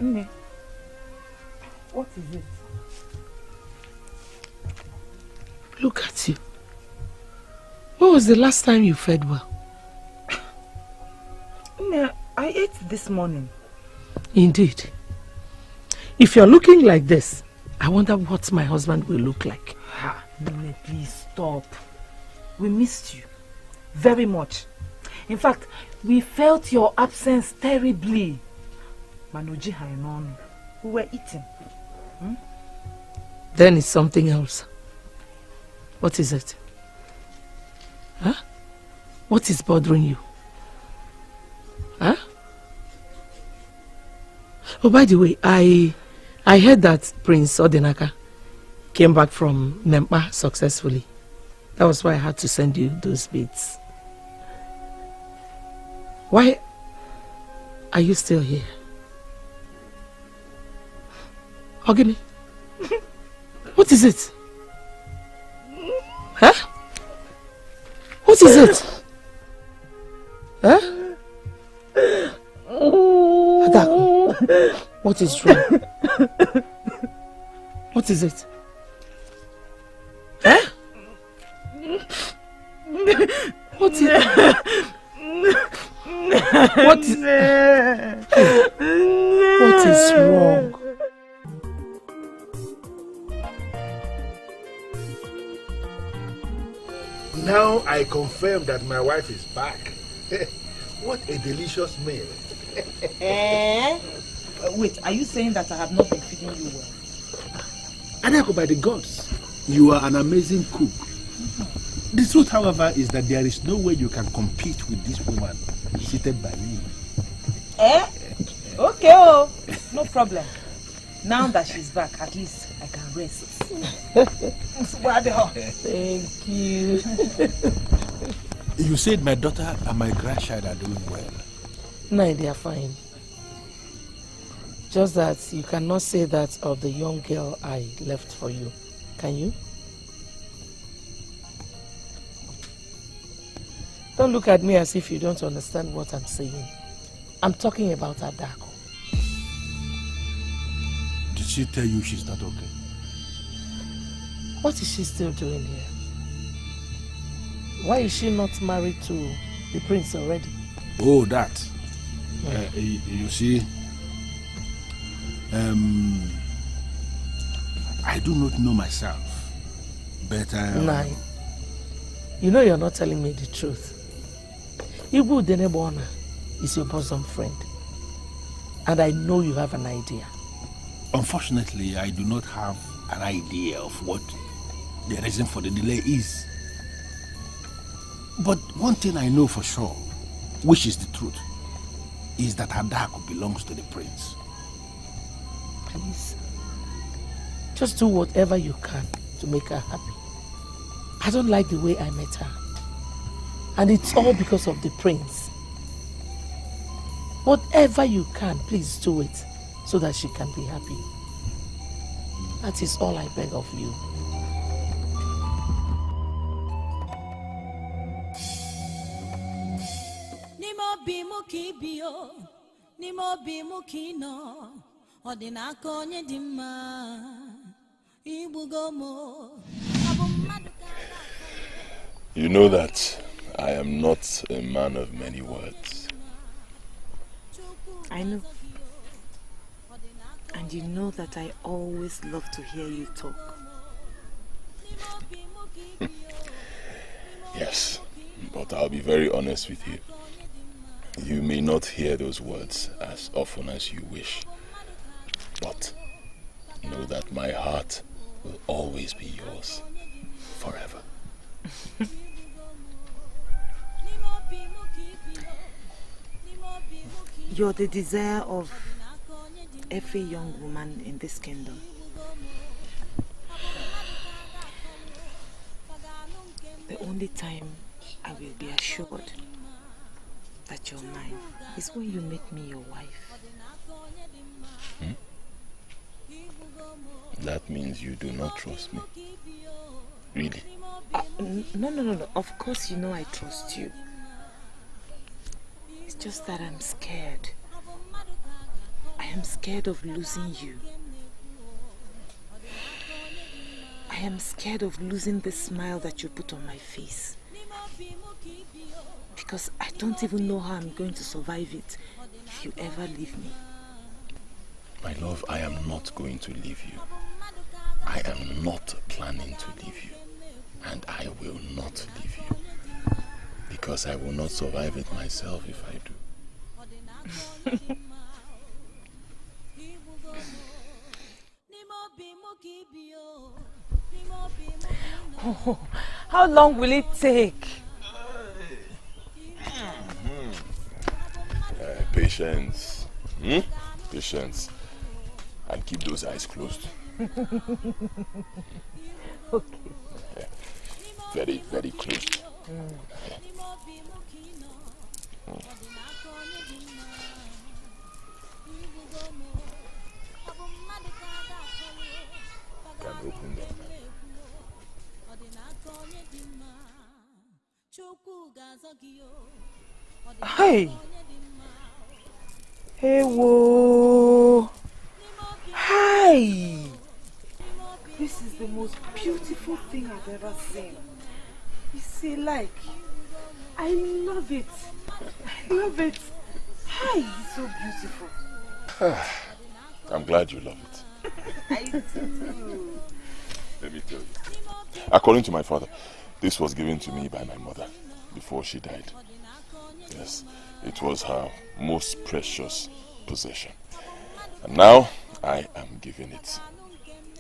Nne, what is it? Look at you. When was the last time you fed well? Nne, I ate this morning. Indeed. If you're looking like this, I wonder what my husband will look like. Nne, please stop. We missed you very much. In fact, we felt your absence terribly. Manoji Hainon, we were eating. Then it's something else. What is it? Huh? What is bothering you? Huh? Oh, by the way, I heard that Prince Odinaka came back from Nempa successfully. That was why I had to send you those beads. Why are you still here? Ogini, what is it? Huh? What is it? Huh? Adaku, what is wrong? What is it? Huh? What is what is wrong? Now I confirm that my wife is back. What a delicious meal. Wait, are you saying that I have not been feeding you well? Adako, by the gods, you are an amazing cook. The truth, however, is that there is no way you can compete with this woman seated by me. Okay, oh, no problem. Now that she's back, at least I can rest. Thank you. You said my daughter and my grandchild are doing well. No, they are fine. Just that you cannot say that of the young girl I left for you. Can you? Don't look at me as if you don't understand what I'm saying. I'm talking about Adako. Did she tell you she's not okay? What is she still doing here? Why is she not married to the prince already? Oh, that. You see, I do not know myself, but Nine. You know you're not telling me the truth. Igwu Udene Gba Ona is your bosom friend. And I know you have an idea. Unfortunately, I do not have an idea of what the reason for the delay is. But one thing I know for sure, which is the truth, is that Adako belongs to the prince. Please, just do whatever you can to make her happy. I don't like the way I met her. And it's all because of the prince. Whatever you can, please do it so that she can be happy. That is all I beg of you. You know that I am not a man of many words. I know. And you know that I always love to hear you talk. Yes, but I'll be very honest with you. You may not hear those words as often as you wish. But know that my heart will always be yours, forever. You're the desire of every young woman in this kingdom. The only time I will be assured that you're mine is when you make me your wife. That means you do not trust me. Really? No. Of course you know I trust you. It's just that I'm scared. I am scared of losing you. I am scared of losing the smile that you put on my face. Because I don't even know how I'm going to survive it if you ever leave me. My love, I am not going to leave you. I am not planning to leave you. And I will not leave you. Because I will not survive it myself if I do. Oh, how long will it take? Patience. Patience. And keep those eyes closed. Okay. Very, very closed. Can open them. Hey! Hey, whoa! Hi! This is the most beautiful thing I've ever seen. You see, like, I love it. I love it. Hi, it's so beautiful. I'm glad you love it. I do. Let me tell you. According to my father, this was given to me by my mother before she died. Yes, it was her most precious possession. And now I am giving it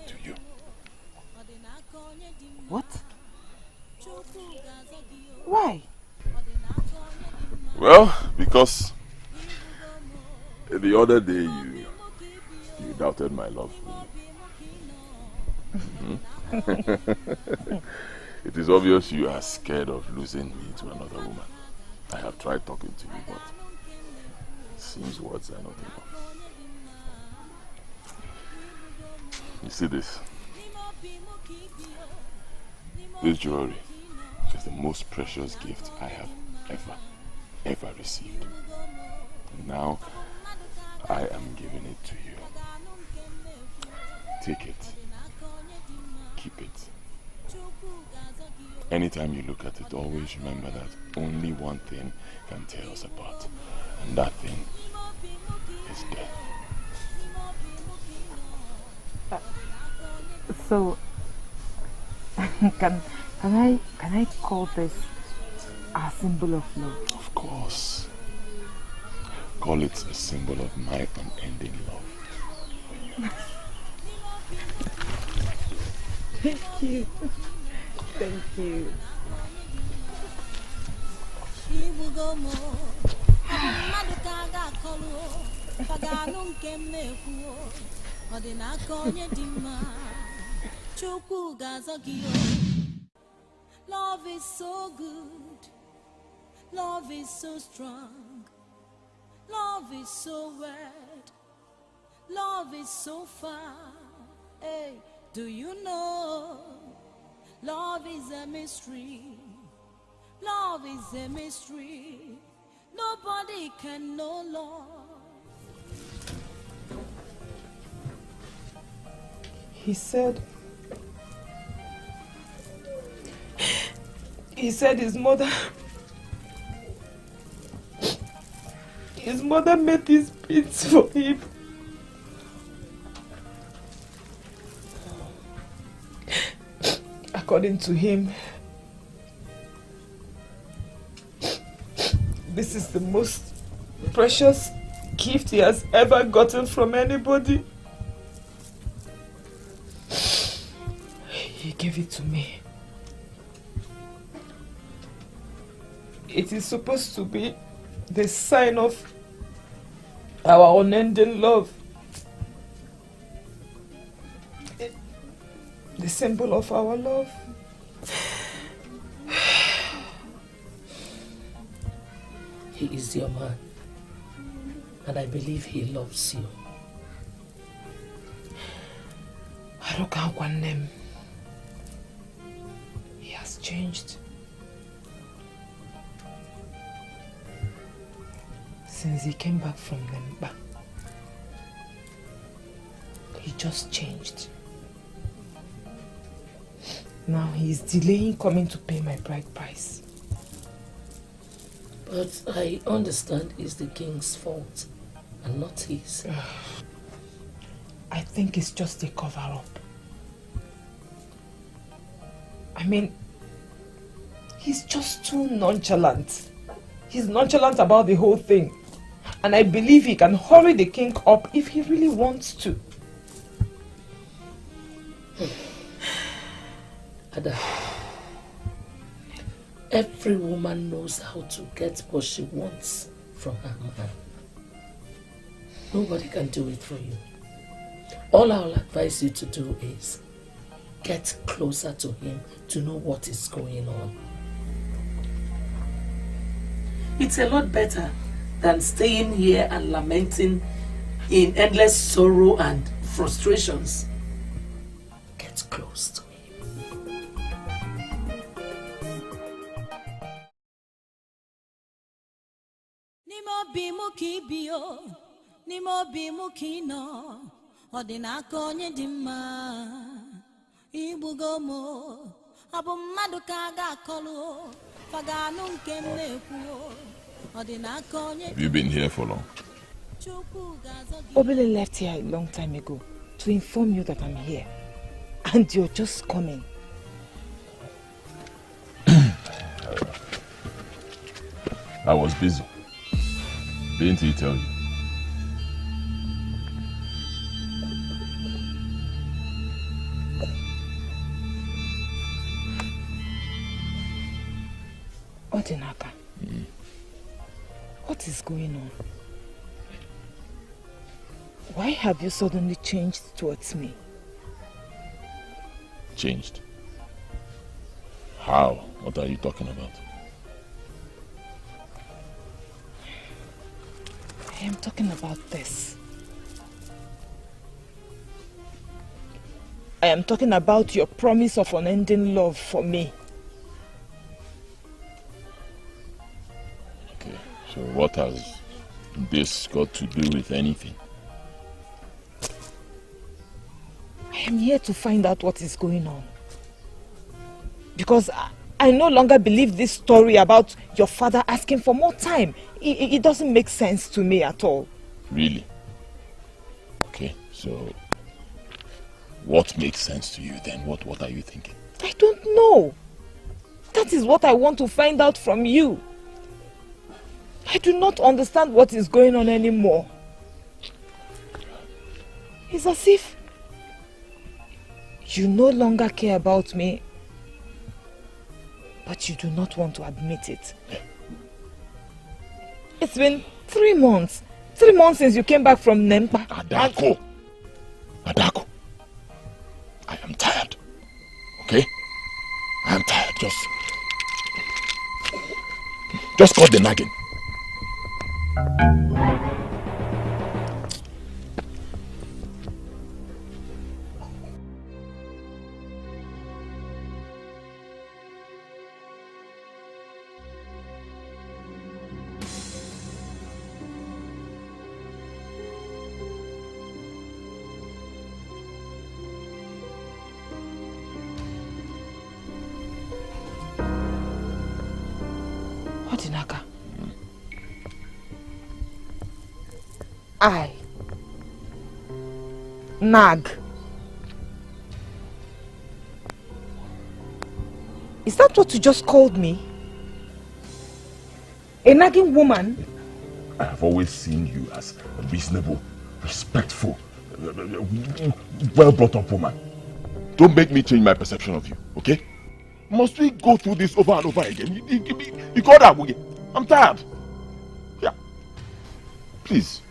to you. What? Why? Well, because the other day you doubted my love for you. It is obvious you are scared of losing me to another woman. I have tried talking to you, but it seems words are not enough. You see this? This jewelry is the most precious gift I have ever received. Now I am giving it to you. Take it. Keep it. Anytime you look at it, always remember that only one thing can tear us apart. And that thing is death. So, can I call this a symbol of love? Of course. Call it a symbol of my unending love. Thank you. Thank you. Love is so good. Love is so strong. Love is so wide. Love is so far. Hey, do you know? Love is a mystery. Love is a mystery. Nobody can know love. He said his mother made these beads for him. According to him, this is the most precious gift he has ever gotten from anybody. gave it to me. It is supposed to be the sign of our unending love. The symbol of our love. He is your man, and I believe he loves you. He has changed. Since he came back from Nemba, he just changed. Now he is delaying coming to pay my bride price. But I understand it's the king's fault and not his. I think it's just a cover-up. I mean, he's just too nonchalant. He's nonchalant about the whole thing. And I believe he can hurry the king up if he really wants to. Ada, every woman knows how to get what she wants from her man. Nobody can do it for you. All I'll advise you to do is get closer to him to know what is going on. It's a lot better than staying here and lamenting in endless sorrow and frustrations. Get close to him. Nimo bimukino odinaka onye di mma igbugomo abu mmadu ka ga akolu faganu nke mekwu odinaka onye. Have you been here for long? Obele left here a long time ago to inform you that I'm here. And you're just coming. I was busy. Didn't he tell you? Odinaka, what is going on? Why have you suddenly changed towards me? Changed? How? What are you talking about? I am talking about this. I am talking about your promise of unending love for me. Okay, so what has this got to do with anything? I am here to find out what is going on. Because I no longer believe this story about your father asking for more time. It doesn't make sense to me at all. Really? Okay, so what makes sense to you then? What are you thinking? I don't know. That is what I want to find out from you. I do not understand what is going on anymore. It's as if you no longer care about me, but you do not want to admit it. It's been 3 months. 3 months since you came back from Nempa. Adako! Adako! I am tired. Okay? I am tired. Just cut the nagging. Odinaka. I nag. Is that what you just called me? A nagging woman? I have always seen you as a reasonable, respectful, well brought up woman. Don't make me change my perception of you, okay? Must we go through this over and over again? You got that way. I'm tired. Yeah. Please.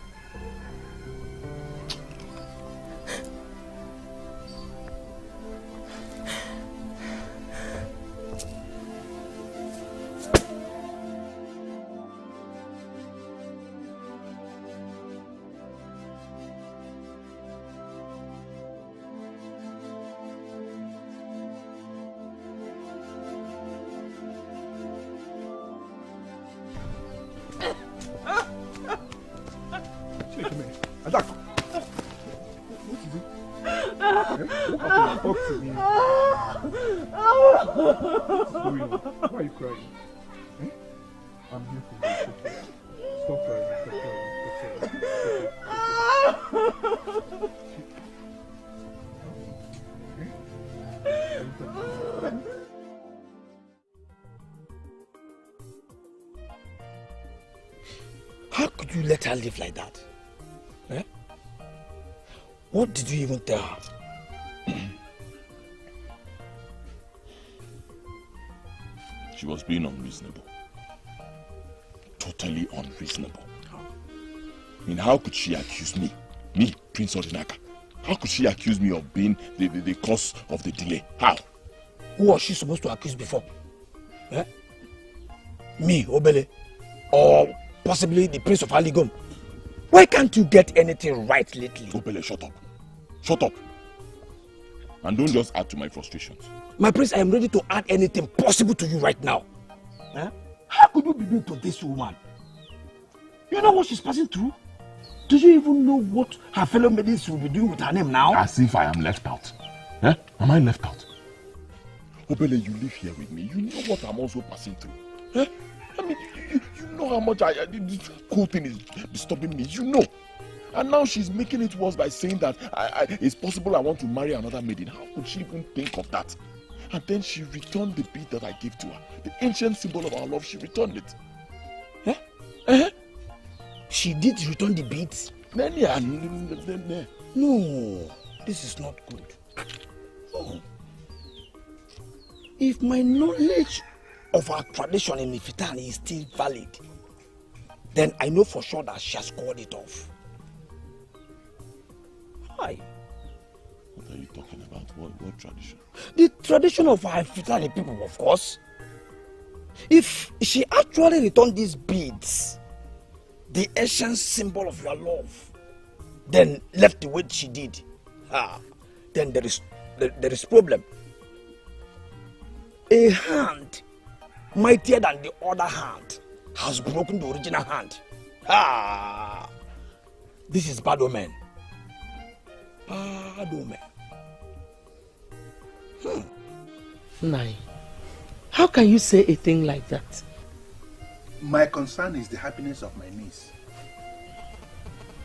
Why are you crying? Eh? I'm here for you. Stop crying. How could you let her live like that? Eh? What did you even tell her? She was being unreasonable. Totally unreasonable. I mean, how could she accuse me? Me, Prince Odinaka. How could she accuse me of being the cause of the delay? How? Who was she supposed to accuse before? Eh? Me, Obele? Or possibly the Prince of Aligom? Why can't you get anything right lately? Obele, shut up. Shut up. And don't just add to my frustrations. My prince, I am ready to add anything possible to you right now. Eh? How could you be doing to this woman? You know what she's passing through? Do you even know what her fellow maidens will be doing with her name now? As if I am left out. Eh? Am I left out? Obele, you live here with me. You know what I'm also passing through. Eh? I mean, you know how much this whole thing is disturbing me. You know. And now she's making it worse by saying that it's possible I want to marry another maiden. How could she even think of that? And then she returned the bead that I gave to her. The ancient symbol of our love, she returned it. Eh? Eh? She did return the beads? No, this is not good. Oh. If my knowledge of our tradition in Ifitani is still valid, then I know for sure that she has called it off. Why? What are you talking about? What tradition? The tradition of our Ifitani people, of course. If she actually returned these beads, the ancient symbol of your love, then left the way she did, then there is problem. A hand mightier than the other hand has broken the original hand. This is bad omen. Bad omen. Nai, how can you say a thing like that? My concern is the happiness of my niece.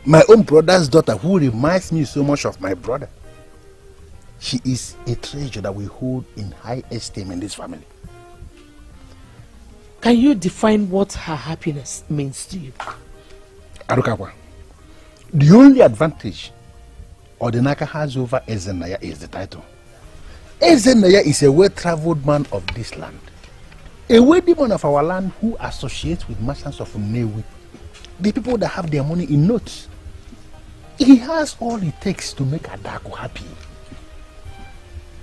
My own brother's daughter, who reminds me so much of my brother. She is a treasure that we hold in high esteem in this family. Can you define what her happiness means to you? Arukakwa, the only advantage Odinaka has over Ezenaya is the title. Ezenaya is a well-traveled man of this land. A wealthy man of our land who associates with merchants of Newi. The people that have their money in notes. He has all it takes to make Adako happy.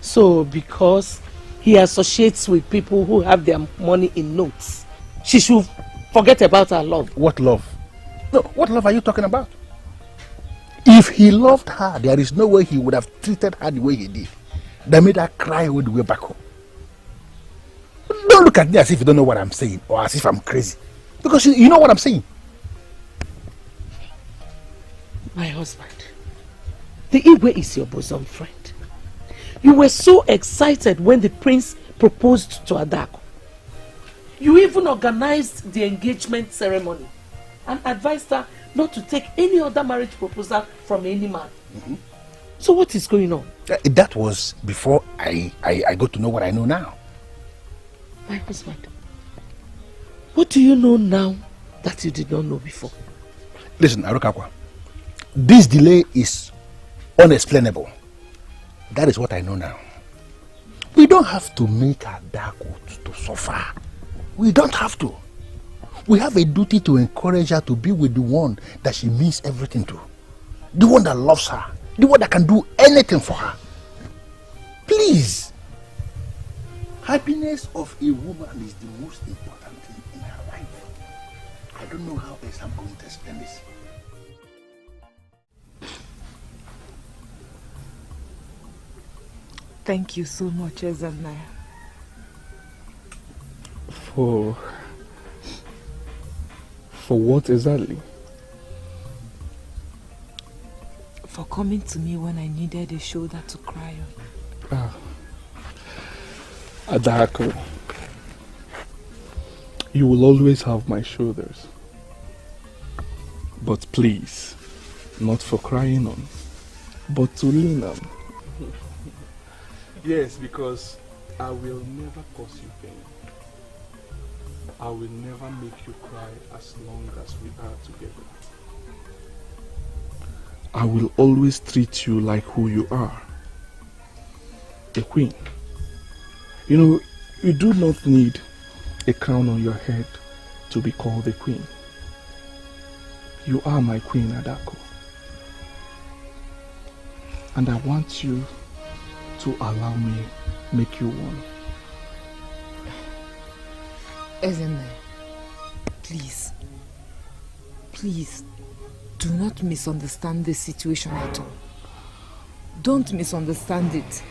So because he associates with people who have their money in notes, she should forget about her love. What love? No, what love are you talking about? If he loved her, there is no way he would have treated her the way he did. That made her cry all the way back home. Don't look at me as if you don't know what I'm saying or as if I'm crazy. Because you know what I'm saying. My husband, the Igwe is your bosom friend. You were so excited when the prince proposed to Adako. You even organized the engagement ceremony and advised her not to take any other marriage proposal from any man. Mm-hmm. So what is going on? That was before I got to know what I know now. My husband, what do you know now that you did not know before? Listen, Arukakwa, this delay is unexplainable. That is what I know now. We don't have to make Adako to suffer. We don't have to. We have a duty to encourage her to be with the one that she means everything to. The one that loves her. The one that can do anything for her. Please. Happiness of a woman is the most important thing in her life. I don't know how else I'm going to explain this. Thank you so much, Ezanaya. For what exactly? For coming to me when I needed a shoulder to cry on. Adako, you will always have my shoulders. But please, not for crying on, but to lean on. Yes, because I will never cause you pain. I will never make you cry as long as we are together. I will always treat you like who you are. A queen. You know, you do not need a crown on your head to be called a queen. You are my queen, Adako. And I want you to allow me make you one. Ezene, please, do not misunderstand this situation at all. Don't misunderstand it.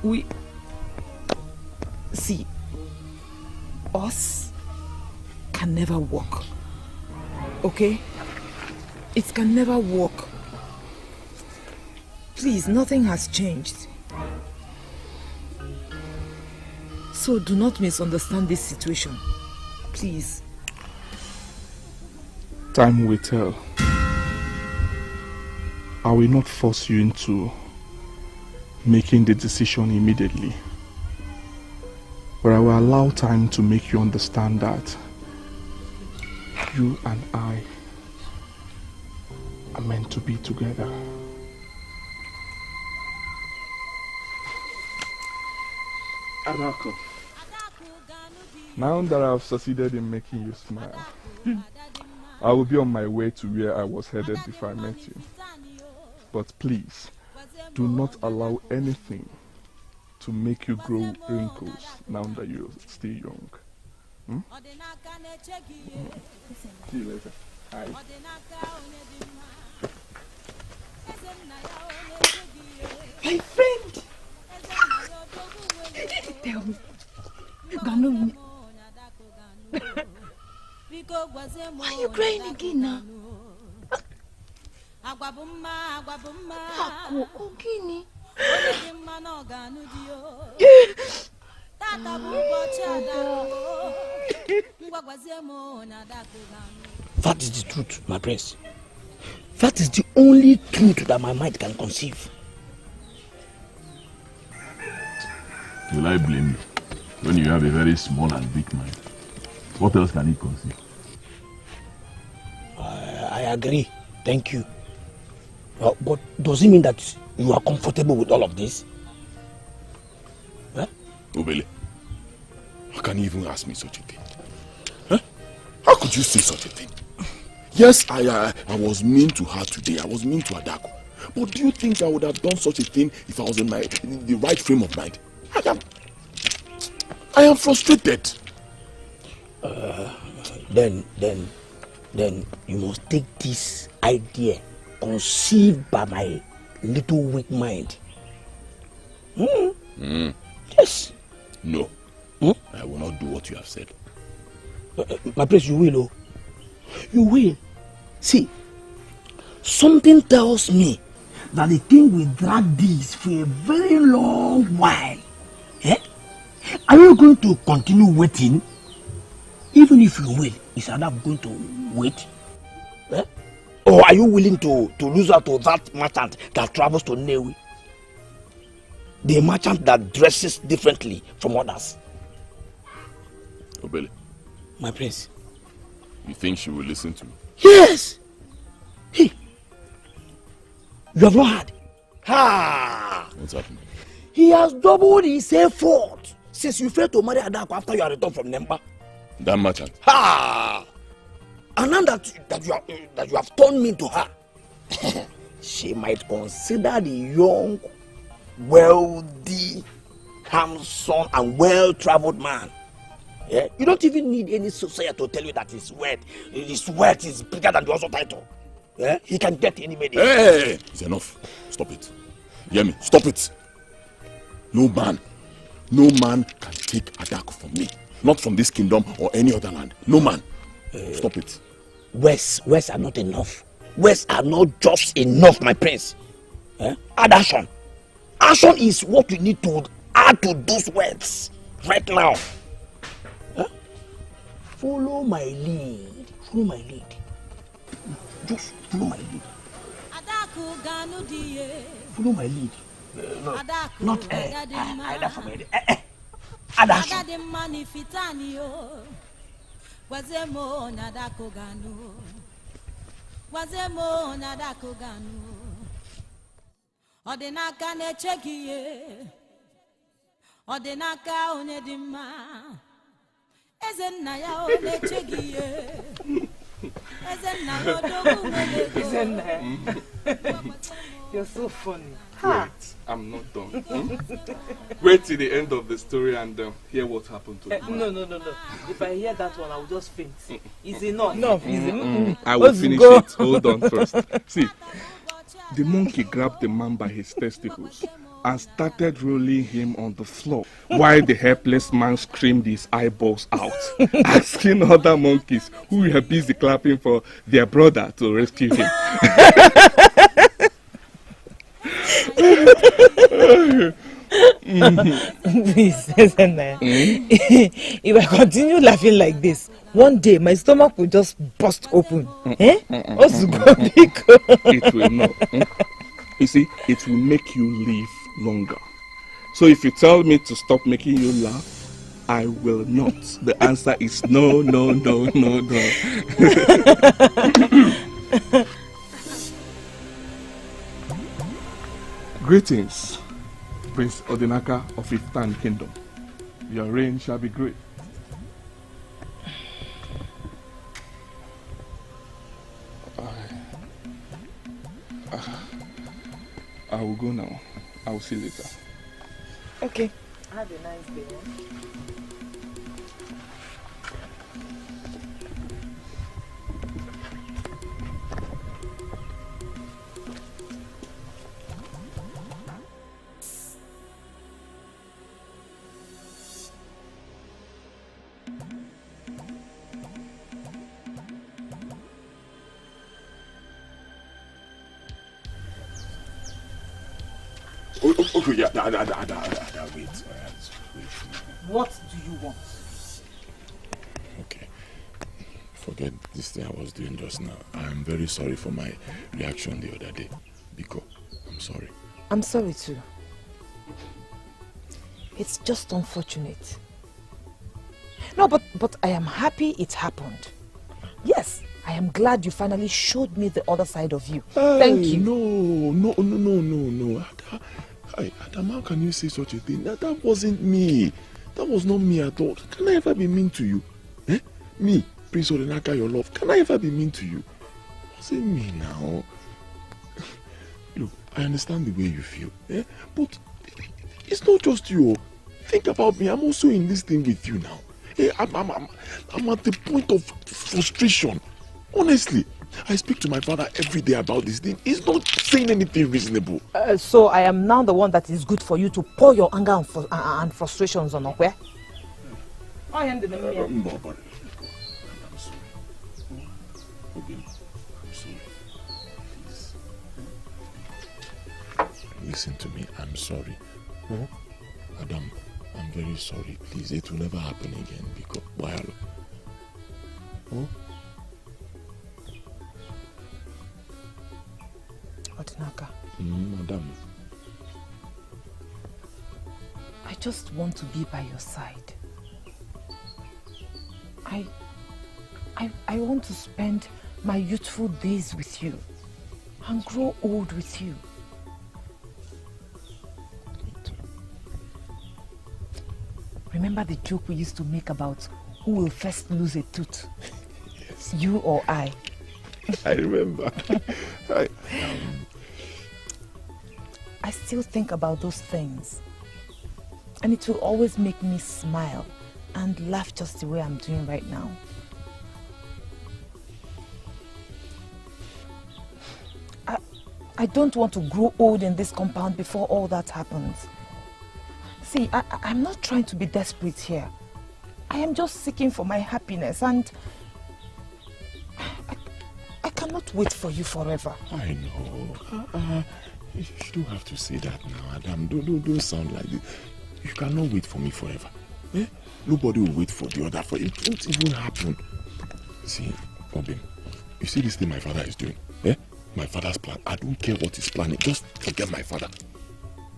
We see, us can never work, okay? It can never work. Please, nothing has changed. So do not misunderstand this situation, please. Time will tell. I will not force you into making the decision immediately. But I will allow time to make you understand that you and I are meant to be together. Adako, now that I have succeeded in making you smile, I will be on my way to where I was headed before I met you. But please, do not allow anything to make you grow wrinkles now that you're still young. See you later. Hi. My friend! Tell me. Ganu. Why are you crying again now? Ako, Ogini. That is the truth, my prince. That is the only truth that my mind can conceive. Will I blame you when you have a very small and weak mind? What else can it conceive? I agree. Thank you. But does it mean that you are comfortable with all of this? Huh? Ubele, how can you even ask me such a thing? Huh? How could you say such a thing? Yes, I was mean to her today. I was mean to Adako. But do you think I would have done such a thing if I was in the right frame of mind? I am frustrated. Then you must take this idea conceived by my little weak mind. Yes. No. I will not do what you have said. My prince, you will. You will. See, something tells me that the king will drag this for a very long while. Eh? Are you going to continue waiting? Even if you will, is Adam going to wait? Eh? Or are you willing to lose out to that merchant that travels to Newi? The merchant that dresses differently from others. Obele. My prince. You think she will listen to me? Yes! Hey! You have not heard? Ha! What's happening? He has doubled his effort since you failed to marry Adaku after you are returned from Nemba. That merchant? Ha! And now that you have turned me to her, she might consider the young, wealthy, handsome, and well-traveled man. Yeah? You don't even need any society to tell you that his wealth is bigger than the also title. Yeah? He can get anybody. Hey! It's enough. Stop it. You hear me? Stop it. No man can take Adaku from me. Not from this kingdom or any other land. No man. Stop it. Words are not enough. Words are not just enough, my prince. Add action. Action is what you need to add to those words right now. Follow my lead. Follow my lead. Just follow my lead. Follow my lead. No, not either from me. Add action. Wazemo nadako ganu Odenaka nechekiye Odenaka onedima Ezenna ya onechekiye Ezenna yodogu melego. You're so funny. Wait, I'm not done. Wait till the end of the story and hear what happened to him. No. If I hear that one, I will just faint. Is enough? I will finish it. Hold on first. See, the monkey grabbed the man by his testicles and started rolling him on the floor while the helpless man screamed his eyeballs out, asking other monkeys who were busy clapping for their brother to rescue him. Please, if I continue laughing like this, one day my stomach will just burst open. It will not. You see, it will make you live longer. So if you tell me to stop making you laugh, I will not. The answer is no. Greetings, Prince Odinaka of Iftan Kingdom. Your reign shall be great. I will go now. I will see you later. Okay. Have a nice day. Okay, yeah, wait. What do you want? Okay. Forget this thing I was doing just now. I am very sorry for my reaction the other day. Biko, I'm sorry. I'm sorry too. It's just unfortunate. No, but I am happy it happened. Yes, I am glad you finally showed me the other side of you. Thank you. No. Adam, how can you say such a thing? That wasn't me. That was not me at all. Can I ever be mean to you? Me, Prince Odinaka, your love. Can I ever be mean to you? It wasn't me now. Look, I understand the way you feel. But it's not just you. Think about me. I'm also in this thing with you now. I'm at the point of frustration. Honestly, I speak to my father every day about this thing. He's not saying anything reasonable. So I am now the one that is good for you to pour your anger and frustrations on, okay? I am the I'm sorry. Okay, I'm sorry. Please. Listen to me. I'm sorry. Adam, I'm very sorry. Please, it will never happen again because why? Odinaka. Madam. I just want to be by your side. I want to spend my youthful days with you. and grow old with you. Remember the joke we used to make about who will first lose a tooth? Yes. You or I? I remember. I still think about those things. And it will always make me smile and laugh just the way I'm doing right now. I don't want to grow old in this compound before all that happens. See, I'm not trying to be desperate here. I am just seeking for my happiness, and I cannot wait for you forever. I know. You don't have to say that now, Adam. Don't sound like this. You cannot wait for me forever. Eh? Nobody will wait for the other. It won't even happen. See, Obin, you see this thing my father is doing? Eh? My father's plan. I don't care what he's planning. Just forget my father.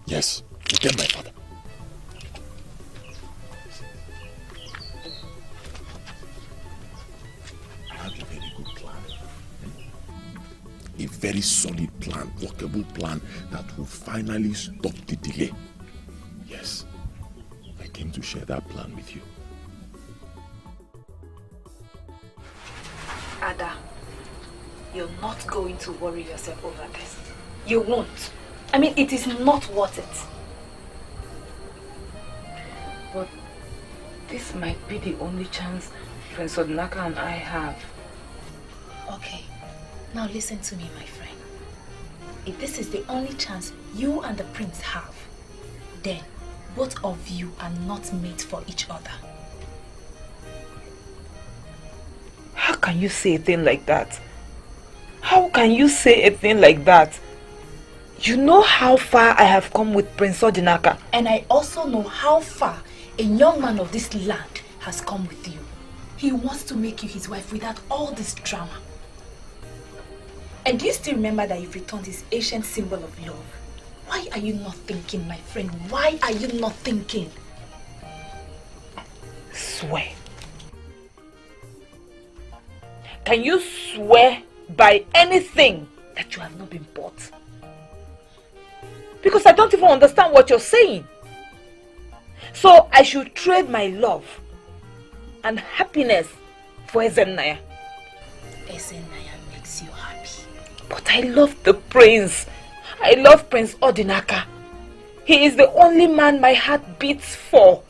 Yes, forget my father. I have a very good plan. A very solid plan, workable plan that will finally stop the delay. Yes, I came to share that plan with you. Ada, you're not going to worry yourself over this. You won't. I mean, it is not worth it. But this might be the only chance Prince Odinaka and I have. Okay, now listen to me, my friend. If this is the only chance you and the prince have, then both of you are not made for each other. How can you say a thing like that? How can you say a thing like that? You know how far I have come with Prince Odinaka. And I also know how far a young man of this land has come with you. He wants to make you his wife without all this drama. And do you still remember that you've returned his ancient symbol of love? Why are you not thinking, my friend? Why are you not thinking? Swear. Can you swear by anything that you have not been bought? Because I don't even understand what you're saying. So I should trade my love and happiness for Ezenaya. Ezenaya makes you happy. But I love the prince. I love Prince Odinaka. He is the only man my heart beats for.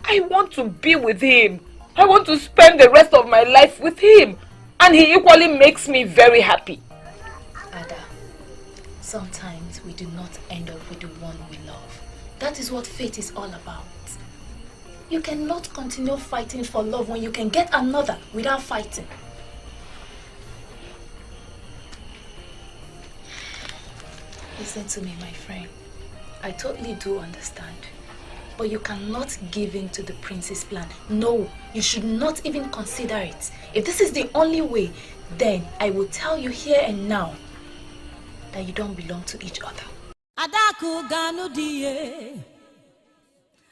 I want to be with him. I want to spend the rest of my life with him. And he equally makes me very happy. Ada, sometimes we do not end up with the one we love. That is what fate is all about. You cannot continue fighting for love when you can get another without fighting. Listen to me, my friend. I totally do understand. But you cannot give in to the prince's plan. No, you should not even consider it. If this is the only way, then I will tell you here and now that you don't belong to each other. Adaku ganu diye,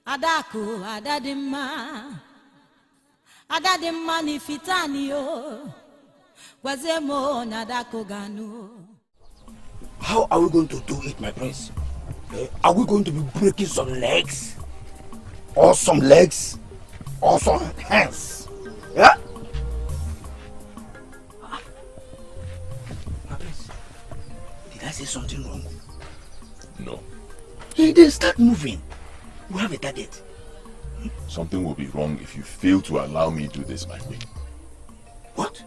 Adaku adadima ni fitani yo, wazemo nadako ganu. How are we going to do it, my prince? Are we going to be breaking some legs? Or some legs? Or some hands? Yeah? My prince, did I say something wrong? No. Hey, then start moving. We have a target. Something will be wrong if you fail to allow me to do this my way. What?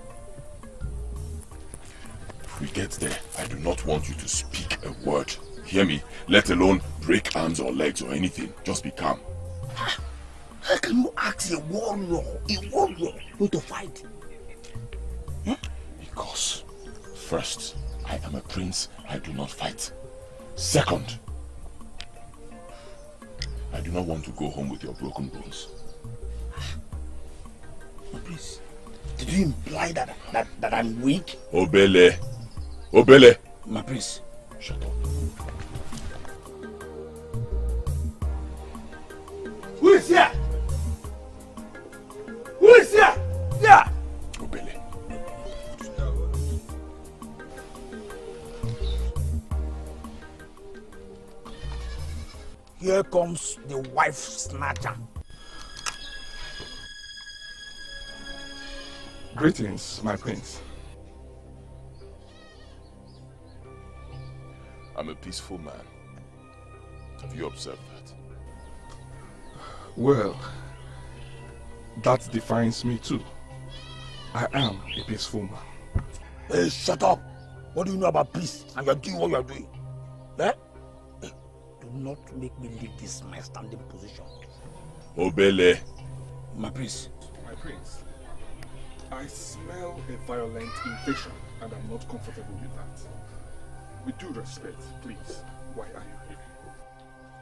If we get there, I do not want you to speak a word. Hear me? Let alone break arms or legs or anything. Just be calm. How can you ask a warrior not to fight? Huh? Because, first, I am a prince, I do not fight. Second, I do not want to go home with your broken bones. My prince, did you imply that I'm weak? Obele. Obele. My prince. Shut up. Who is here? Who is here? Yeah. Obele. here comes the wife snatcher. Greetings, my prince. I'm a peaceful man. Have you observed that? Well, that defines me too. I am a peaceful man. Hey, shut up! What do you know about peace? And you're doing what you're doing. Eh? Hey, do not make me leave this my standing position. Obele. My prince. My prince, I smell a violent invasion and I'm not comfortable with that. With due respect, please, why are you here?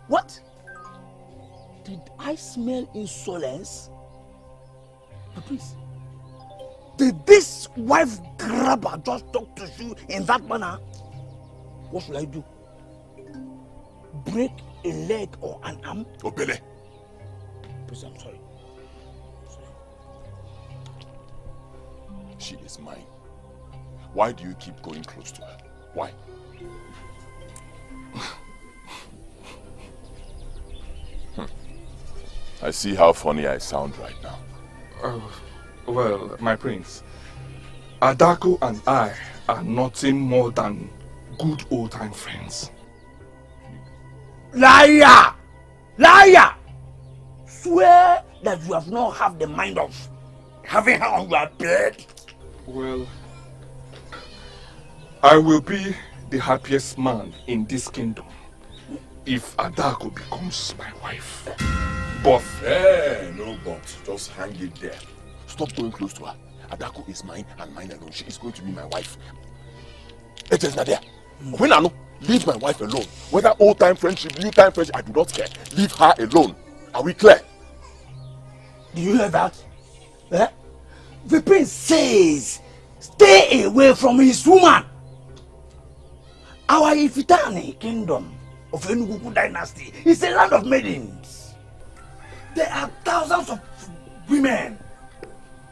What? Did I smell insolence? My prince, did this wife grabber just talk to you in that manner? What should I do? Break a leg or an arm? Obele. Please, I'm sorry. She is mine. Why do you keep going close to her? Why? I see how funny I sound right now. Well, my prince, Adako and I are nothing more than good old-time friends. Liar! Liar! Swear that you have not have the mind of having her on your bed. Well, I will be the happiest man in this kingdom if Adako becomes my wife. But hey, no but. Just hang it there. Stop going close to her. Adako is mine and mine alone. She is going to be my wife. It is not there. When I know, leave my wife alone. Whether old time friendship, new time friendship, I do not care. Leave her alone. Are we clear? Do you hear that? Eh? The prince says, stay away from his woman. Our Ifitani kingdom of Enugu dynasty is a land of maidens. There are thousands of women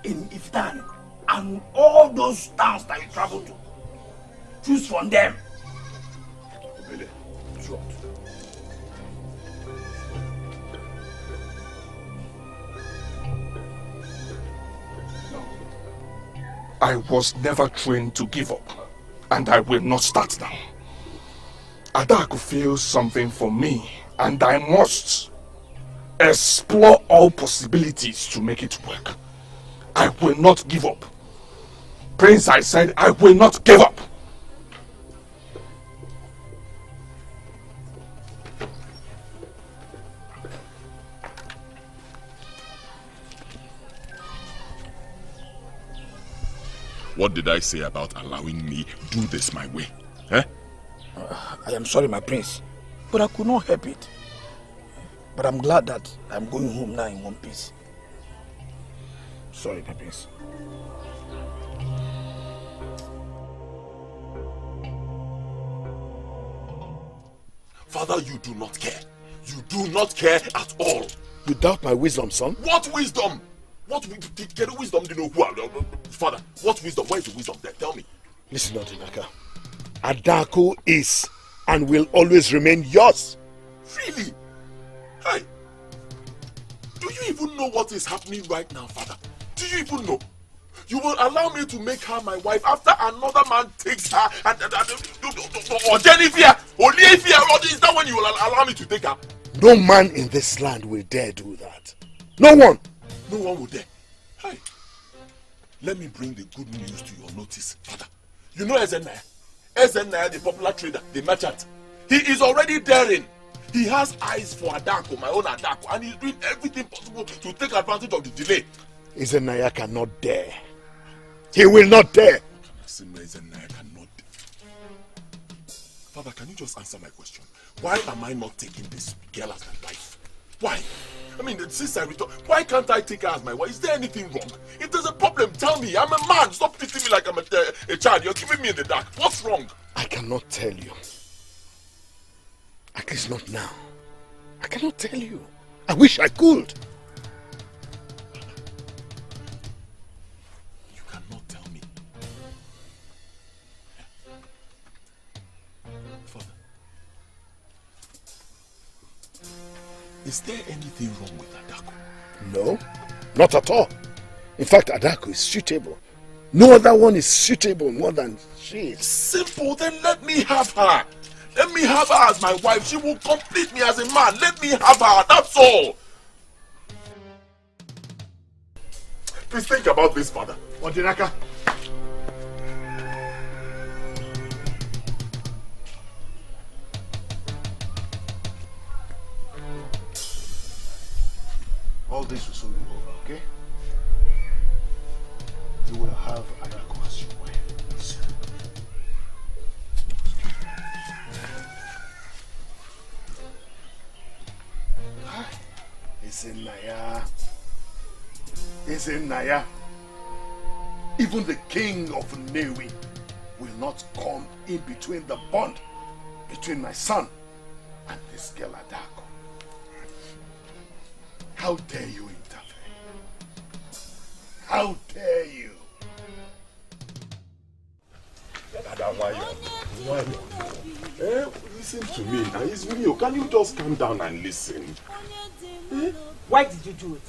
in Ifitani and all those towns that you travel to. Choose from them. Obele, drop. I was never trained to give up, and I will not start now. Adako feels something for me, and I must explore all possibilities to make it work. I will not give up. Prince, I said I will not give up. What did I say about allowing me do this my way? Eh? I am sorry, my prince, but I could not help it. But I'm glad that I'm going home now in one piece. Sorry, my prince. Father, you do not care. You do not care at all. You doubt my wisdom, son? What wisdom? What wisdom do you know who are? Father, what wisdom? Where is the wisdom there? Tell me. Listen, Odinaka. Adako is and will always remain yours. Really? Hey, do you even know what is happening right now, Father? Do you even know? You will allow me to make her my wife after another man takes her or Jennifer, or Leifia, is that when you will allow me to take her? No man in this land will dare do that. No one. No one will dare. Hey, let me bring the good news to your notice, Father. You know Ezenaya? Ezenaya, the popular trader, the merchant. He is already daring. He has eyes for Adako, my own Adako, and he's doing everything possible to take advantage of the delay. Ezenaya cannot dare. He will not dare. Ezenaya cannot dare. Father, can you just answer my question? Why am I not taking this girl as my wife? Why? I mean, since I returned, why can't I take her as my wife? Is there anything wrong? If there's a problem, tell me. I'm a man. Stop treating me like I'm a child. You're keeping me in the dark. What's wrong? I cannot tell you. At least not now. I cannot tell you. I wish I could. You cannot tell me. Father. Is there anything wrong with Adako? No, not at all. In fact, Adako is suitable. No other one is suitable more than she is. Simple, then let me have her. Let me have her as my wife. She will complete me as a man. Let me have her, that's all. Please think about this, father. Odinaka. All this will soon be over, okay? You will have Adako as your wife. Naya. Even the king of Newi will not come in between the bond between my son and this girl Adako. How dare you interfere? How dare you? Listen to me. Now, it's me. Can you just calm down and listen? Why did you do it?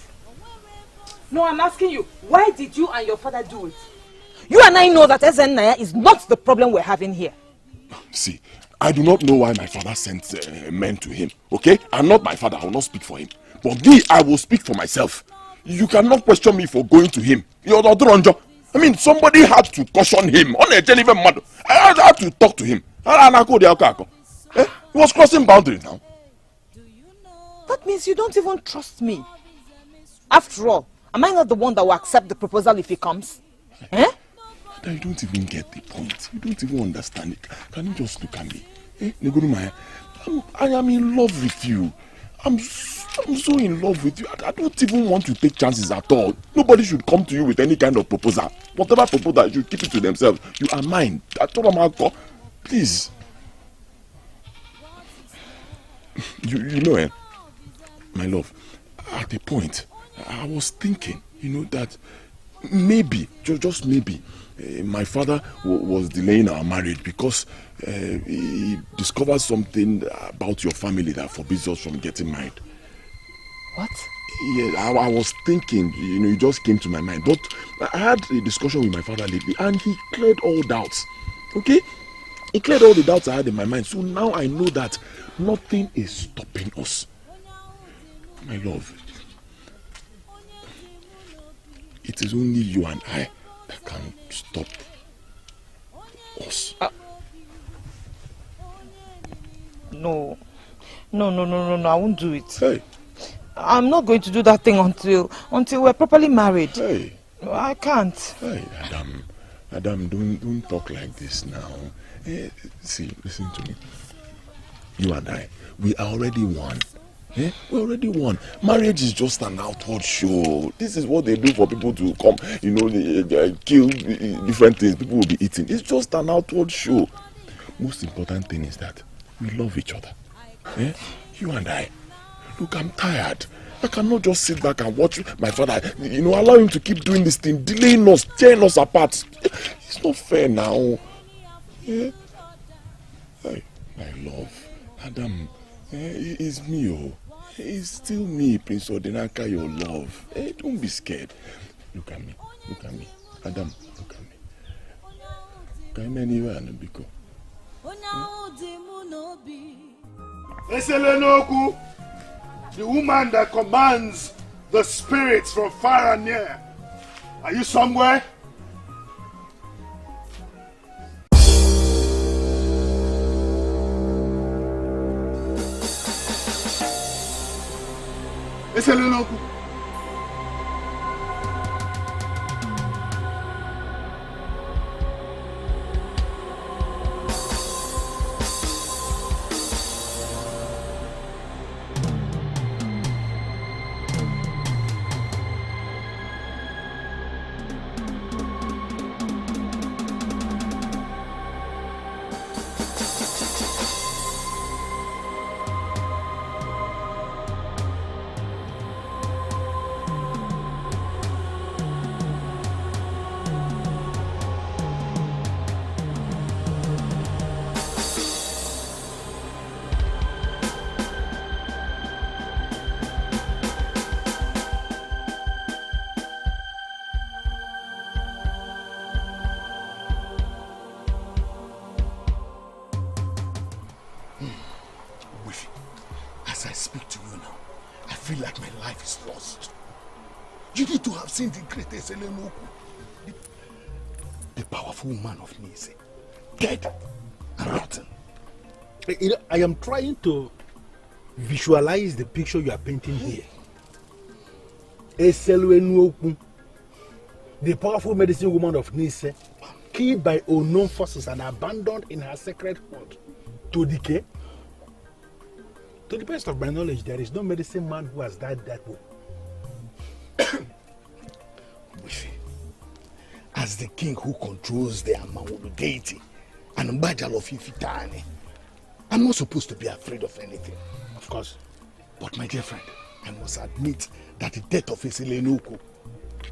No, I'm asking you, why did you and your father do it? You and I know that Naya is not the problem we're having here. See, I do not know why my father sent men to him, okay? I'm not my father, I will not speak for him. But me, I will speak for myself. You cannot question me for going to him. I mean, somebody had to caution him. I had to talk to him. He was crossing boundaries now. That means you don't even trust me. After all, am I not the one that will accept the proposal if he comes? You don't even get the point. You don't even understand it. Can you just look at me? Negurumaya, I am in love with you. I'm so in love with you. I don't even want to take chances at all. Nobody should come to you with any kind of proposal. Whatever proposal, you should keep it to themselves. You are mine. Please. You know, my love, at a point, I was thinking, that maybe, just maybe, my father was delaying our marriage because he discovered something about your family that forbids us from getting married. What? Yeah, I was thinking, it just came to my mind. But I had a discussion with my father lately and he cleared all doubts. Okay? He cleared all the doubts I had in my mind. So now I know that nothing is stopping us. My love, it is only you and I that can stop us. No, I won't do it. Hey. I'm not going to do that thing until we're properly married. Hey. I can't. Hey, Adam, don't talk like this now. See, listen to me. You and I, we are already one. We already won. Marriage is just an outward show. This is what they do for people to come, they kill different things. People will be eating. It's just an outward show. Most important thing is that we love each other. You and I. Look, I'm tired. I cannot just sit back and watch my father, allow him to keep doing this thing, delaying us, tearing us apart. It's not fair now. Hey, my love, Adam, it's me, It's still me, Prince Odinaka, your love. Hey, don't be scared. Look at me. Adam, look at me. Can I anywhere and Biko? Eselenoku, the woman that commands the spirits from far and near. Are you somewhere? Eselenoku. like my life is lost. You need to have seen the greatest Elenuku, the powerful woman of Nise, dead and rotten. I am trying to visualize the picture you are painting here. Elenuku, the powerful medicine woman of Nise, killed by unknown forces and abandoned in her sacred hut to decay. To the best of my knowledge, there is no medicine man who has died that way. As the king who controls the Amawulu deity and Mbajal of Ifitane, I'm not supposed to be afraid of anything. Of course. But my dear friend, I must admit that the death of Eselenuku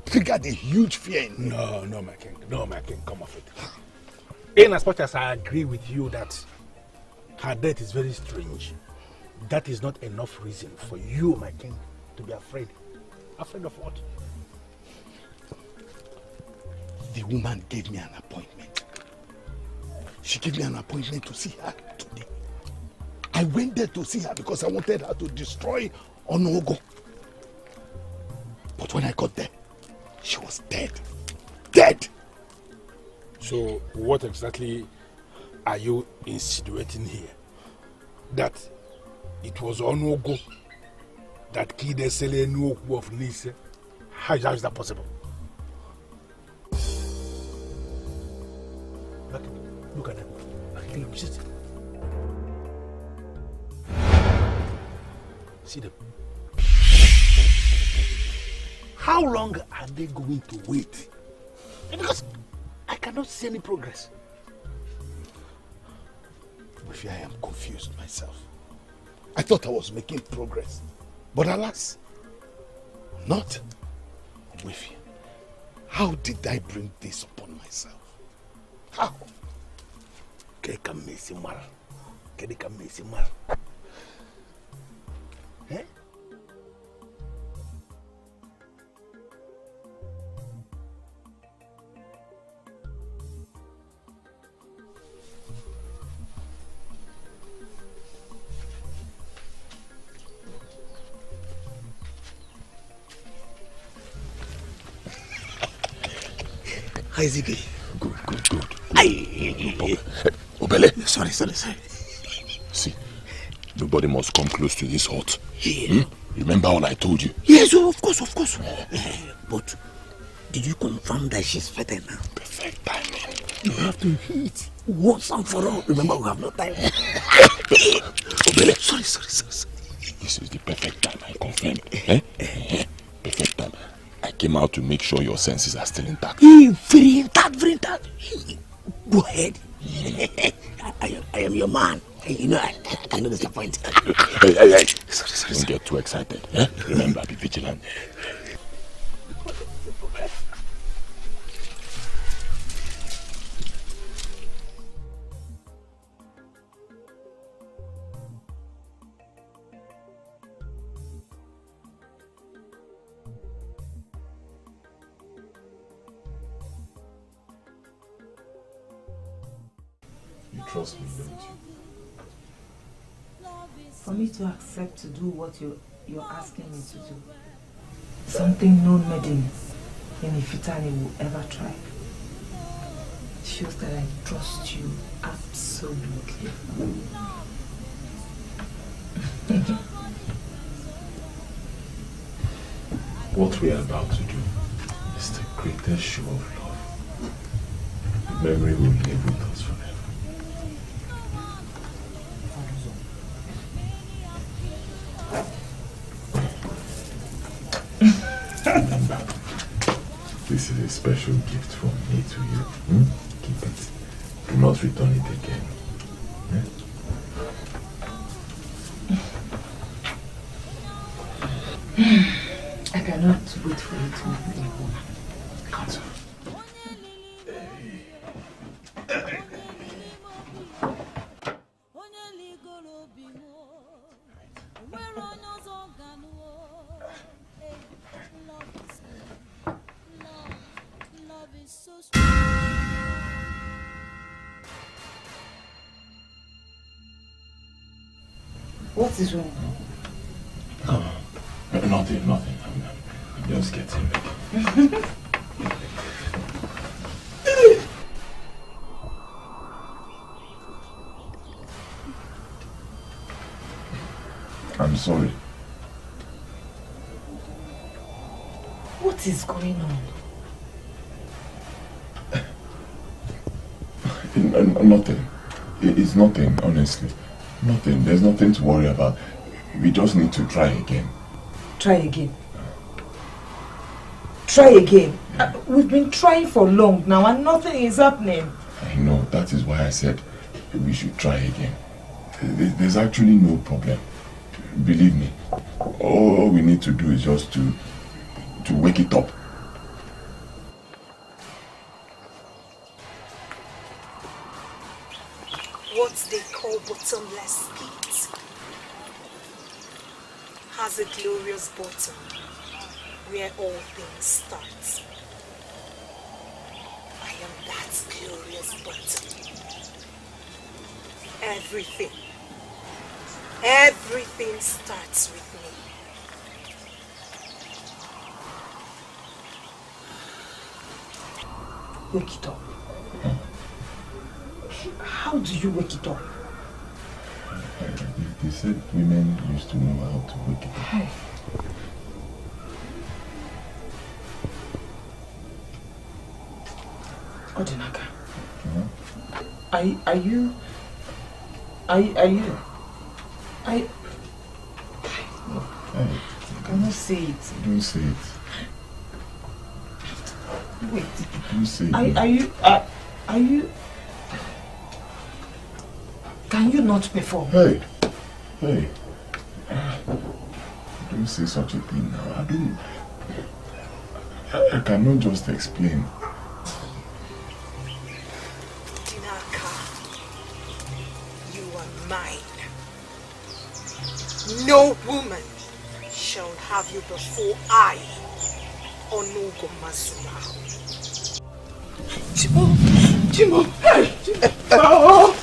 triggered a huge fear in me. No, my king. No, my king. Come off it. In as much as I agree with you that her death is very strange, that is not enough reason for you, my king, to be afraid. Afraid of what? The woman gave me an appointment. She gave me an appointment to see her today. I went there to see her because I wanted her to destroy Onugu. But when I got there, she was dead. Dead! So what exactly are you insinuating here? That it was Onugu that killed Eselenuku of Nise? How is that possible? Look at that. See them. How long are they going to wait? Because I cannot see any progress. Wifi, I am confused myself. I thought I was making progress. But alas, not. Wifi, how did I bring this upon myself? How? Eh? How is it going? Good. Obele. Sorry. See, nobody must come close to this hut. Yeah. Remember what I told you? Yes, of course. But did you confirm that she's fertile now? Perfect timing. You have to hit once and for all. Remember, we have no time. Obele. Sorry. This is the perfect time, I confirm. Perfect time. I came out to make sure your senses are still intact. Very intact. Go ahead. I am your man. You know, I cannot disappoint. Hey. Sorry. Don't get too excited. Remember, be vigilant. You trust me, don't you? For me to accept to do what you're asking me to do, something no maiden in Ifitani will ever try. It shows that I trust you absolutely. What we are about to do is the greatest show of love. The memory will live with us forever. Remember, this is a special gift from me to you. Keep it. Do not return it again. I cannot wait for you to make me home. Come on. What is wrong? Nothing. I'm just getting ready. I'm sorry. What is going on? Nothing. It's nothing, honestly. Nothing. There's nothing to worry about. We just need to try again. Try again? Try again? We've been trying for long now and nothing is happening. I know. That is why I said we should try again. There's actually no problem. Believe me. All we need to do is just to wake it up. What they call bottomless pit has a glorious bottom where all things start. I am that glorious bottom. Everything starts with me. Wake it up. How do you wake it up? They said women used to know how to wake it up. Hey. Odinaka. Are you? I cannot say it. Don't say it. Wait. Don't say it. Are you? Can you not perform? Hey. Don't say such a thing now. I cannot just explain. Dinaka, you are mine. No woman shall have you before I, Onugu Mazura. Jimo! Oh!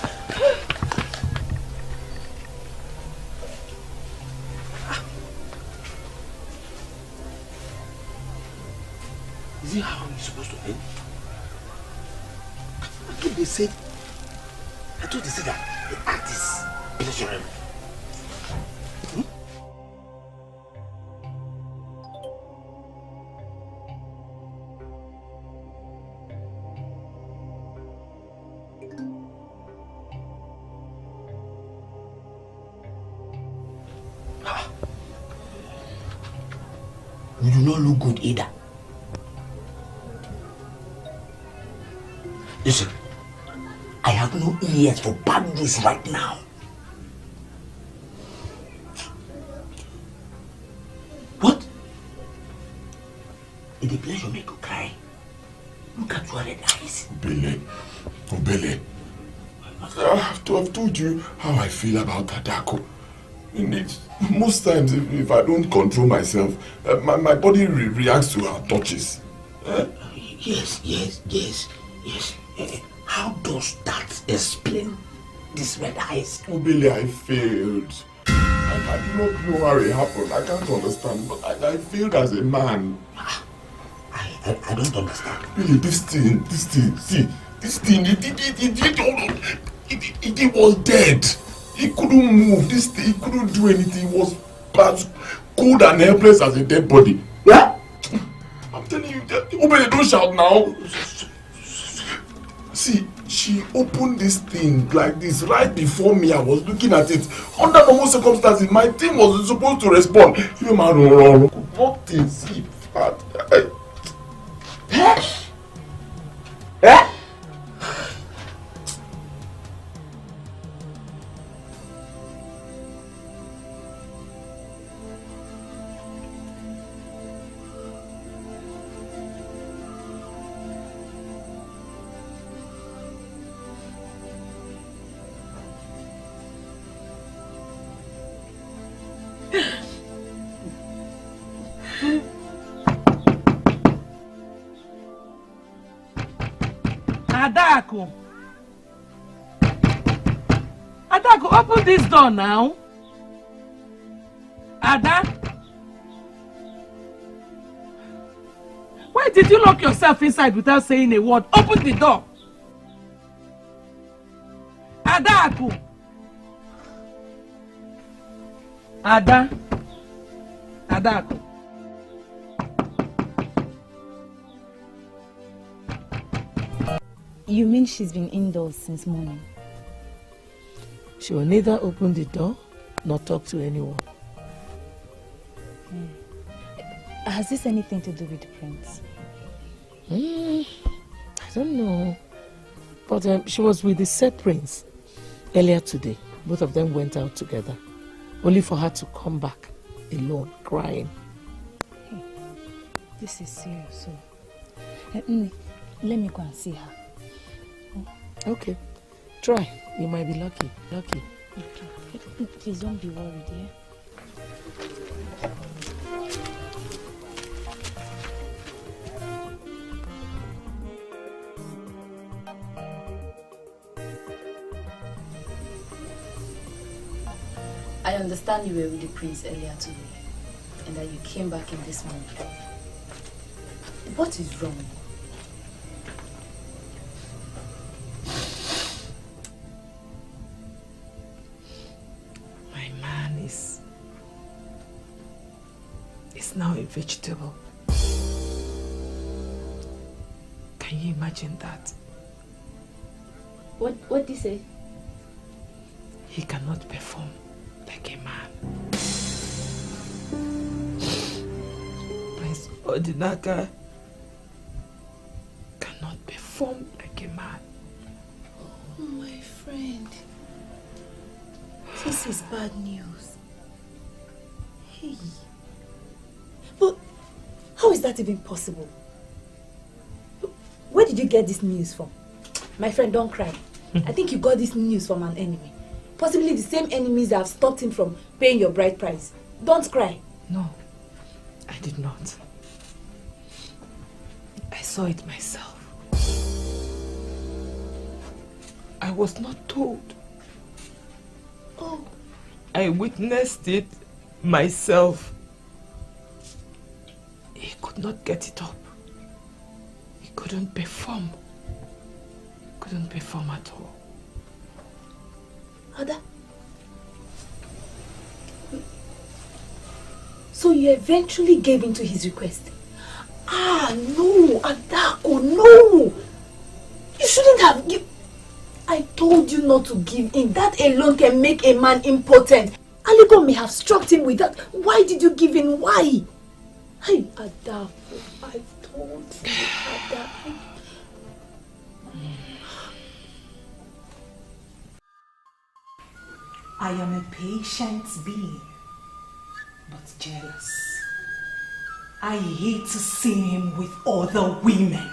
Is it how it's supposed to end? I thought they said that the act is pleasurable. You do not look good either. Listen, I have no ears for bad news right now. What? Did the pleasure make you cry? Look at your red eyes. Obele. I've told you how I feel about Adako. Most times, if I don't control myself, my body reacts to her touches. Yes. How does that explain this red eyes? Obele, I failed. I do not know how it happened. I can't understand, but I failed as a man. I don't understand. Really, this thing, it was dead. He couldn't move. This thing, he couldn't do anything. He was as cold and helpless as a dead body. Yeah? I'm telling you, Obele, don't shout now. See, she opened this thing like this right before me. I was looking at it. Under normal circumstances, my team was supposed to respond. You man, what is it? Adako, open this door now. Ada? Why did you lock yourself inside without saying a word? Open the door. Adaku. Adaku. You mean she's been indoors since morning? She will neither open the door nor talk to anyone. Has this anything to do with the prince? I don't know. But she was with the said prince earlier today. Both of them went out together. Only for her to come back alone, crying. Hey, this is serious. Let me go and see her. Okay. Try. You might be lucky. Okay. Please don't be worried, yeah? I understand you were with the prince earlier today and that you came back in this morning. What is wrong? My man is now a vegetable. Can you imagine that? What did he say? He cannot perform like a man. Prince Odinaka cannot perform like a man. Oh, my friend. This is bad news. Hey. But how is that even possible? Where did you get this news from? My friend, don't cry. I think you got this news from an enemy. Possibly the same enemies that have stopped him from paying your bride price. Don't cry. No, I did not. I saw it myself. I was not told. Oh. I witnessed it myself. He could not get it up. He couldn't perform. Couldn't perform at all. Ada? So you eventually gave in to his request? Ah, no, Adako, no! You shouldn't have... I told you not to give in. That alone can make a man impotent. Aligo may have struck him with that. Why did you give in? Why? Hey, Adako, I told you, Adako. I am a patient being, but jealous. I hate to see him with other women.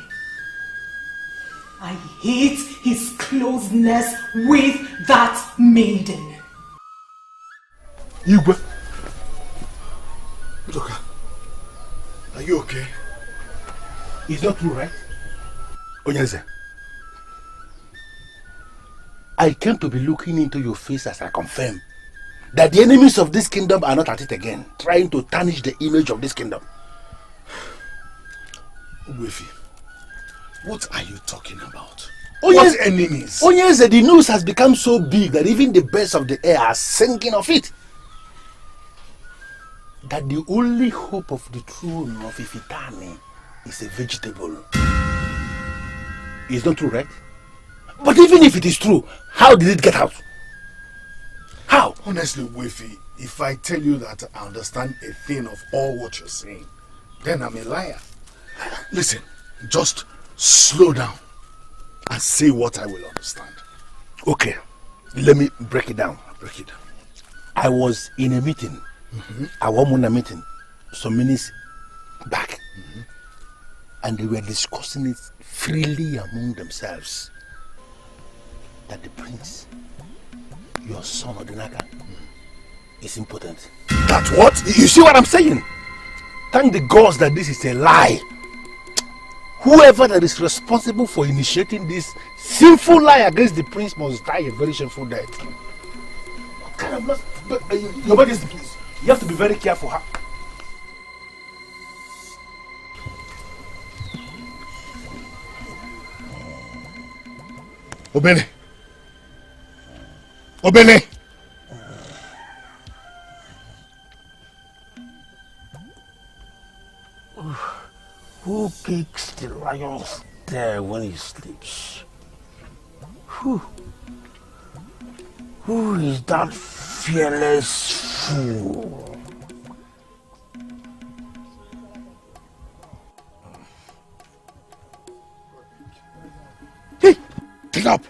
I hate his closeness with that maiden. Igwe. Udoka, are you okay? It's not true, right? Onyenze, I came to be looking into your face as I confirm that the enemies of this kingdom are not at it again, trying to tarnish the image of this kingdom. Uwefi, what are you talking about? What enemies? Onyenze, the news has become so big that even the birds of the air are singing of it. That the only hope of the throne of Ifitani is a vegetable. It's not true, right? But even if it is true, how did it get out? How? Honestly, Wefi, if I tell you that I understand a thing of all what you're saying, then I'm a liar. Listen, just slow down and say what I will understand. Okay, let me break it down. I was in a meeting, a woman meeting, some minutes back, and they were discussing it freely among themselves. That the prince, your son Odinaka, is impotent. That's what? You see what I'm saying? Thank the gods that this is a lie. Whoever that is responsible for initiating this sinful lie against the prince must die a very shameful death. What kind of nonsense? Your Majesty, please. You have to be very careful. Obele! Obele! Who kicks the lion's tail when he sleeps? Who is that fearless fool? Hey! Get up!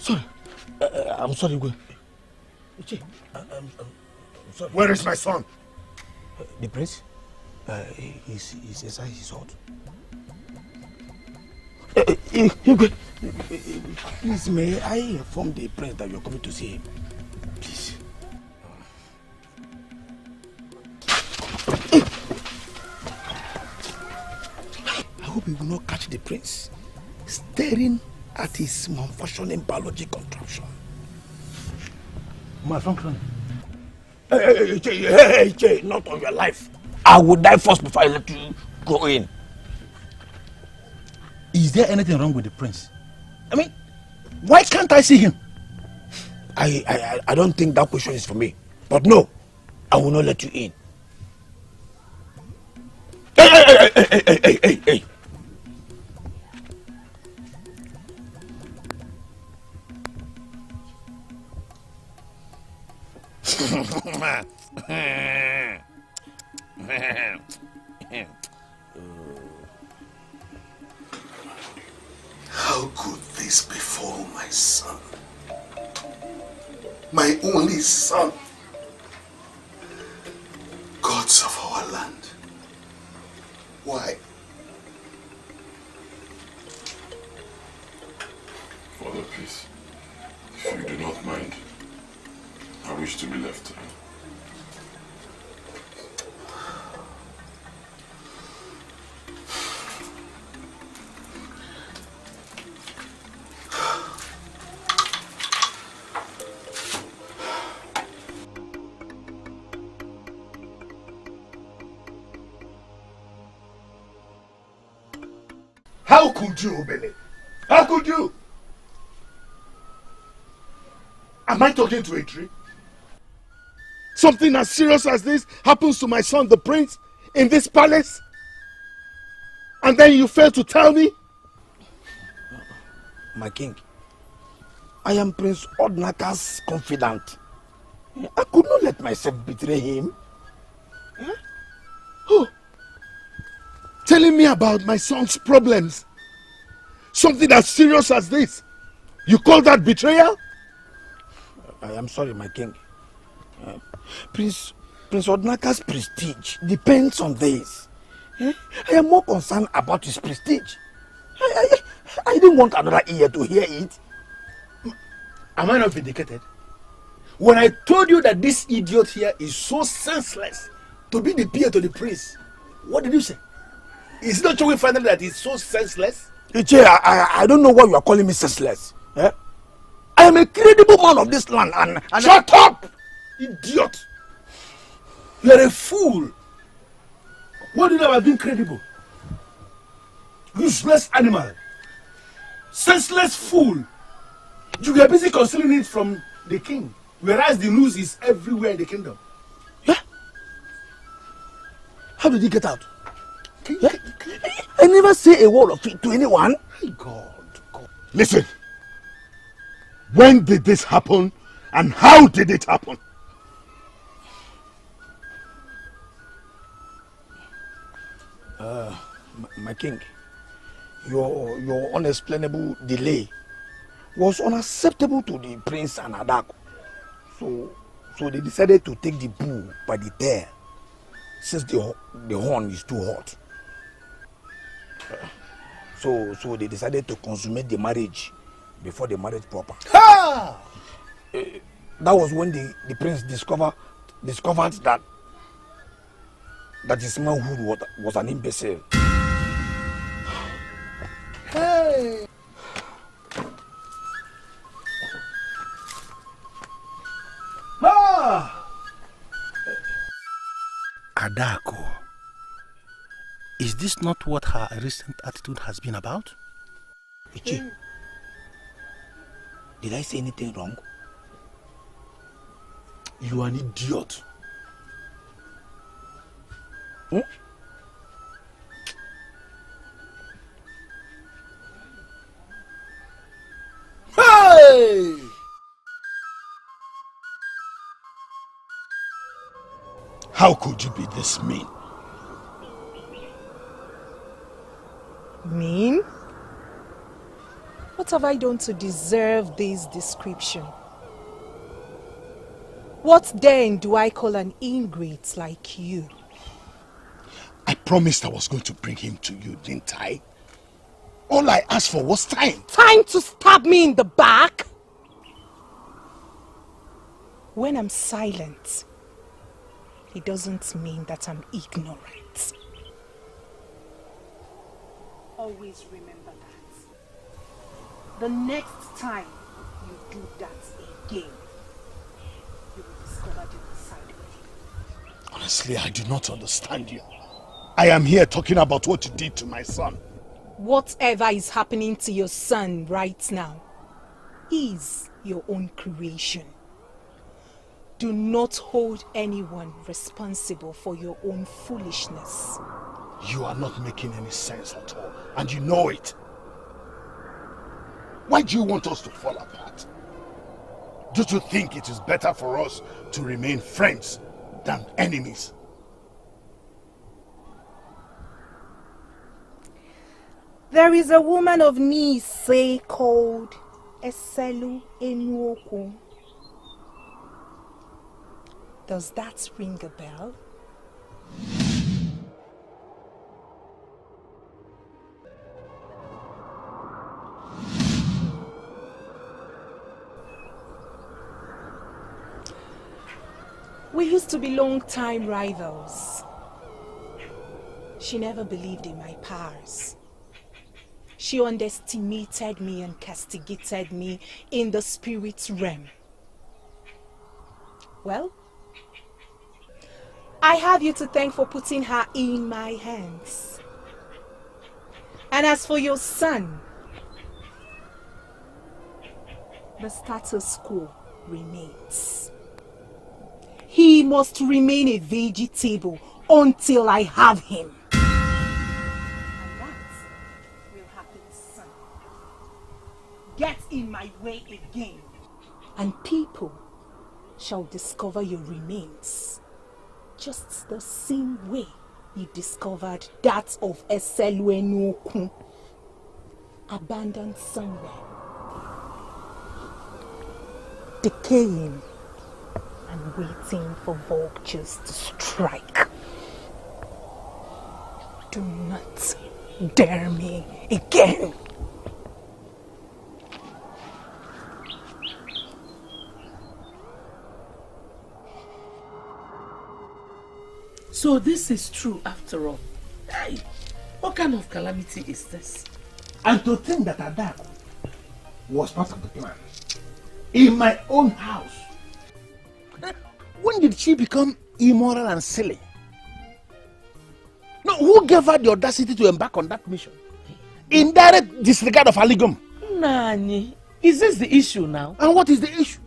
Sorry. I'm sorry, Igwe. I'm sorry. Where is my son? The prince? He's inside his hut. Igwe, please, may I inform the prince that you're coming to see him? Please. I hope he will not catch the prince staring at his malfunctioning biology contraption. Malfunction? Hey, not on your life. I will die first before I let you go in. Is there anything wrong with the prince? I mean, why can't I see him? I don't think that question is for me. But no, I will not let you in. Hey. How could this befall my son? My only son. Gods of our land. Why? Father, please, if you do not mind, I wish to be left. How could you, Obele? How could you? Am I talking to a tree? Something as serious as this happens to my son, the prince, in this palace? And then you fail to tell me? My king, I am Prince Odnaka's confidant. I could not let myself betray him. Oh, telling me about my son's problems. Something as serious as this. You call that betrayal? I am sorry, my king. Prince Odnaka's prestige depends on this. I am more concerned about his prestige. I didn't want another ear to hear it. Am I not vindicated? When I told you that this idiot here is so senseless to be the peer to the prince, what did you say? Is it not showing finally that he's so senseless? Iche, I don't know why you are calling me senseless. I am a credible man of this land and Shut up! Idiot! You are a fool. What do you know about being credible? Useless animal. Senseless fool. You were busy concealing it from the king, whereas the news is everywhere in the kingdom. Yeah? How did he get out? I never say a word of it to anyone. God. Listen. When did this happen and how did it happen? My king, your unexplainable delay was unacceptable to the prince and Adako. So they decided to take the bull by the tail, since the horn is too hot. So they decided to consummate the marriage before the marriage proper. Ha! That was when the prince discovered that his manhood was an imbecile. Hey! Adako, Is this not what her recent attitude has been about? Ichi, did I say anything wrong? You are an idiot. Hmm? Hey! How could you be this mean? Mean? What have I done to deserve this description? What then do I call an ingrate like you? I promised I was going to bring him to you, didn't I? All I asked for was time. Time to stab me in the back? When I'm silent, it doesn't mean that I'm ignorant. Always remember that. The next time you do that again, you will discover the other side of it. Honestly, I do not understand you. I am here talking about what you did to my son. Whatever is happening to your son right now is your own creation. Do not hold anyone responsible for your own foolishness. You are not making any sense at all, and you know it. Why do you want us to fall apart? Don't you think it is better for us to remain friends than enemies? There is a woman of Nise called Escalating. Does that ring a bell? We used to be long-time rivals. She never believed in my powers. She underestimated me and castigated me in the spirit realm. Well, I have you to thank for putting her in my hands. And as for your son, the status quo remains. He must remain a vegetable until I have him. And that will happen soon. Get in my way again, and people shall discover your remains, just the same way you discovered that of Escalating, abandoned somewhere, decaying and waiting for vultures to strike. Do not dare me again. So this is true after all. Hey, what kind of calamity is this? And to think that Adaku was part of the plan. In my own house. When did she become immoral and silly? No, who gave her the audacity to embark on that mission? In direct disregard of Aligom. Nani, is this the issue now? And what is the issue?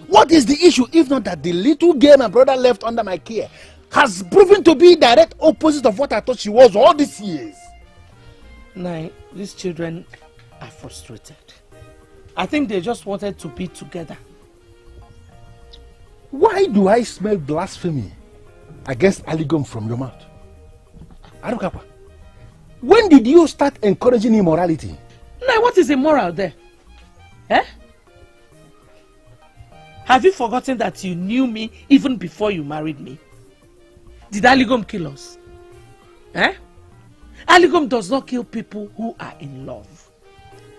What is the issue if not that the little girl my brother left under my care has proven to be direct opposite of what I thought she was all these years? Nai, these children are frustrated. I think they just wanted to be together. Why do I smell blasphemy against Aligom from your mouth? Arukapa, when did you start encouraging immorality? Nai, what is immoral there? Eh? Have you forgotten that you knew me even before you married me? Did Aligom kill us? Eh? Aligom does not kill people who are in love.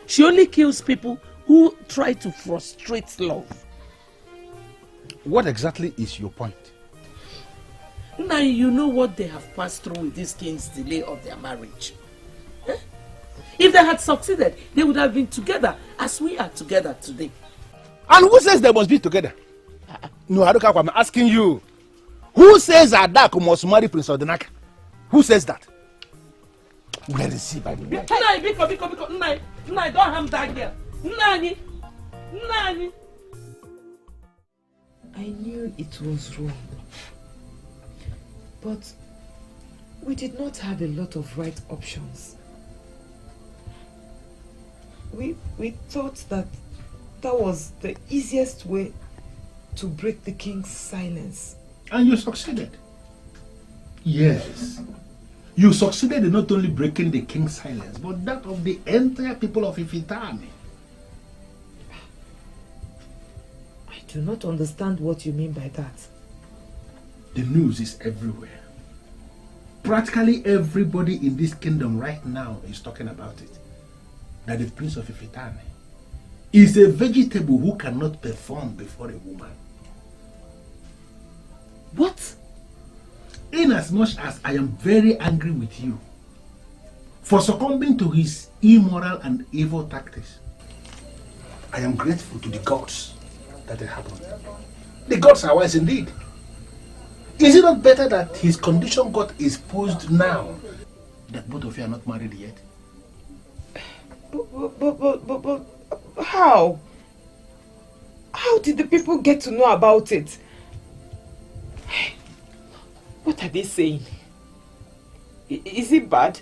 She only kills people who try to frustrate love. What exactly is your point? Now you know what they have passed through with this king's delay of their marriage. Eh? If they had succeeded, they would have been together as we are together today. And who says they must be together? No, Haruka, I'm asking you. Who says Adaku must marry Prince Odinaka? Who says that? Where is he, by the way? Nai, don't harm that girl. Nani. I knew it was wrong. But we did not have a lot of right options. We thought that was the easiest way to break the king's silence. And you succeeded. Yes. You succeeded in not only breaking the king's silence, but that of the entire people of Ifinte. I do not understand what you mean by that. The news is everywhere. Practically everybody in this kingdom right now is talking about it. That the prince of Ifinte is a vegetable who cannot perform before a woman. What? Inasmuch as I am very angry with you for succumbing to his immoral and evil tactics, I am grateful to the gods that it happened. The gods are wise indeed. Is it not better that his condition got exposed now that both of you are not married yet? But how? How did the people get to know about it? What are they saying? Is it bad?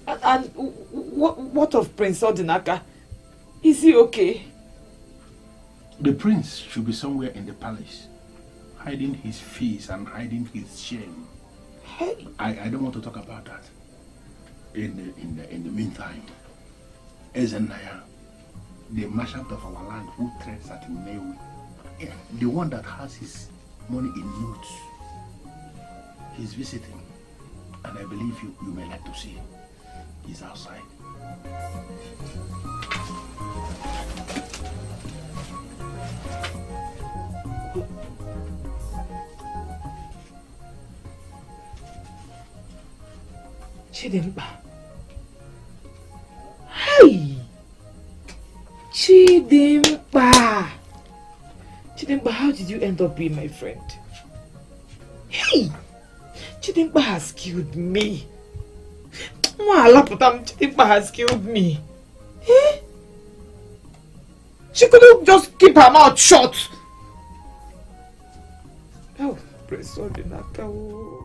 And what of Prince Odinaka? Is he okay? The prince should be somewhere in the palace, hiding his face and hiding his shame. Hey. I don't want to talk about that. In the meantime, Ezenaya, the merchant of our land who trades at Newe, the one that has his money in notes, he's visiting, and I believe you may like to see him. He's outside. Chidimba. Hey! Chidimba! Chidimba, how did you end up being my friend? Hey! Chidimba has killed me. Chidimba has killed me. Eh? She couldn't just keep her mouth shut. Oh, Prince Odinaka.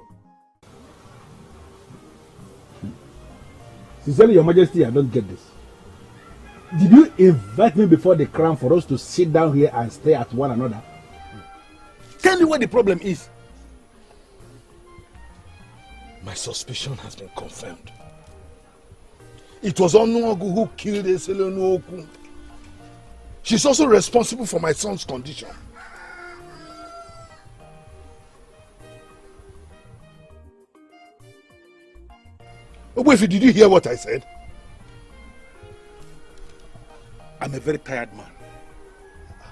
Sincerely, Your Majesty, I don't get this. Did you invite me before the crown for us to sit down here and stare at one another? Tell me what the problem is. My suspicion has been confirmed. It was Onugu who killed Escalating. She's also responsible for my son's condition. Ogbuefi, did you hear what I said? I'm a very tired man.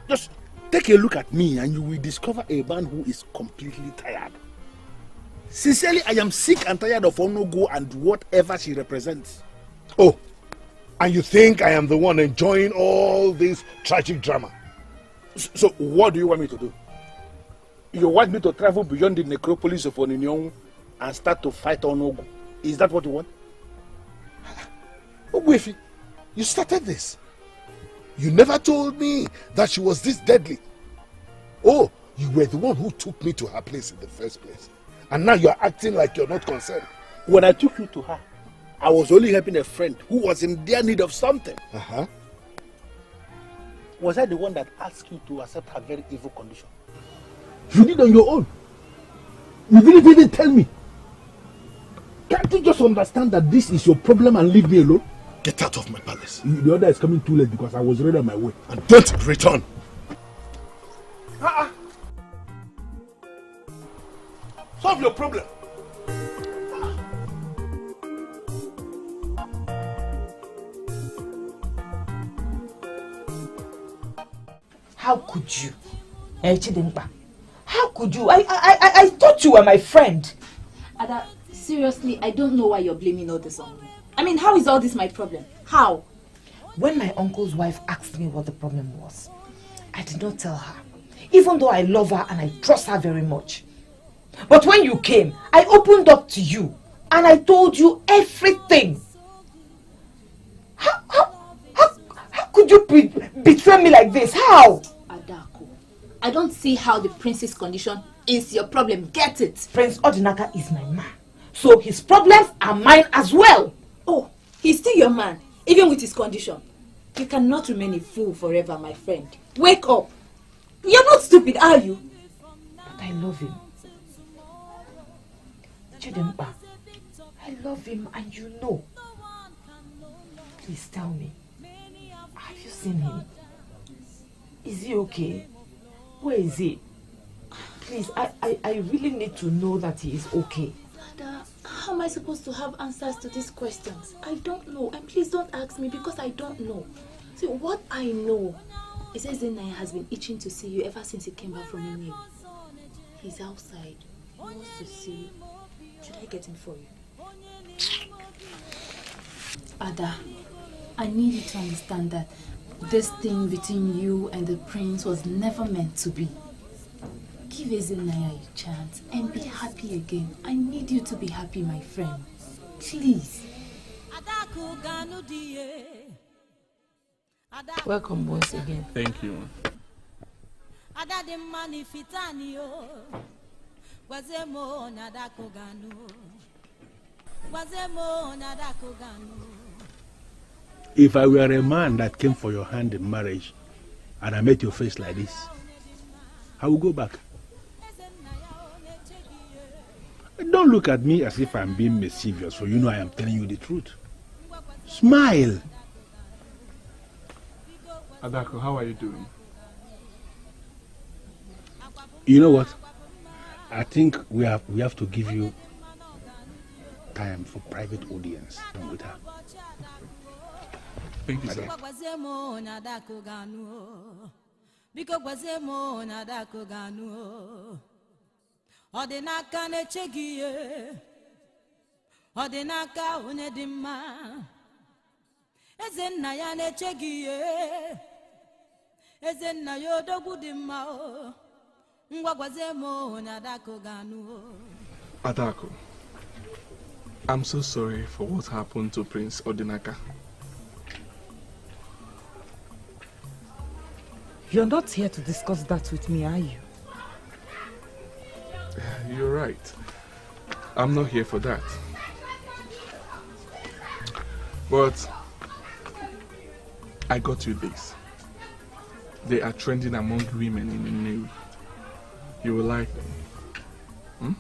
Just take a look at me and you will discover a man who is completely tired. Sincerely, I am sick and tired of Onugu and whatever she represents. Oh, and you think I am the one enjoying all this tragic drama? So what do you want me to do? You want me to travel beyond the necropolis of Oninion and start to fight Onugu? Is that what you want? Ogbuefi, you started this. You never told me that she was this deadly. Oh, you were the one who took me to her place in the first place. And now you're acting like you're not concerned. When I took you to her, I was only helping a friend who was in dire need of something. Was I the one that asked you to accept her very evil condition? You did on your own. You didn't even tell me. Can't you just understand that this is your problem and leave me alone? Get out of my palace. The order is coming too late because I was already on my way. And don't return. Solve your problem. How could you? Chidimba? How could you? I thought you were my friend. Ada, seriously, I don't know why you're blaming all this on me. I mean, how is all this my problem? How? When my uncle's wife asked me what the problem was, I did not tell her, even though I love her and I trust her very much. But when you came, I opened up to you and I told you everything. could you betray me like this? How? Adako, I don't see how the prince's condition is your problem. Get it? Prince Odinaka is my man. So his problems are mine as well. Oh, he's still your man, even with his condition. You cannot remain a fool forever, my friend. Wake up. You're not stupid, are you? But I love him. Chidemba, I love him and you know. Please tell me, have you seen him? Is he okay? Where is he? Please, I really need to know that he is okay. Ada, how am I supposed to have answers to these questions? I don't know, and please don't ask me because I don't know. See, what I know is that Zenaya has been itching to see you ever since he came back from Onugu. He's outside. He wants to see you. Should I get him for you? Ada, I need you to understand that this thing between you and the prince was never meant to be. Give Ezenaya a chance and be happy again. I need you to be happy, my friend. Please. Welcome once again. Thank you. If I were a man that came for your hand in marriage and I met your face like this, I will go back. Don't look at me as if I'm being mischievous, for you know I am telling you the truth. Smile. Adako, how are you doing? You know what? I think we have to give you time for private audience with her. Thank you, sir. Odinaka nechegiye Odinaka unedima Ezenna ya nechegiye Ezenna yodogwu dimma Ngwagwazemo nadako ganu. Adako, I'm so sorry for what happened to Prince Odinaka. You're not here to discuss that with me, are you? You're right. I'm not here for that. But I got you this. They are trending among women in the news. You will like them.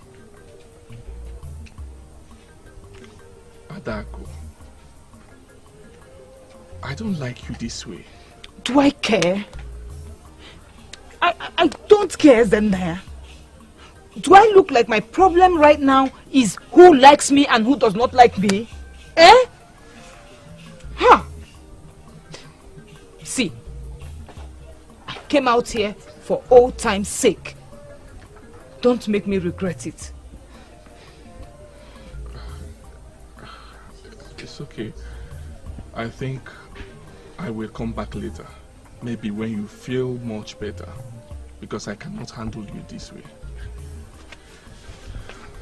Adako, I don't like you this way. Do I care? I don't care, Zendaya. Do I look like my problem right now is who likes me and who does not like me? Eh? Huh? See, I came out here for old time's sake. Don't make me regret it. It's okay. I think I will come back later. Maybe when you feel much better. Because I cannot handle you this way.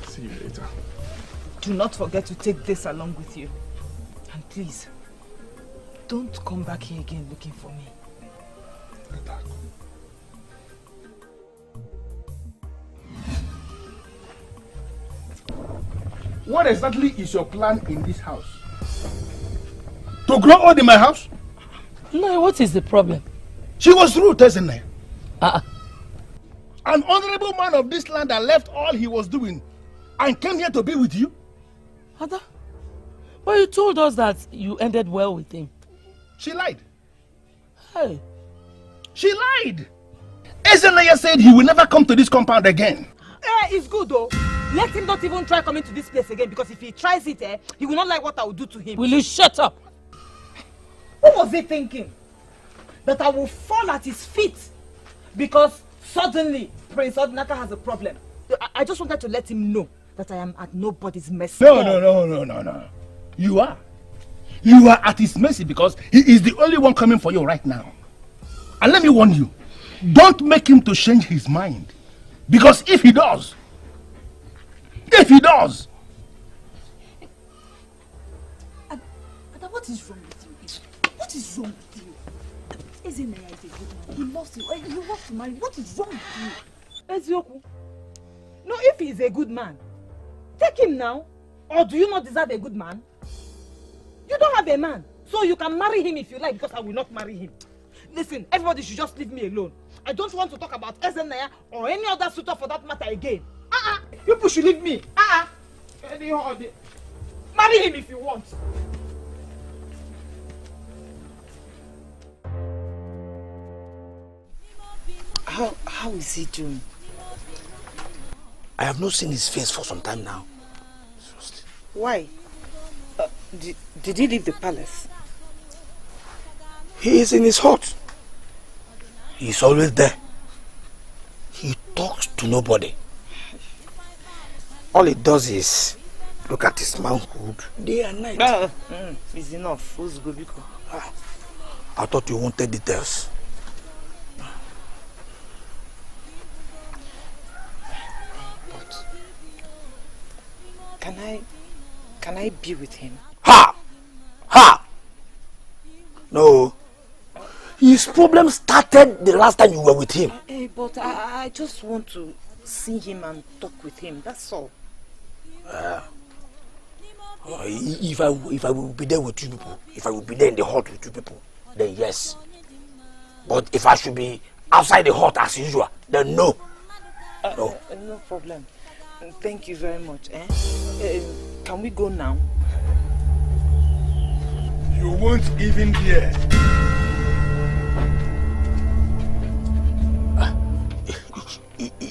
See you later. Do not forget to take this along with you. And please, don't come back here again looking for me. What exactly is your plan in this house? To grow old in my house? No, what is the problem? She was rude, isn't it? An honorable man of this land that left all he was doing and came here to be with you? Ada, but you told us that you ended well with him. She lied. Hey. She lied. Ezenaya said he will never come to this compound again. It's good though. Let him not even try coming to this place again, because if he tries it, he will not like what I will do to him. Will you shut up? What was he thinking? That I will fall at his feet because suddenly Prince Odinaka has a problem. I just wanted to let him know that I am at nobody's mercy. No. You are. You are at his mercy because he is the only one coming for you right now. And let me warn you, don't make him to change his mind. Because if he does, Ada, what is wrong with you? What is wrong with you? Ezenaya is a good man. He loves you. You want to marry. What is wrong with you? Ezioku. No, if he's a good man, take him now. Or do you not deserve a good man? You don't have a man. So you can marry him if you like, because I will not marry him. Listen, everybody should just leave me alone. I don't want to talk about Ezenaya or any other suitor for that matter again. People should leave me. Marry him if you want. How is he doing? I have not seen his face for some time now. Why? Did he leave the palace? He is in his hut. He is always there. He talks to nobody. All he does is look at his manhood day and night. It's enough. Who's Gobiko? I thought you wanted details. But can I be with him? Ha! No. His problem started the last time you were with him. But I just want to see him and talk with him. That's all. If I will be there with you people, if I will be there in the hut with you people, then yes. But if I should be outside the hut as usual, then no. No. No problem. Thank you very much. Can we go now? You won't even hear.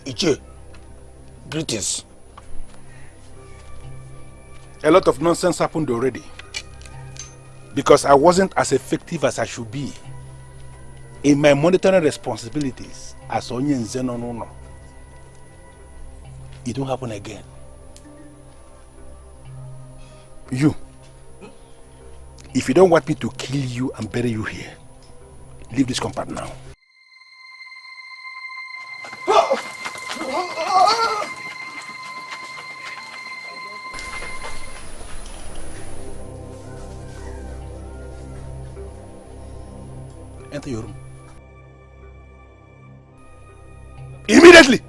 Iche, greetings. A lot of nonsense happened already. Because I wasn't as effective as I should be in my monitoring responsibilities as Onye Nzenonono. It won't happen again. You, if you don't want me to kill you and bury you here, leave this compound now. Enter your room. Immediately!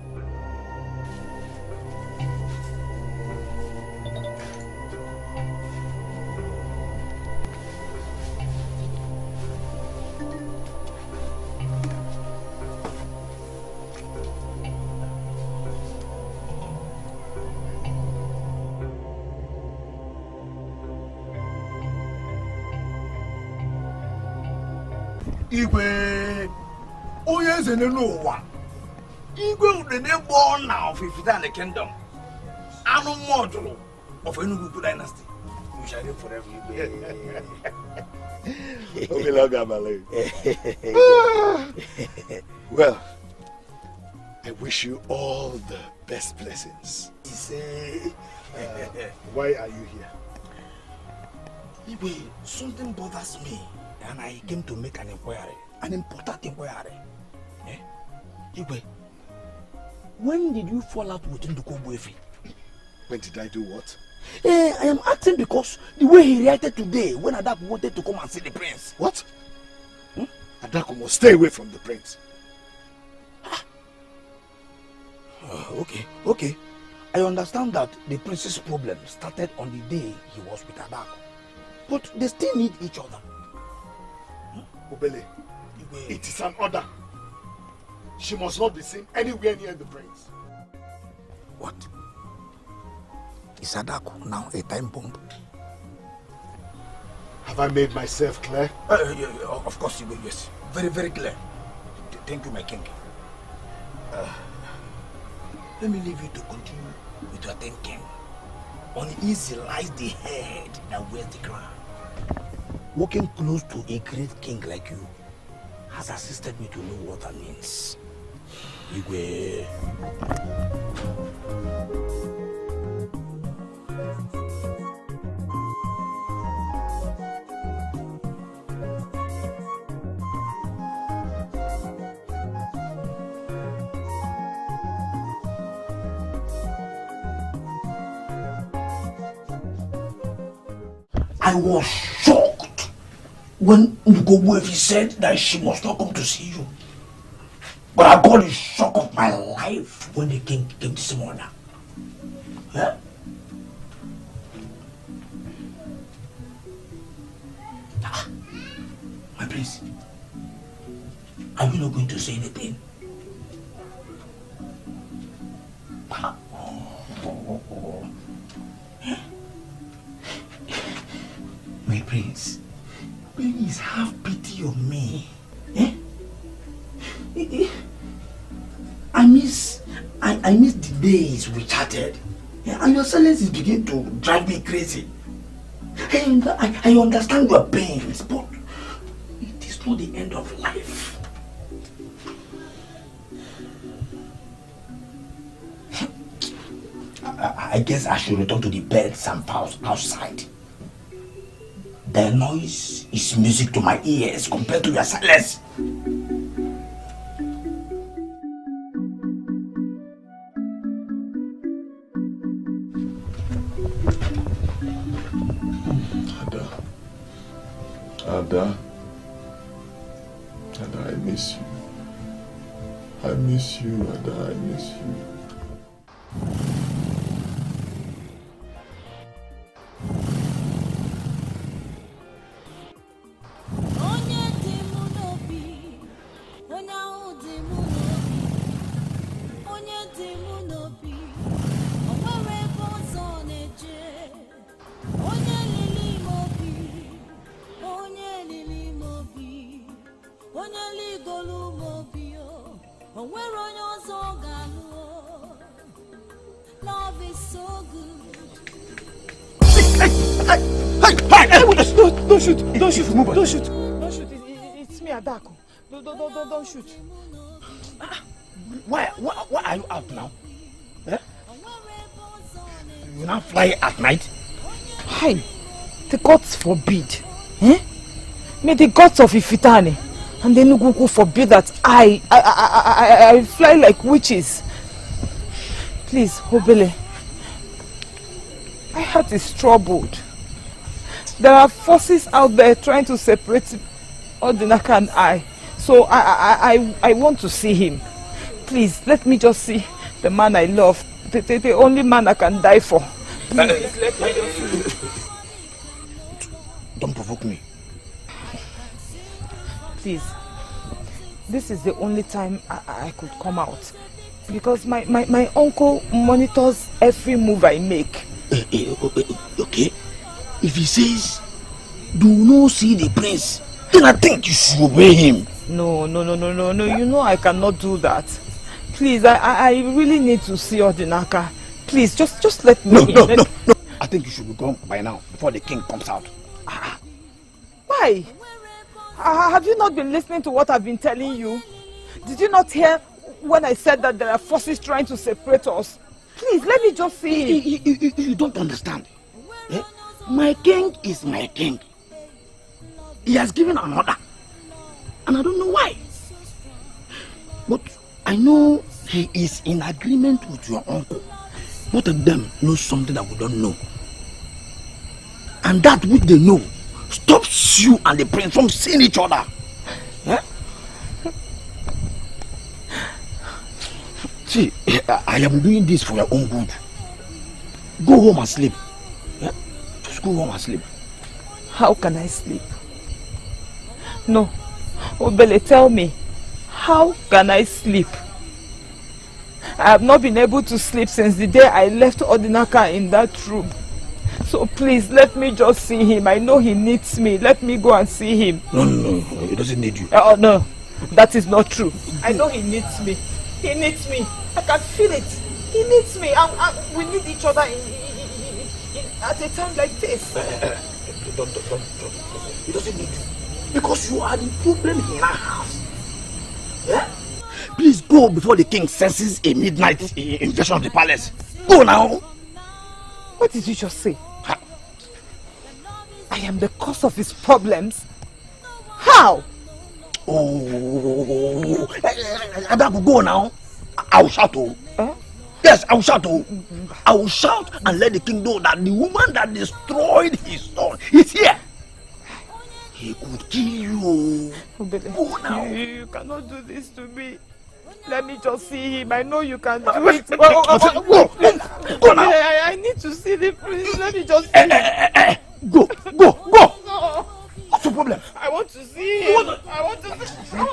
Igwe Udene Gba Ona of ifinte kingdom. Anu module of Onugu dynasty. We shall live forever. Well, I wish you all the best blessings. Why are you here? Igwe, something bothers me, and I came to make an inquiry, an important inquiry. Igwe, when did you fall out with Ndukobuefi? When did I do what? I am asking because the way he reacted today when Adaku wanted to come and see the prince. What? Adaku must stay away from the prince. Okay. I understand that the prince's problem started on the day he was with Adaku. But they still need each other. Obele, it is an order. She must not be seen anywhere near the prince. What? Is Adaku now a time bomb? Have I made myself clear? Of course you will, yes. Very, very clear. Thank you, my king. Let me leave you to continue with your thinking. Uneasy lies the head that wears the crown. Walking close to a great king like you has assisted me to know what that means. Igwe. I was shocked when Ugobu said that she must not come to see you. But I got the shock of my life when the king came this morning. Huh? My prince, are you not going to say anything? My prince, please have pity on me. Eh? I miss the days we chatted. And your silence is beginning to drive me crazy. I understand your pains, but it is not the end of life. I guess I should return to the birds and fowls outside. Their noise is music to my ears compared to your silence. Ada, I miss you. I miss you, Ada, I miss you. Love is so good. Don't shoot! Don't shoot! Don't shoot! Don't shoot! It's me, Adako. Don't shoot. Why are you out now? Eh? You now fly at night? Hi, the gods forbid. Eh? May the gods of Ifitane and the Nuguku forbid that I fly like witches. Please, Obele. My heart is troubled. There are forces out there trying to separate Odinaka and I. So I want to see him. Please, let me just see the man I love. The only man I can die for. Please, let me just see. Don't provoke me. Please. This is the only time I could come out. Because my uncle monitors every move I make. Okay. If he says, do not see the prince, then I think you should obey him. No. You know I cannot do that. Please, I really need to see Odinaka. Please, just let me in. No. I think you should be gone by now, before the king comes out. Why? Have you not been listening to what I've been telling you? Did you not hear when I said that there are forces trying to separate us? Please, let me just see. You don't understand. Eh? My king is my king. He has given an order. And I don't know why. But I know he is in agreement with your uncle. Both of them know something that we don't know. And that which they know stops you and the prince from seeing each other. Eh? See, I am doing this for your own good. Go home and sleep. Yeah? Just go home and sleep. How can I sleep? No. Obele, tell me. How can I sleep? I have not been able to sleep since the day I left Odinaka in that room. So please, let me just see him. I know he needs me. Let me go and see him. No. He doesn't need you. Oh, no. That is not true. I know he needs me. He needs me. I can feel it. He needs me. And we need each other at a time like this. Don't. He doesn't need you. Because you are the problem in our house. Yeah? Please go before the king senses a midnight invasion of the palace. Go now. What did you just say? I am the cause of his problems? How? Oh, Adaku, go now. I will shout. Yes, I will shout. I will shout and let the king know that the woman that destroyed his son is here. He could kill you. Go now. You cannot do this to me. Let me just see him. I know you can do it. Go now. I need to see the prince. Let me just see him. Go. No. What's the problem? I want to see him. I want to see him.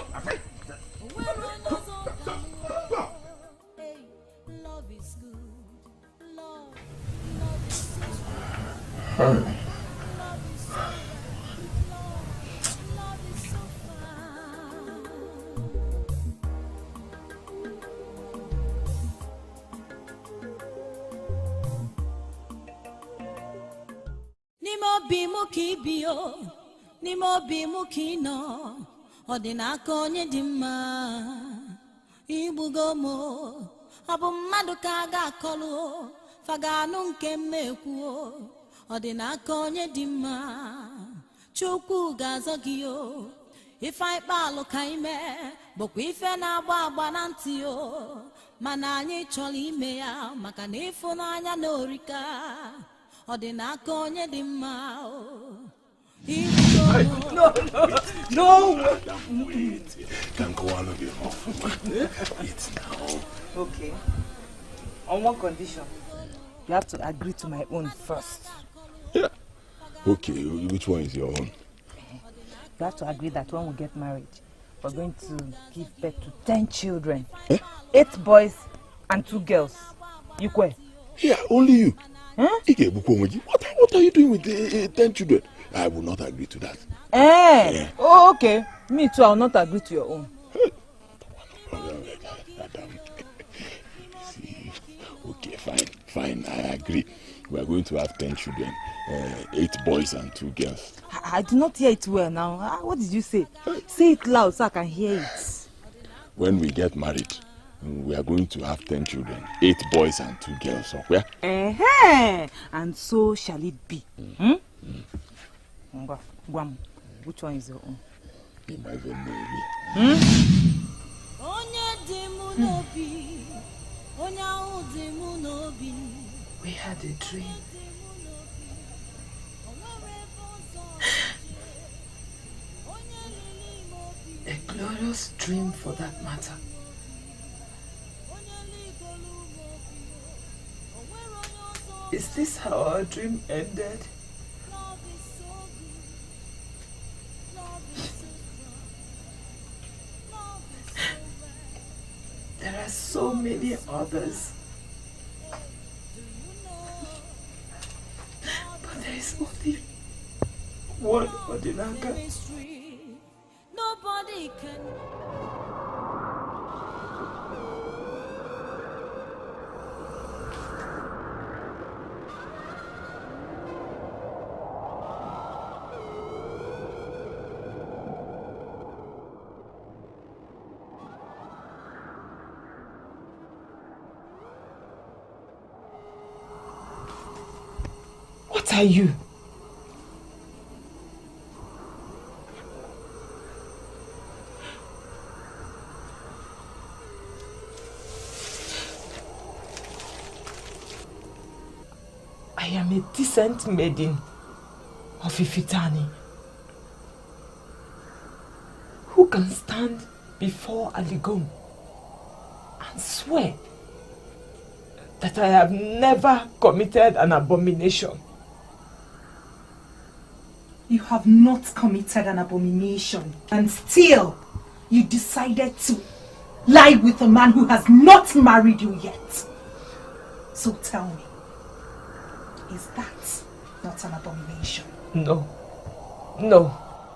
Nimo bimu kibio, nimo bimu kino, odinaka onye di mma, igbugomo, abu mmadu ka ga akolu, faganu nke mmekwu, odinaka onye di mma, chukwu ga-azọ gị o, ife ikpalu ka ime, bụkwa ife na-agba agba na ntị o, mana anyị chọrọ ime ya maka na ịfụnanya na orika. Odinaka onye di mma o. No. Wait. Can go on a bit more. Wait now. Okay. On one condition. You have to agree to my own first. Yeah. Okay, which one is your own? You have to agree that when we get married, we're going to give birth to 10 children. 8 boys and 2 girls. You quit? Yeah, only you. Huh? What are you doing with the 10 children? I will not agree to that. Yeah. Oh, okay. Me too, I will not agree to your own. Okay, fine, I agree. We are going to have 10 children, 8 boys and 2 girls. I did not hear it well now. What did you say? Say it loud so I can hear it. When we get married, we are going to have 10 children, 8 boys and 2 girls. Okay? And so shall it be. Guam, which one is your own? In my very We had a dream. A glorious dream for that matter. Is this how our dream ended? There are so many others. But there is only one Odinaka. Nobody can. What are you? I am a decent maiden of Ifitani who can stand before Aligom and swear that I have never committed an abomination. You have not committed an abomination, and still you decided to lie with a man who has not married you yet. So tell me, is that not an abomination? No,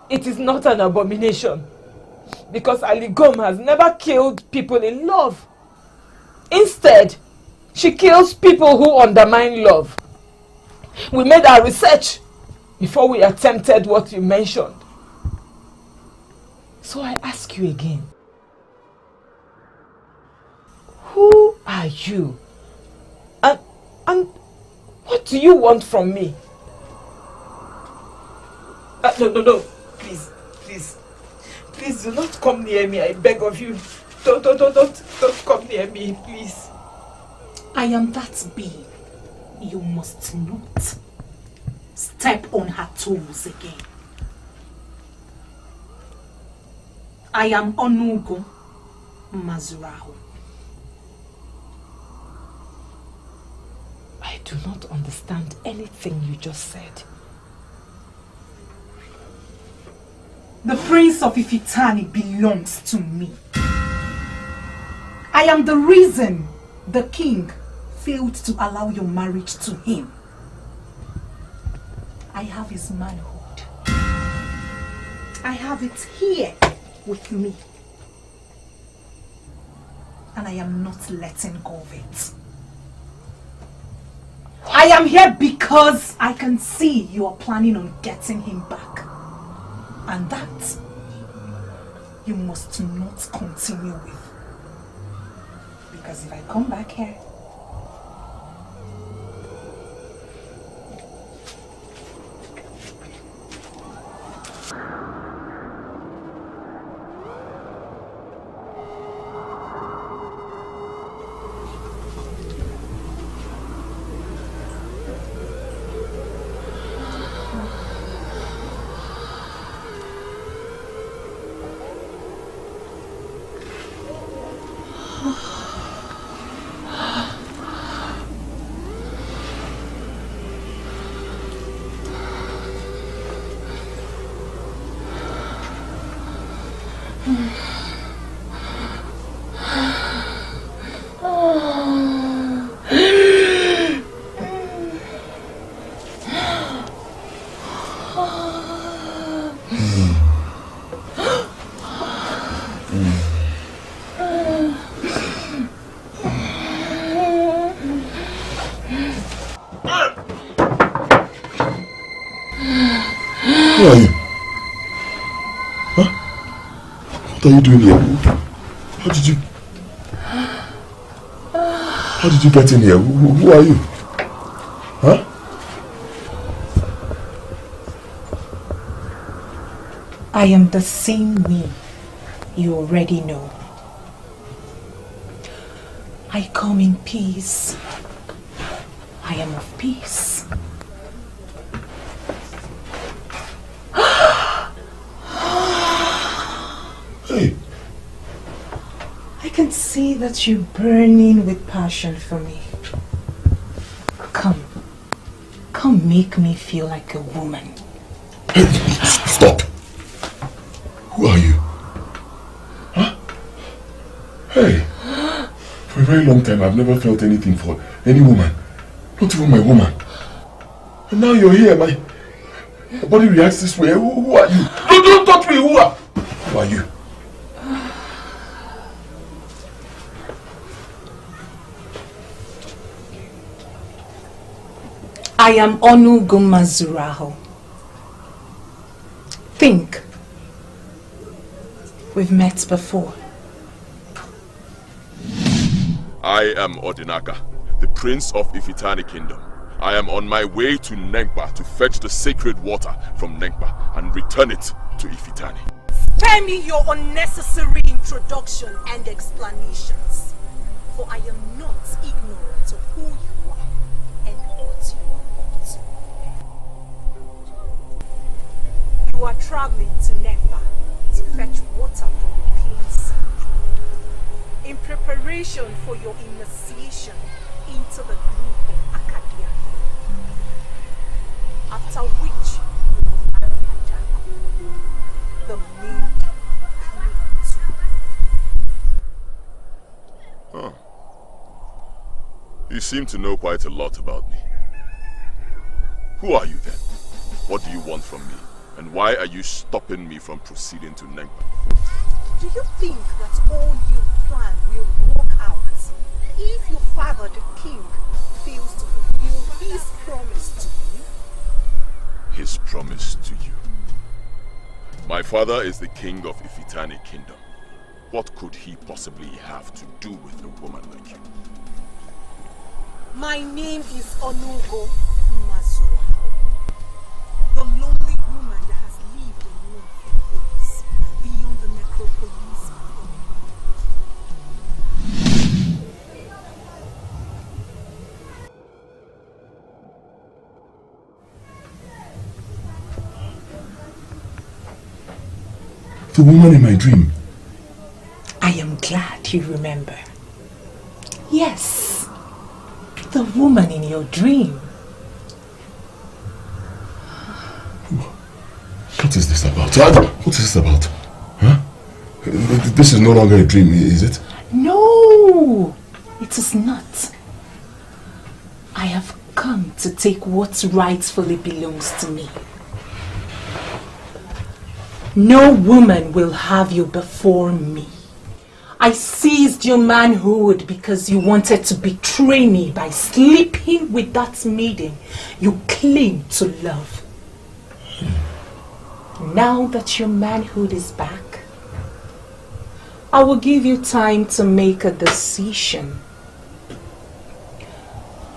it is not an abomination, because Aligom has never killed people in love. Instead, she kills people who undermine love. We made our research before we attempted what you mentioned. So I ask you again, who are you? And what do you want from me? No, please do not come near me, I beg of you. Don't come near me, please. I am that being. You must not step on her toes again. I am Onugu Mazuraho. I do not understand anything you just said. The Prince of Ifitani belongs to me. I am the reason the king failed to allow your marriage to him. I have his manhood. I have it here with me. And I am not letting go of it. I am here because I can see you are planning on getting him back. And that you must not continue with. Because if I come back here, Who are you? Huh? What are you doing here? How did you get in here? Who are you? Huh? I am the same me you already know. I come in peace. I am of peace. Hey. I can see that you're burning with passion for me. Come. Come make me feel like a woman. Hey, stop. Who are you? Huh? Hey. For a very long time, I've never felt anything for any woman. Not even my woman. And now you're here, my body reacts this way. Who are you? Don't touch me! Who are you? I am Onugu Mazuraho. Think. We've met before. I am Odinaka, the Prince of Ifitani Kingdom. I am on my way to Nengba to fetch the sacred water from Nengba and return it to Ifitani. Spare me your unnecessary introduction and explanations, for I am not ignorant of who you are and what you are not. You are traveling to Nengba to fetch water from the king's in preparation for your initiation into the group of Acadia. After which you will marry Ajako, the main prince. Huh. You seem to know quite a lot about me. Who are you then? What do you want from me? And why are you stopping me from proceeding to Nengba? Do you think that all you plan will work out if your father, the king, fails to fulfill his promise to you? His promise to you. My father is the king of Ifitani Kingdom. What could he possibly have to do with a woman like you? My name is Onugo Mazura, the lonely woman that has lived alone for years beyond the necropolis of The woman in my dream. glad you remember. Yes, the woman in your dream. What is this about? What is this about? Huh? This is no longer a dream, is it? No, it is not. I have come to take what rightfully belongs to me. No woman will have you before me. I seized your manhood because you wanted to betray me by sleeping with that maiden you claim to love. Now that your manhood is back, I will give you time to make a decision.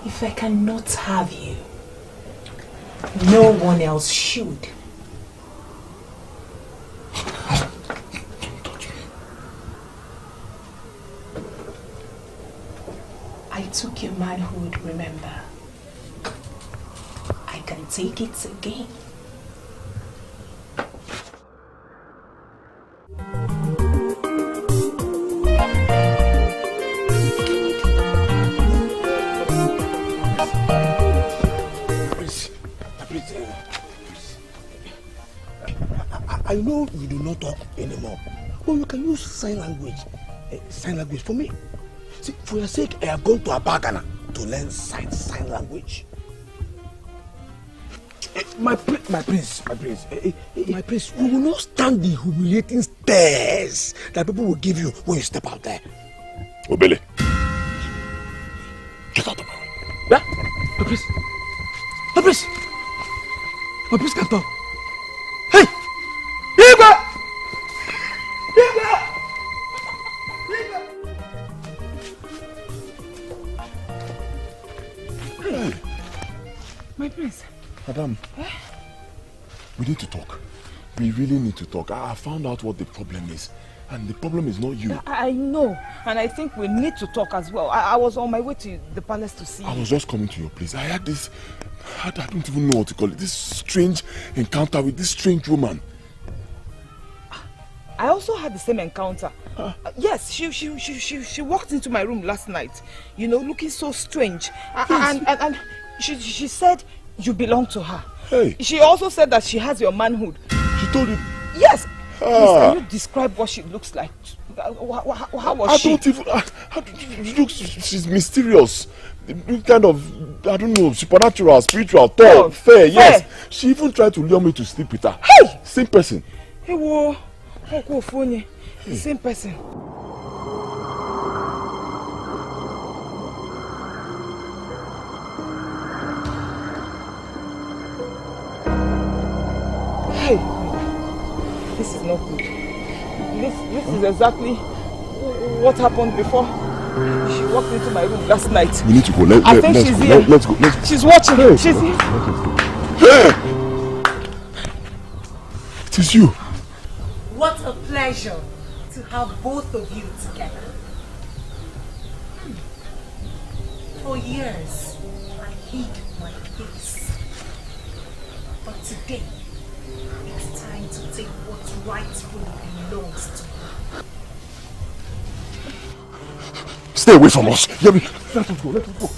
If I cannot have you, no one else should. I took your manhood, remember? I can take it again. I know you do not talk anymore, but you can use sign language. Sign language for me. See, for your sake, I am going to Abagana to learn sign language. My prince, you will not stand the humiliating stares that people will give you when you step out there. Obele, get out of my way. Yeah? My prince can talk. Hey! Igwe! Hey. My prince. Madam, we need to talk. We really need to talk. I found out what the problem is. And the problem is not you. I know. And I think we need to talk as well. I was on my way to the palace to see you. I was just coming to your place. I had this, I don't even know what to call it, this strange encounter with this strange woman. I also had the same encounter. Yes, she walked into my room last night, you know, looking so strange. And she said you belong to her. Hey. She also said that she has your manhood. She told you? Yes. Please, can you describe what she looks like? How was she? She's mysterious. Kind of, I don't know, supernatural, spiritual, tall, fair, yes. She even tried to lure me to sleep with her. Hey! Same person. Hey, whoa. Same person. Hey, this is not good. This is exactly what happened before she walked into my room last night. We need to go. I think she's here. Let's go. She's watching. Hey. She's here. Hey! It is you. What a pleasure to have both of you together. For years, I hid my face. But today, it's time to take what rightfully belongs to me. Stay away from us. Let us go. Let us go.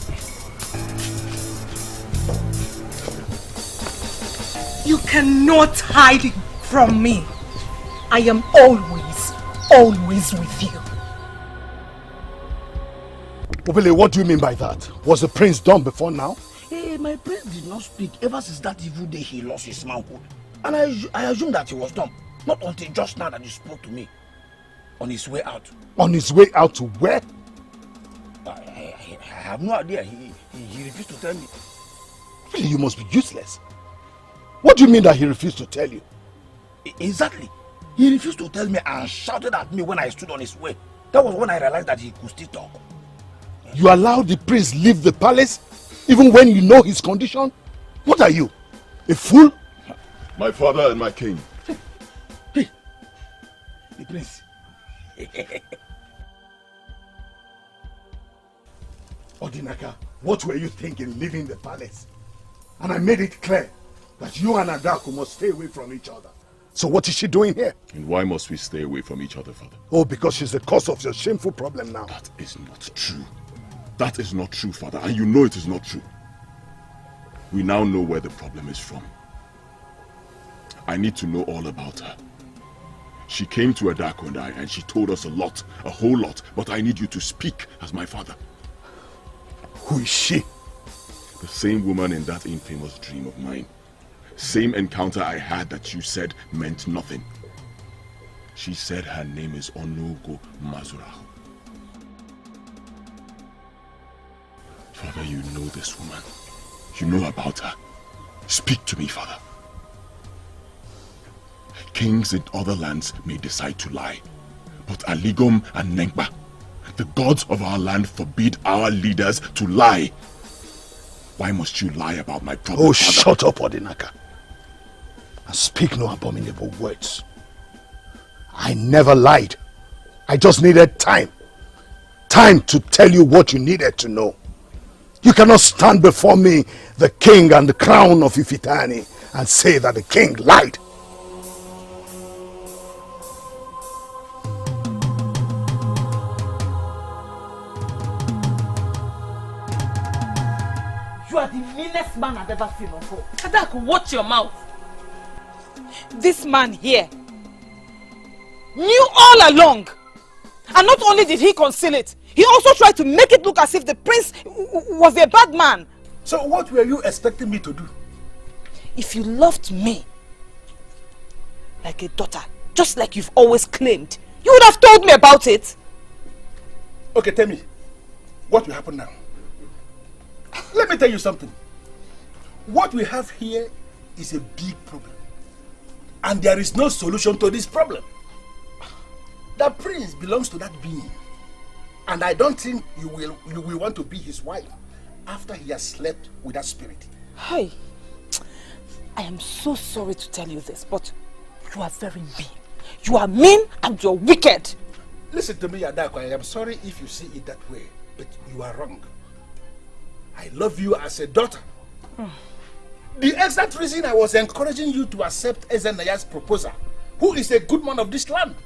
You cannot hide from me. I am always with you. Obele, what do you mean by that? Was the prince done before now? Hey, my prince did not speak ever since that evil day he lost his manhood. And I assume that he was done. Not until just now that you spoke to me. On his way out. On his way out to where? I have no idea. He refused to tell me. Really, you must be useless. What do you mean that he refused to tell you? Exactly. He refused to tell me and shouted at me when I stood on his way. That was when I realized that he could still talk. You allowed the prince leave the palace even when you know his condition? What are you? A fool? My father and my king. Hey, the prince. Odinaka, what were you thinking leaving the palace? And I made it clear that you and Adaku must stay away from each other. So what is she doing here? And why must we stay away from each other, Father? Oh, because she's the cause of your shameful problem now. That is not true. That is not true, Father, and you know it is not true. We now know where the problem is from. I need to know all about her. She came to Edako and I, and she told us a lot, a whole lot, but I need you to speak as my father. Who is she? The same woman in that infamous dream of mine. Same encounter I had that you said meant nothing. She said her name is Onugu Mazurahu. Father, you know this woman. You know about her. Speak to me, Father. Kings in other lands may decide to lie, but Aligom and Nengba, the gods of our land, forbid our leaders to lie. Why must you lie about my problem, Oh, Father? shut up, Odinaka. And speak no abominable words. I never lied. I just needed time. Time to tell you what you needed to know. You cannot stand before me, the king and the crown of Ifitani, and say that the king lied. You are the meanest man I've ever seen before. Adaku, watch your mouth. This man here knew all along. And not only did he conceal it, he also tried to make it look as if the prince was a bad man. So what were you expecting me to do? If you loved me like a daughter, just like you've always claimed, you would have told me about it. Okay, tell me, what will happen now? Let me tell you something. What we have here is a big problem. And there is no solution to this problem. The prince belongs to that being. And I don't think you will want to be his wife after he has slept with that spirit. Hey, I am so sorry to tell you this, but you are very mean. You are mean and you're wicked. Listen to me, Adako. I am sorry if you see it that way, but you are wrong. I love you as a daughter. The exact reason I was encouraging you to accept Ezenaya's proposal, who is a good man of this land.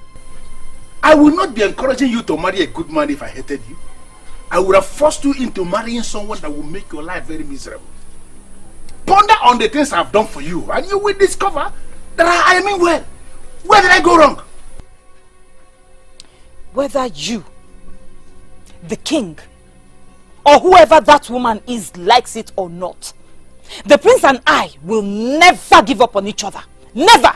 I will not be encouraging you to marry a good man if I hated you. I would have forced you into marrying someone that will make your life very miserable. Ponder on the things I've done for you, and you will discover that I mean well. Where did I go wrong? Whether you, the king, or whoever that woman is likes it or not, the prince and I will never give up on each other. Never!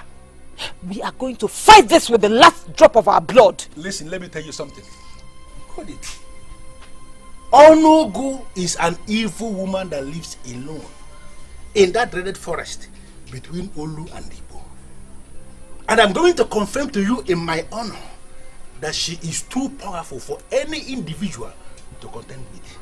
We are going to fight this with the last drop of our blood. Listen, let me tell you something. Hold it. Onugu is an evil woman that lives alone in that dreaded forest between Olu and Igbo. And I'm going to confirm to you in my honor that she is too powerful for any individual to contend with.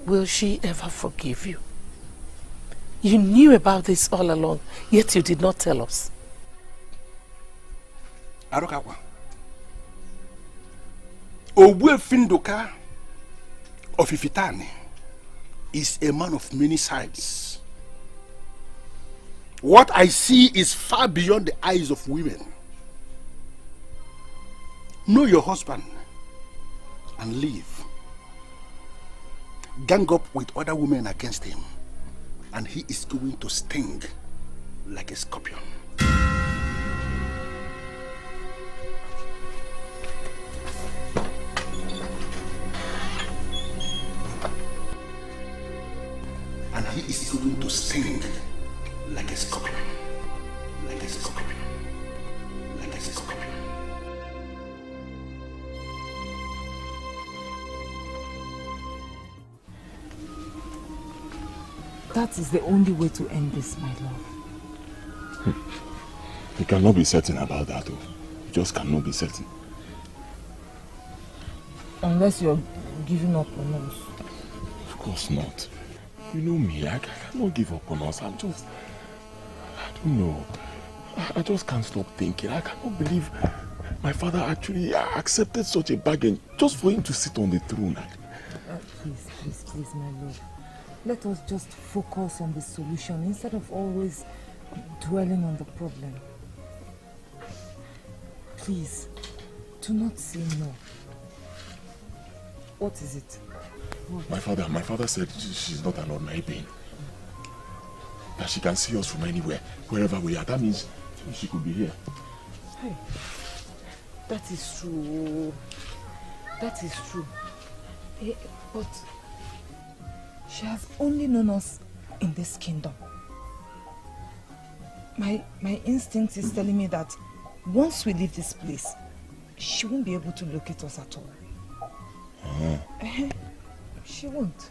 Will she ever forgive you? You knew about this all along, yet you did not tell us. Arokawa. Ogwe Findoka of Ifitani is a man of many sides. What I see is far beyond the eyes of women. Know your husband and leave. Gang up with other women against him, and he is going to sting like a scorpion. And he is going to sting like a scorpion. Like a scorpion. Like a scorpion. That is the only way to end this, my love. You cannot be certain about that, though. You just cannot be certain. Unless you're giving up on us. Of course not. You know me, I cannot give up on us. I don't know. I just can't stop thinking. I cannot believe my father actually accepted such a bargain just for him to sit on the throne. Please, my love. Let us just focus on the solution instead of always dwelling on the problem. Please, do not say no. What is it? My father said she's not an ordinary being. That she can see us from anywhere, wherever we are. That means she could be here. Hey, that is true. That is true. But she has only known us in this kingdom. My instinct is telling me that once we leave this place, she won't be able to locate us at all. She won't.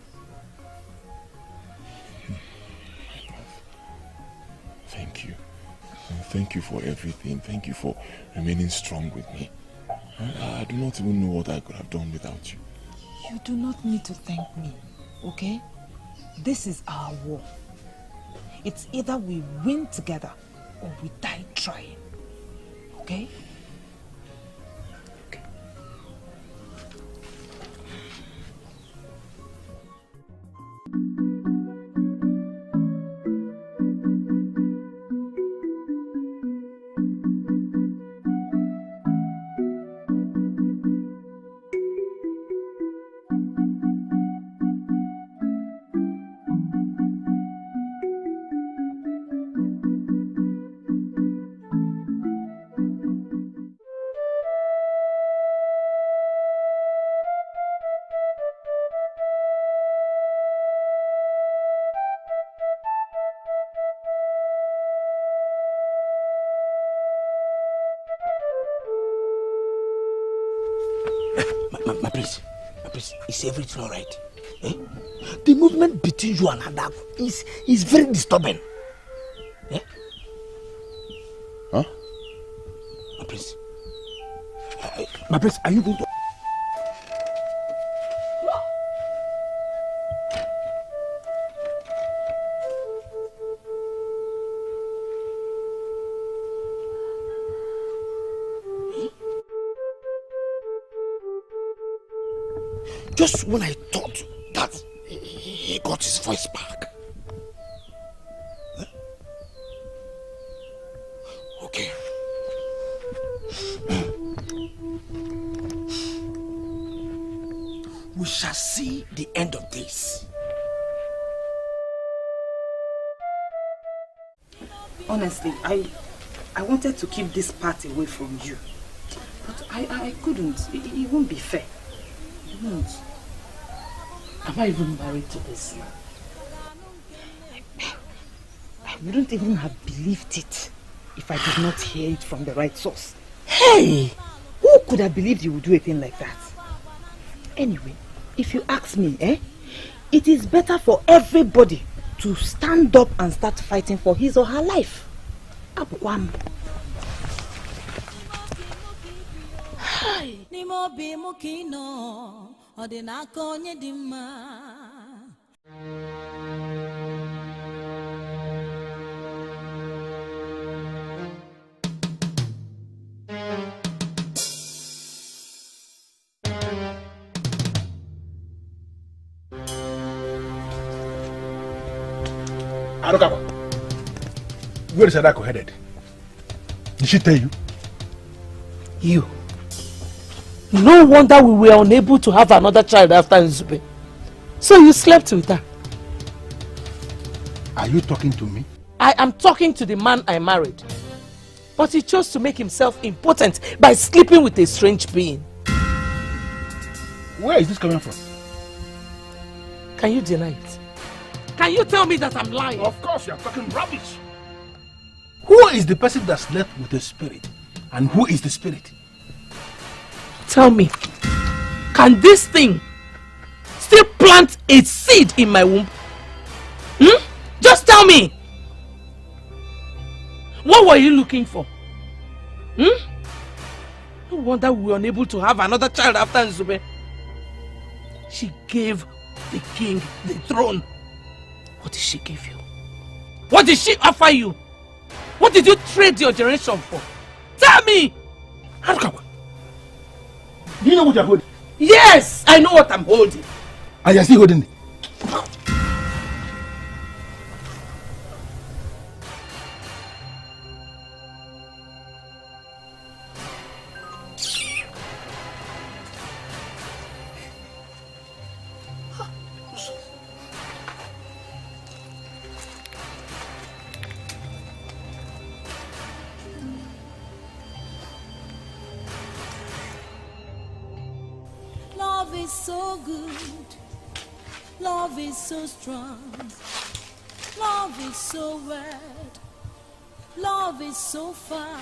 Thank you. Thank you for everything. Thank you for remaining strong with me. I do not even know what I could have done without you. You do not need to thank me, okay? This is our war. It's either we win together or we die trying, okay? My prince, is everything alright? Eh? The movement between you and Adam is very disturbing. Eh? Huh? My prince, are you going to... Just when I thought that he got his voice back. Huh? Okay. We shall see the end of this. Honestly, I wanted to keep this part away from you. But I couldn't. It won't be fair. It won't. Am I even married to this man? I wouldn't even have believed it if I did not hear it from the right source. Hey! Who could have believed you would do a thing like that? Anyway, if you ask me, it is better for everybody to stand up and start fighting for his or her life. Abukwam. Arugaba, where is Adako headed? Did she tell you? You. No wonder we were unable to have another child after Nzube. So you slept with her. Are you talking to me? I am talking to the man I married. But he chose to make himself important by sleeping with a strange being. Where is this coming from? Can you deny it? Can you tell me that I'm lying? Of course you are talking rubbish. Who is the person that slept with the spirit? And who is the spirit? Tell me, can this thing still plant a seed in my womb? Just tell me. What were you looking for? No wonder we were unable to have another child after Nzube. She gave the king the throne. What did she give you? What did she offer you? What did you trade your generation for? Tell me! Do you know what you're holding? Yes, I know what I'm holding. And you're still holding it? Love is so good, love is so strong, love is so wide, love is so far.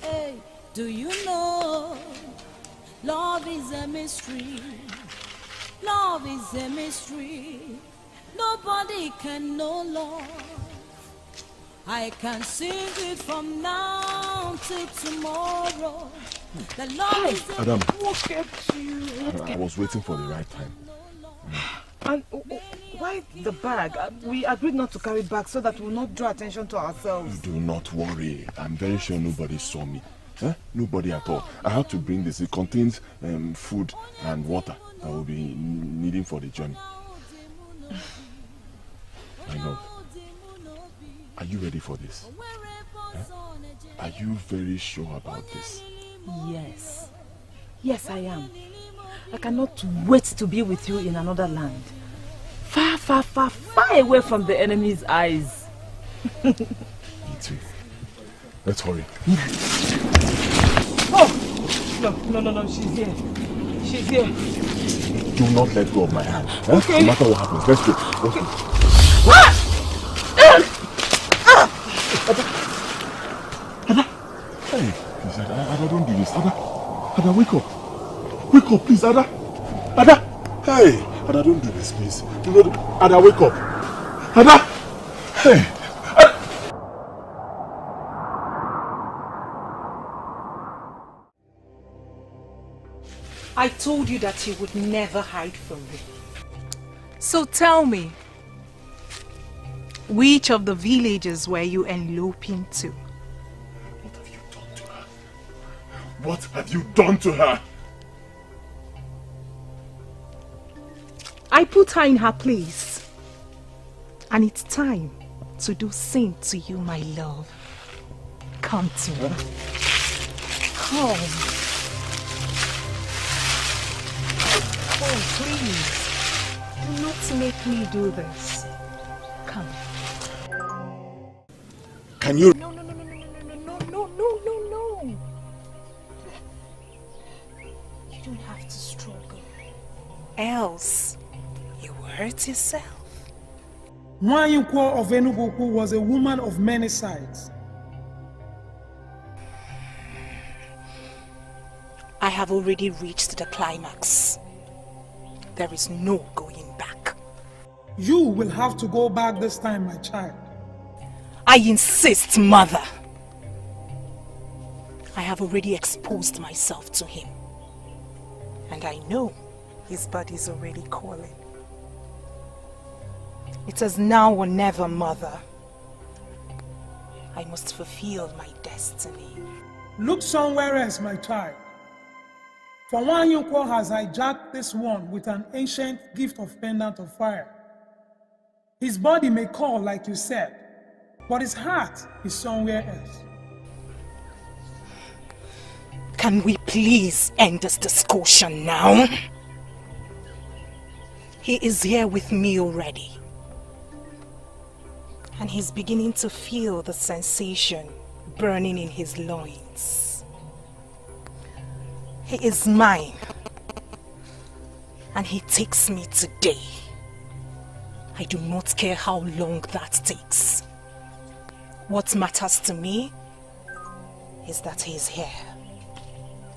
Hey, do you know? Love is a mystery, love is a mystery. Nobody can know love. I can sing it from now till tomorrow. The love is a Adam, What kept you? I was waiting for the right time. And why the bag? We agreed not to carry bags so that we will not draw attention to ourselves. Do not worry. I'm very sure nobody saw me. Huh? Nobody at all. I had to bring this. It contains food and water that we'll be needing for the journey. I know. Are you ready for this? Huh? Are you very sure about this? Yes. Yes, I am. I cannot wait to be with you in another land. Far, far, far, far away from the enemy's eyes. Me too. Let's hurry. Oh! No, she's here. She's here. Do not let go of my hand. Huh? Okay. No matter what happens, let's go. Let's go. Hey, please, Ada, don't do this. Ada, wake up. Wake up, please, Ada. Ada. Hey, Ada, don't do this, please. Ada, wake up. Ada. Hey. I told you that you would never hide from me. So tell me, which of the villages were you eloping to? What have you done to her? I put her in her place. And it's time to do same to you, my love. Come to me. Come. Oh, please. Do not make me do this. Come. Can you... No. You don't have to struggle. Else, you will hurt yourself. YUL of Enugu was a woman of many sides. I have already reached the climax. There is no going back. You will have to go back this time, my child. I insist, mother. I have already exposed myself to him. And I know his body's already calling. It is now or never, mother. I must fulfill my destiny. Look somewhere else, my child. For YUL has hijacked this one with an ancient gift of pendant of fire. His body may call like you said, but his heart is somewhere else. Can we please end this discussion now? He is here with me already. And he's beginning to feel the sensation burning in his loins. He is mine. And he takes me today. I do not care how long that takes. What matters to me is that he is here.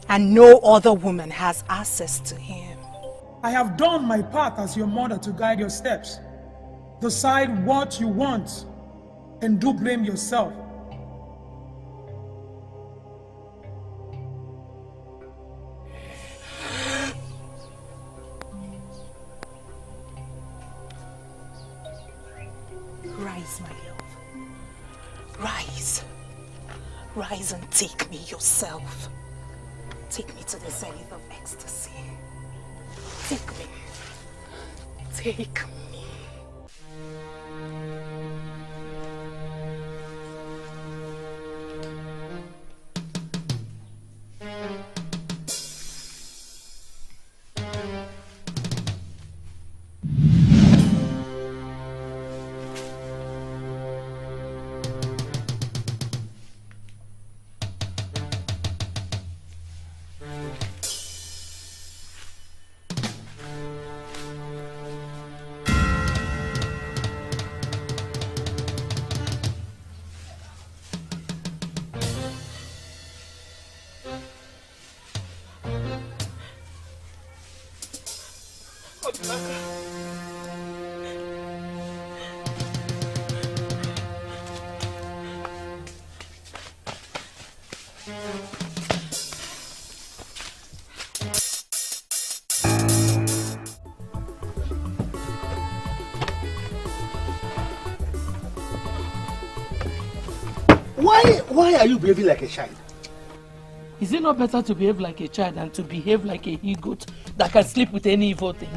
And no other woman has access to him. I have done my part as your mother to guide your steps. Decide what you want and do blame yourself. Rise, my love. Rise. Rise and take me yourself. Take me to the zenith of ecstasy. Take me. Take me. Why are you behaving like a child? Is it not better to behave like a child than to behave like a he-goat that can sleep with any evil thing?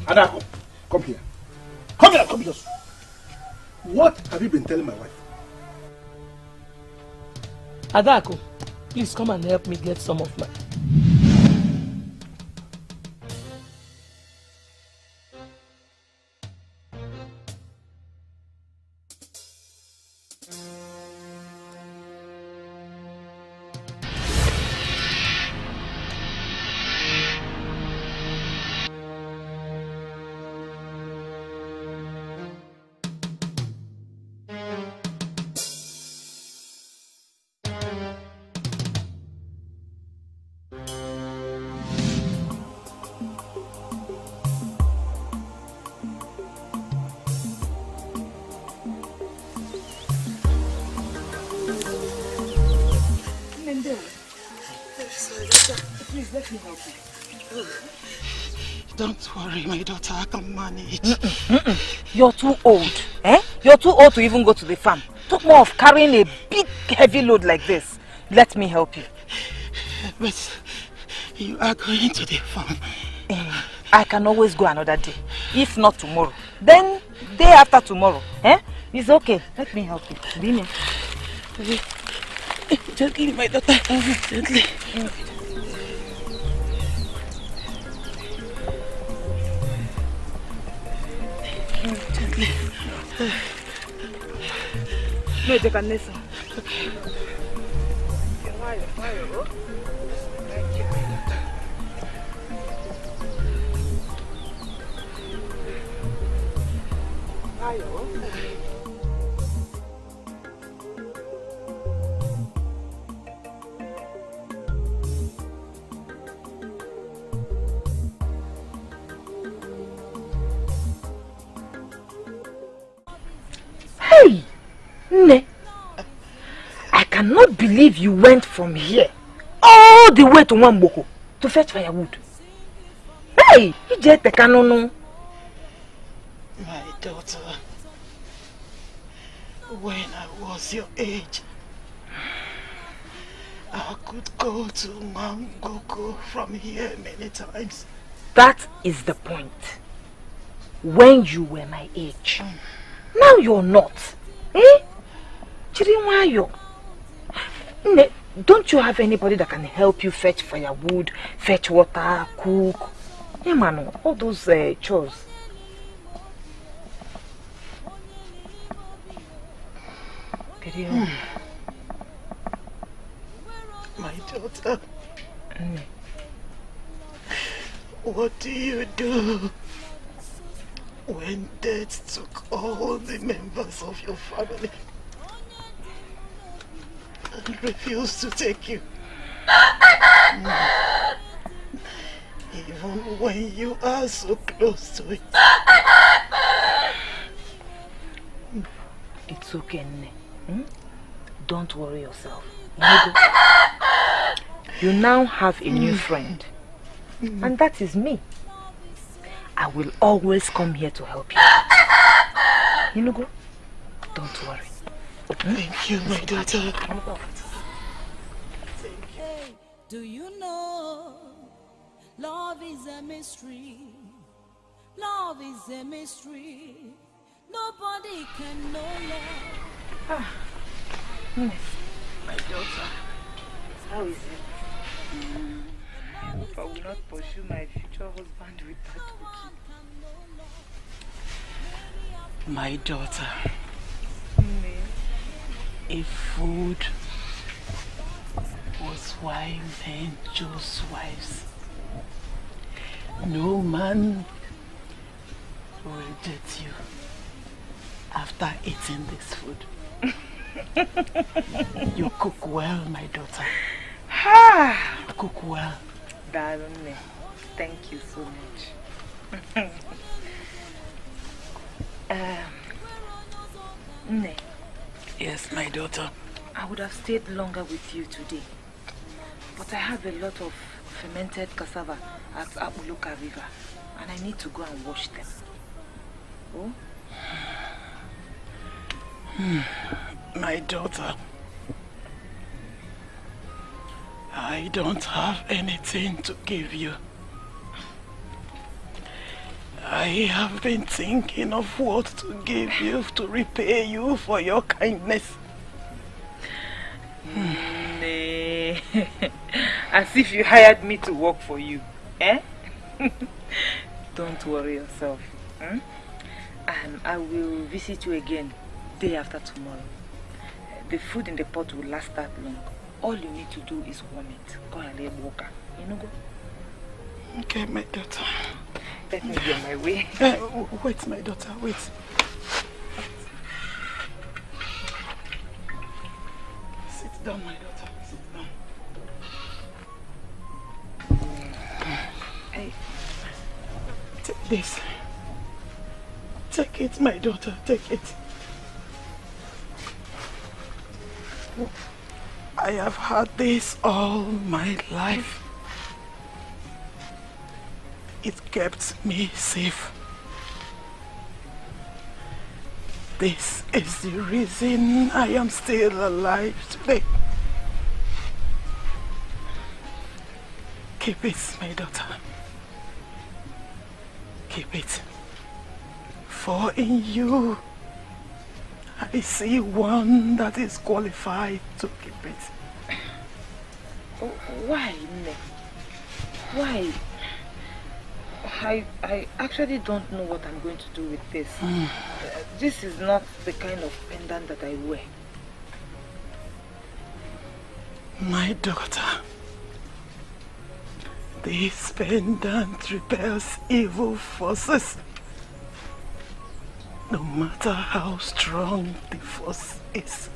Adako, come here. Come here, come here. What have you been telling my wife? Adako, please come and help me get some of my... Please let me help you. Don't worry, my daughter, I can manage. You're too old, eh? You're too old to even go to the farm. Talk more of carrying a big, heavy load like this. Let me help you. But you are going to the farm. I can always go another day. If not tomorrow, then day after tomorrow. Eh? It's okay. Let me help you. Bini. Gently, my daughter. Gently. Gently. No, they can listen. Hey, Ne, I cannot believe you went from here all the way to Nwamboko to fetch firewood. Hey, you just take no. My daughter, when I was your age, I could go to Nwamboko from here many times. That is the point. When you were my age. Now you're not. Eh? Chirinwayo. Don't you have anybody that can help you fetch firewood, fetch water, cook? Yeah, man, all those chores. My daughter, what do you do when death took all the members of your family and refused to take you? Even when you are so close to it. It's okay, Nne. Don't worry yourself. You now have a new friend. And that is me. I will always come here to help you. Inugo, don't worry. Thank you, my daughter. Do you know love is a mystery? Love is a mystery. Nobody can know love. My daughter, how is it? I hope I will not pursue my future husband with that cookie. My daughter, if food was why men chose wives, no man will reject you after eating this food. You cook well, my daughter. You cook well. Darling, thank you so much. Nne. Yes, my daughter. I would have stayed longer with you today, but I have a lot of fermented cassava at Apuluka River, and I need to go and wash them. Oh? My daughter, I don't have anything to give you. I have been thinking of what to give you to repay you for your kindness. Nay. As if you hired me to work for you, eh? Don't worry yourself. And I will visit you again day after tomorrow. The food in the pot will last that long. All you need to do is warm it. Go and lay water. You know, go. Okay, my daughter. Let me be on my way. Wait, my daughter, wait. Sit down, my daughter. Sit down. Hey. Take this. Take it, my daughter. Take it. I have had this all my life. It kept me safe. This is the reason I am still alive today. Keep it, my daughter. Keep it. For in you, I see one that is qualified to keep it. Why, Nne? Why? I actually don't know what I'm going to do with this. This is not the kind of pendant that I wear. My daughter, this pendant repels evil forces. No matter how strong the force is,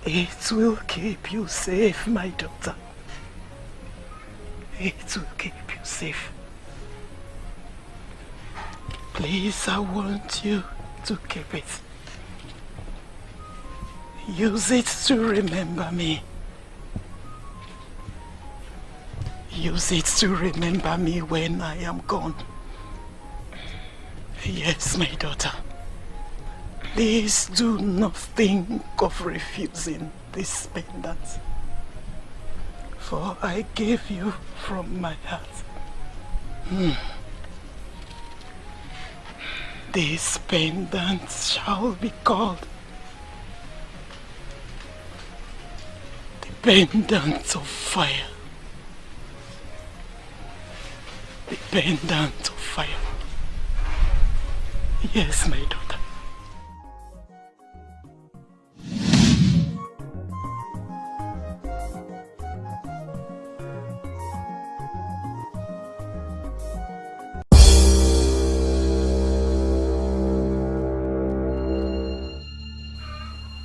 it will keep you safe, my daughter. It will keep you safe. Please, I want you to keep it. Use it to remember me. Use it to remember me when I am gone. Yes, my daughter. Please do not think of refusing this pendant. For I gave you from my heart. This pendant shall be called the pendant of fire. The pendant of fire. Yes, my daughter.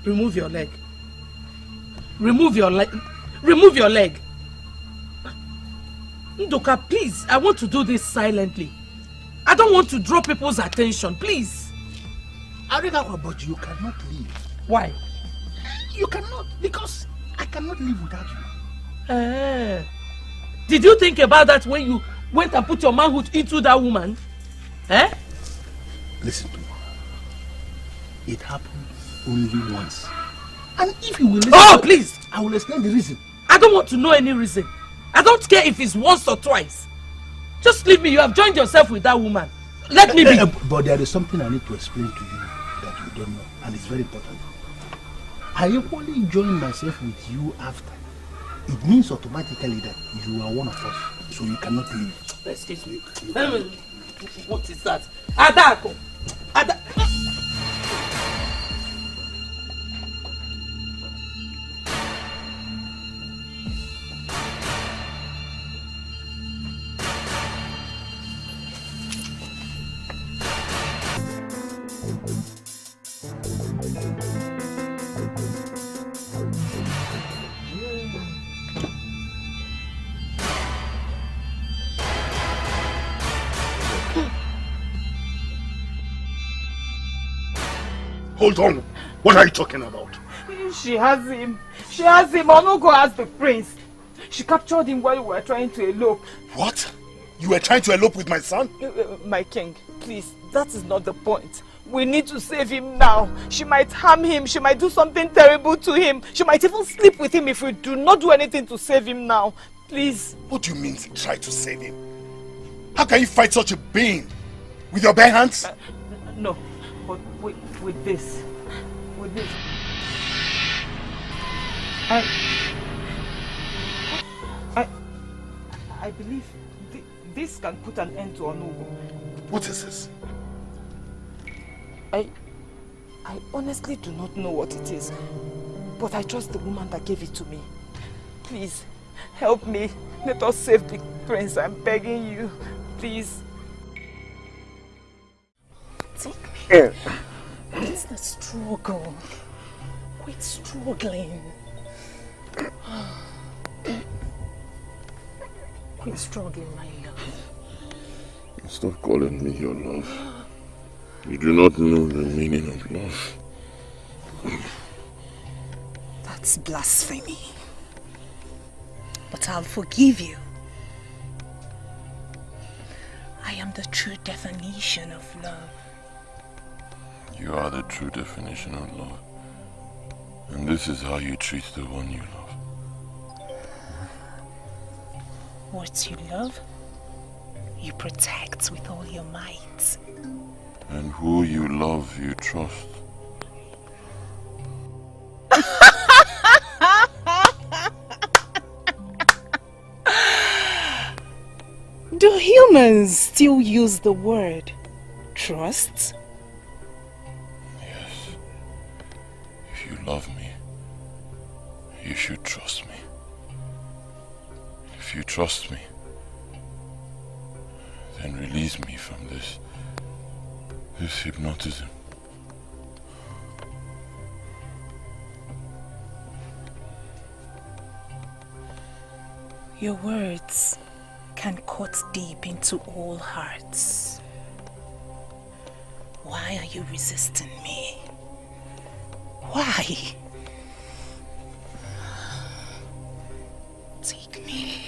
Remove your leg. Remove your leg. Remove your leg. Ndoka, please, I want to do this silently. I don't want to draw people's attention, please. Arika, but you cannot leave Why? You cannot, because I cannot live without you. Did you think about that when you went and put your manhood into that woman? Listen to me. It happened only once. And if you will listen, please! I will explain the reason. I don't want to know any reason. I don't care if it's once or twice. Just leave me. You have joined yourself with that woman. Let me be. But there is something I need to explain to you that you don't know, and it's very important. I only joined myself with you after. It means automatically that you are one of us, so you cannot leave. Excuse me. What is that? Adako! Hold on. What are you talking about? She has him. She has him. Onugu has the prince. She captured him while we were trying to elope. What? You were trying to elope with my son? My king, please, that is not the point. We need to save him now. She might harm him. She might do something terrible to him. She might even sleep with him if we do not do anything to save him now. Please. What do you mean try to save him? How can you fight such a being? With your bare hands? No, but with this. With this. I believe this can put an end to Onugu. What is this? I honestly do not know what it is, but I trust the woman that gave it to me. Please, help me. Let us save the prince. I'm begging you. Please. It's the struggle. Quit struggling. Quit struggling, my love. Stop calling me your love. You do not know the meaning of love. That's blasphemy. But I'll forgive you. I am the true definition of love. You are the true definition of love. And this is how you treat the one you love. What you love, you protect with all your might. And who you love, you trust. Do humans still use the word trust? Yes. If you love me, you should trust me. If you trust me, then release me from this hypnotism. Your words can cut deep into all hearts. Why are you resisting me? Why? Take me.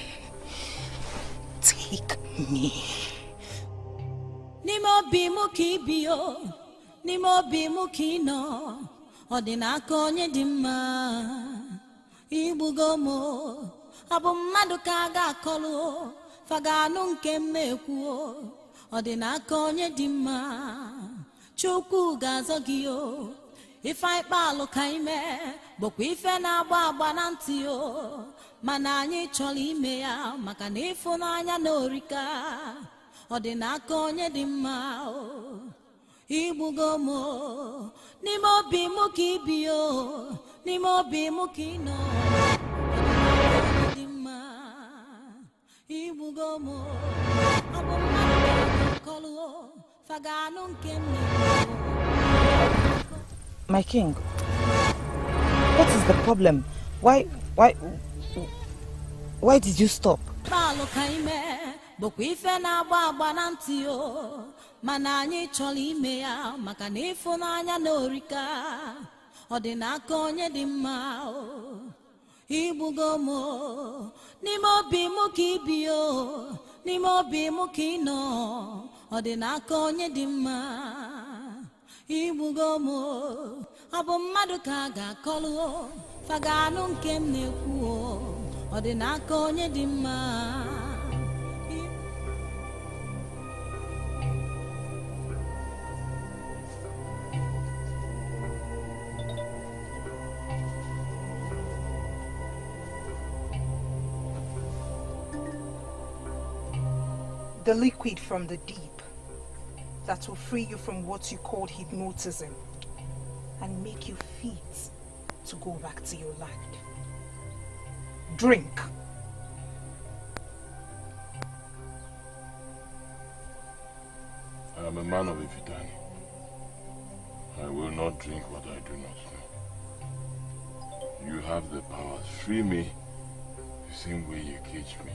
Take me. Nimo bimu kibio, nimo bimu kino, odinaka onye di mma, igbugomo, abu mmadu ka ga akolu, faganu nke mmekwu, odinaka onye di mma, Chukwu ga-azọ gị o, ife ikpalu ka ime, bụkwa ife na-agba agba na ntị o, mana anyị chọrọ ime ya maka na ịfụnanya na orika. Ọdịnaka onye dị mma o, igbugo m o, n'ime obi m ka ibi o, n'ime obi m ka ị nọ. Ọdịnaka onye dị mma, igbugo m o, ọ bụ mmadụ ga-akọlụ o, faganụ nke m na-ekwu. My king, what is the problem? Why did you stop? Palụ ka ime. Bụkwa ife na-agba agba na ntị o, mana anyị chọrọ ime ya maka na ịfụnanya na orika. ọdịnaka onye dị mma igbugo m n'ime obi m ka ibi n'ime obi m ka ị nọ ọdịnaka onye dị mma igbugo m ọ bụ mmadụ ka a ga-akọlụ faganụ nke m na-ekwu ọdịnaka onye dị mma. The liquid from the deep that will free you from what you called hypnotism and make you fit to go back to your land. Drink. I am a man of Ifitani. I will not drink what I do not know. You have the power. Free me the same way you caged me.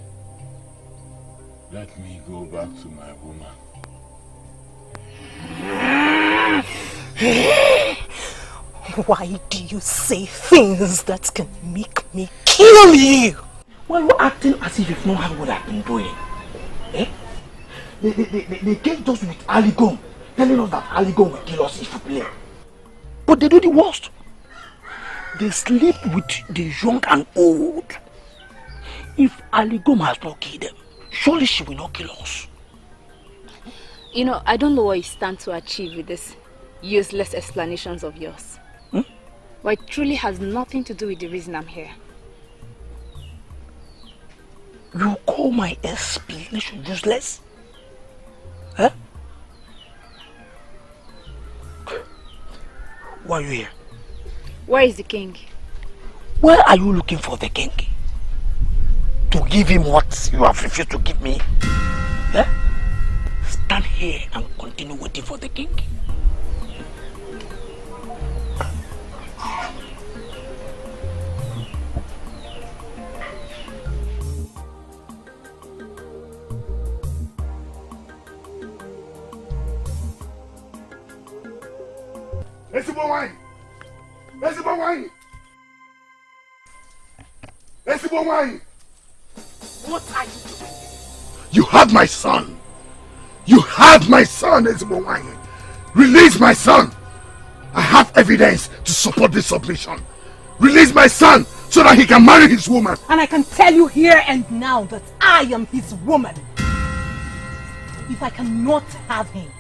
Let me go back to my woman. Why do you say things that can make me kill you? Why are you acting as if you've not heard what I've been doing? Eh? They came to us with Aligom, telling us that Aligom will kill us if we play. But they do the worst. They sleep with the young and old. If Aligom has not killed them, surely she will not kill us. You know, I don't know what you stand to achieve with this useless explanations of yours. But it truly has nothing to do with the reason I'm here. You call my explanation useless? Huh? Why are you here? Where is the king? Where are you looking for the king? To give him what you have refused to give me? Huh? Stand here and continue waiting for the king. Esibo wine! Esibo wine! Esibo wine! What are you doing? You have my son! You have my son, Esibo wine! Release my son! I have evidence to support this submission. Release my son so that he can marry his woman. And I can tell you here and now that I am his woman. If I cannot have him,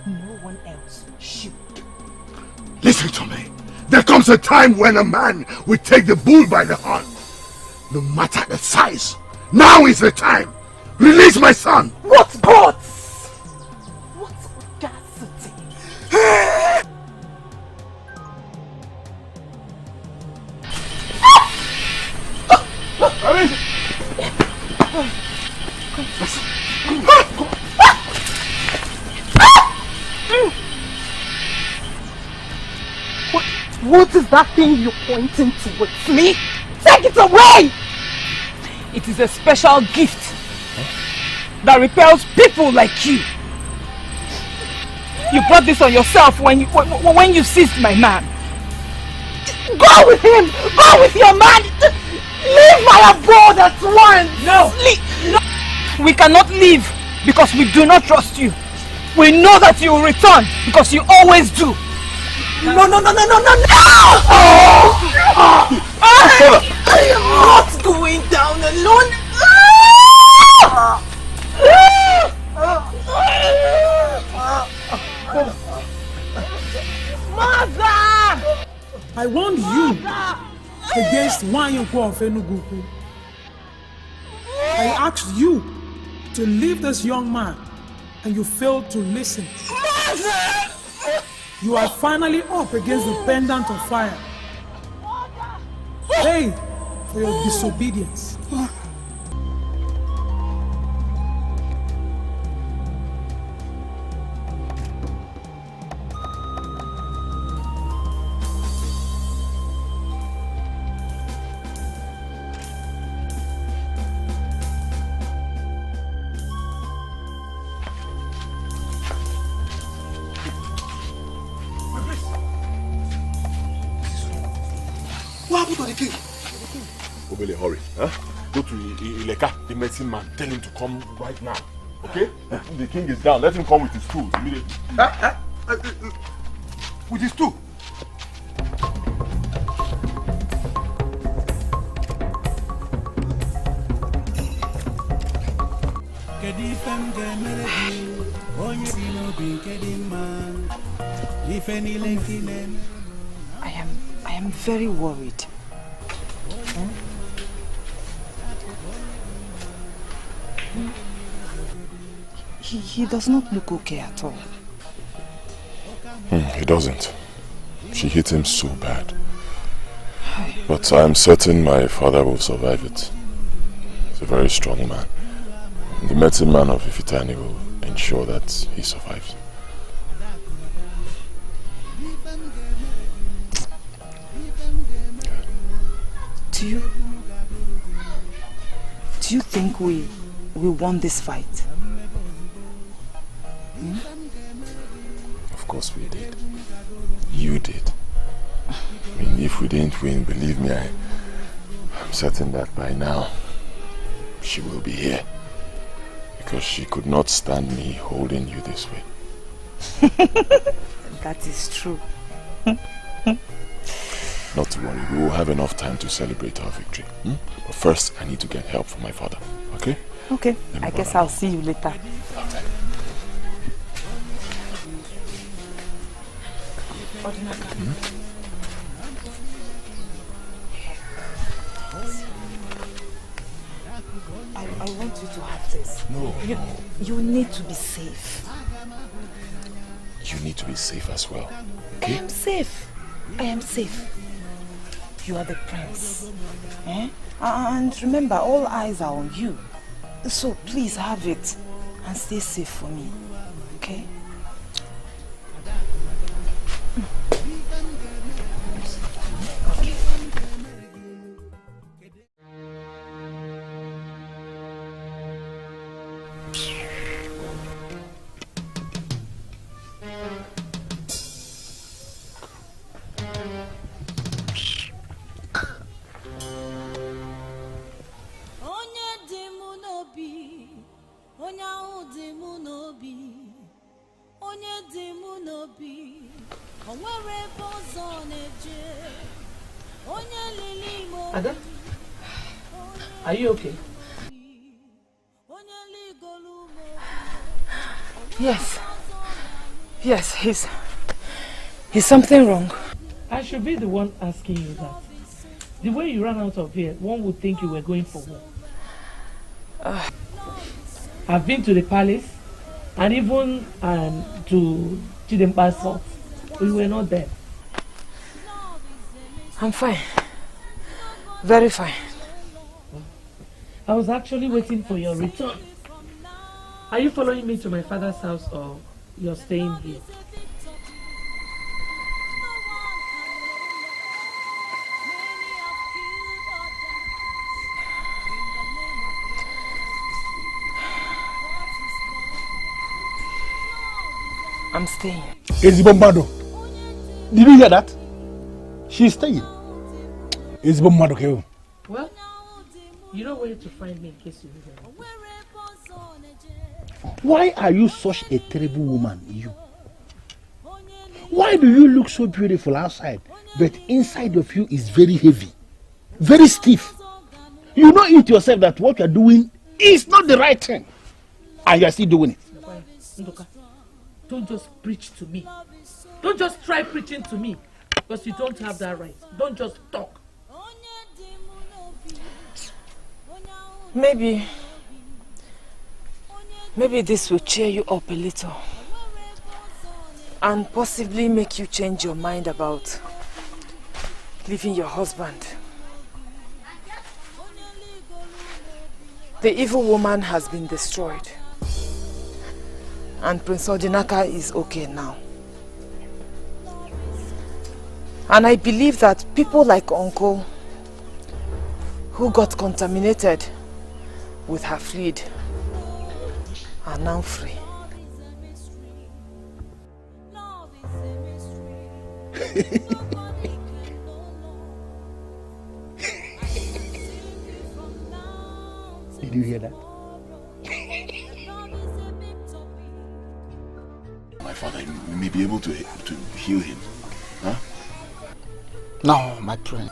no one else should. Listen to me. There comes a time when a man will take the bull by the horn. No matter the size. Now is the time. Release my son. What gods? What audacity? What is that thing you're pointing towards me? Take it away! It is a special gift that repels people like you. You brought this on yourself when you seized my man. Go with him! Go with your man! Leave my abode at once! No! No! We cannot leave because we do not trust you. We know that you will return because you always do. No! I'm not going down alone! Mother! I warned you against Nwanyoko of Enugu. I asked you to leave this young man and you failed to listen. Mother! You are finally up against the pendant of fire. Pay for your disobedience. What happened to the king? Obele, hurry. Huh? Go to Ileka, the medicine man. Tell him to come right now. Okay? The king is down. Let him come with his tools immediately. With his tool? I am very worried. He does not look okay at all. He doesn't. She hit him so bad. But I'm certain my father will survive it. He's a very strong man. The medicine man of Ifitani will ensure that he survives. Do you think we won this fight? Of course we did. You did. I mean, if we didn't win, believe me, I'm certain that by now she will be here. Because she could not stand me holding you this way. That is true. Not to worry, we will have enough time to celebrate our victory. But first, I need to get help from my father. Okay? Okay, I guess I'll see you later. I want you to have this. No. You need to be safe. You need to be safe as well. Okay? I am safe. I am safe. You are the prince. And remember, all eyes are on you. So please have it and stay safe for me. Okay? Ada, are you okay? Yes. Yes, he's something wrong. I should be the one asking you that. The way you ran out of here, one would think you were going for war. I've been to the palace and even to Chidemba's house. We were not there. I'm fine. Very fine. I was actually waiting for your return. Are you following me to my father's house or you're staying here? I'm staying. Ezibombado. Did you hear that? She's staying. Ezibombado, okay? Well, you know where to find me in case you need anything. Why are you such a terrible woman, you? Why do you look so beautiful outside, but inside of you is very heavy, very stiff? You know it yourself that what you're doing is not the right thing, and you're still doing it. Ndoka, don't just preach to me. Don't just try preaching to me, because you don't have that right. Don't just talk. Maybe this will cheer you up a little and possibly make you change your mind about leaving your husband. The evil woman has been destroyed and Prince Odinaka is okay now. And I believe that people like Uncle who got contaminated with her fluid are now free. kill him? Huh? No, my prince.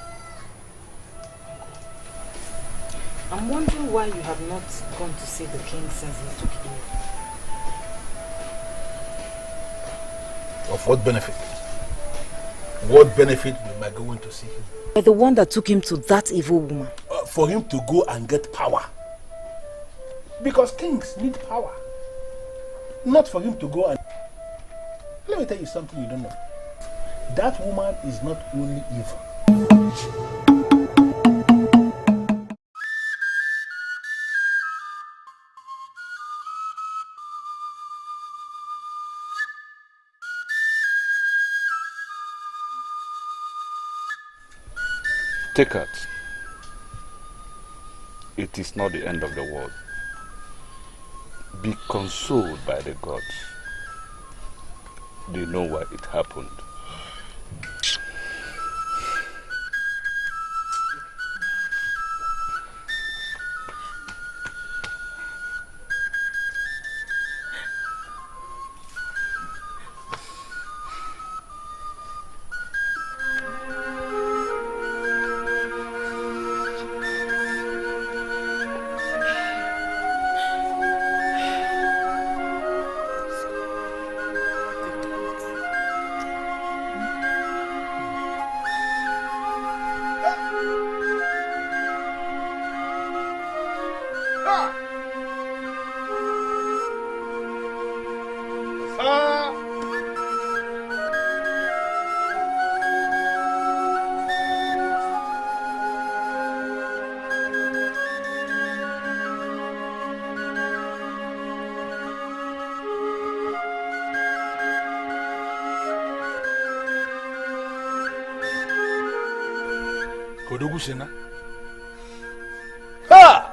I'm wondering why you have not gone to see the king since he took you. Of what benefit? What benefit am I going to see him? You're the one that took him to that evil woman. For him to go and get power. Because kings need power. Not for him to go and... Let me tell you something you don't know. That woman is not only evil. Take it. It is not the end of the world. Be consoled by the gods. They know why it happened. Onugu Sena. Ha!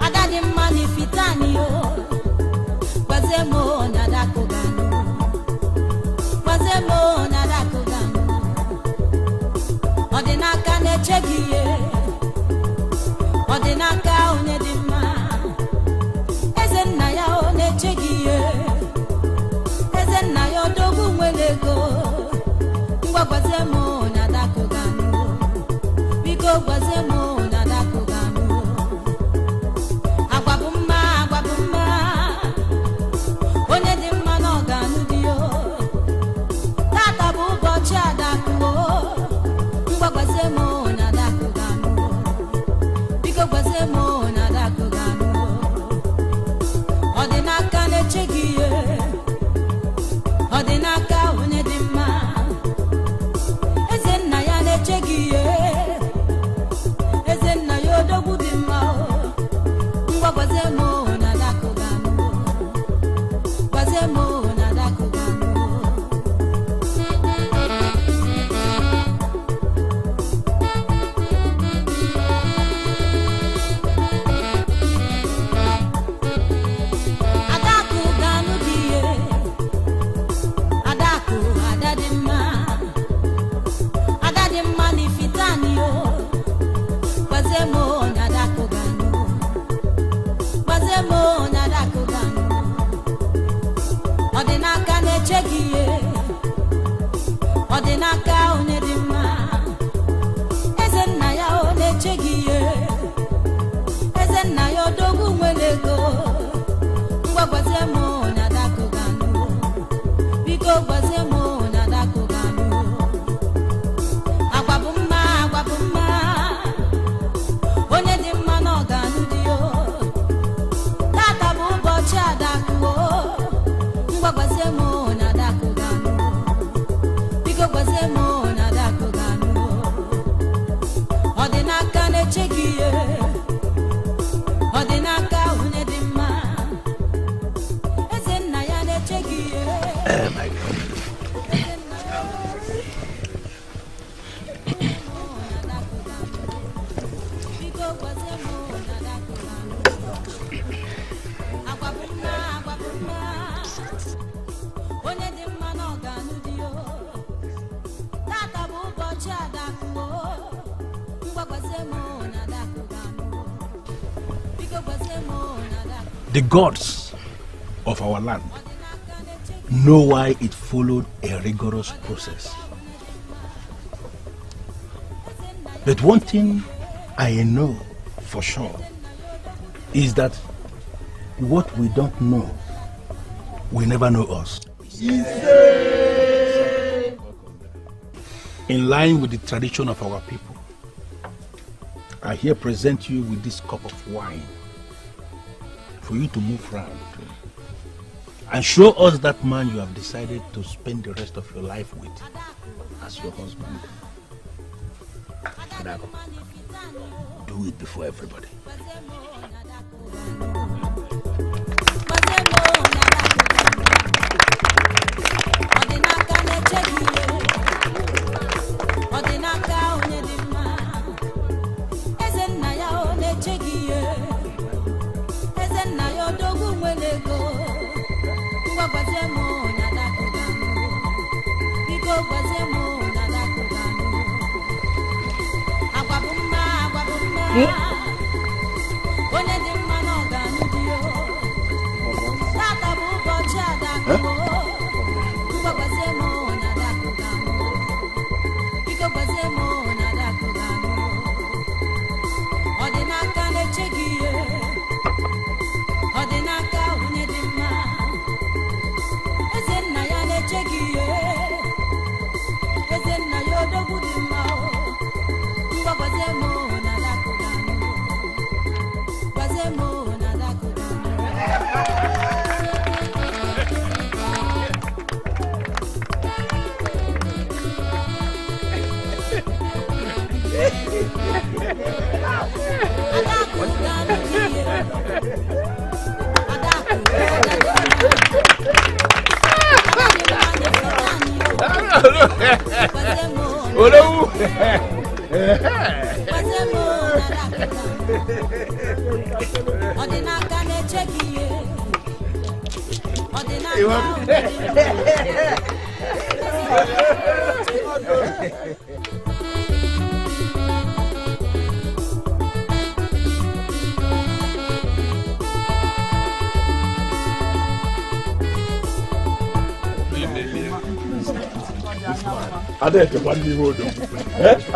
Adadimma ni fitani yo, bazemo na dako gano. The gods of our land know why it followed a rigorous process. But one thing I know for sure is that what we don't know will never know us. In line with the tradition of our people, I here present you with this cup of wine for you to move round and show us that man you have decided to spend the rest of your life with as your husband. Adako, do it before everybody.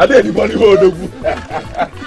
I did the money hold up.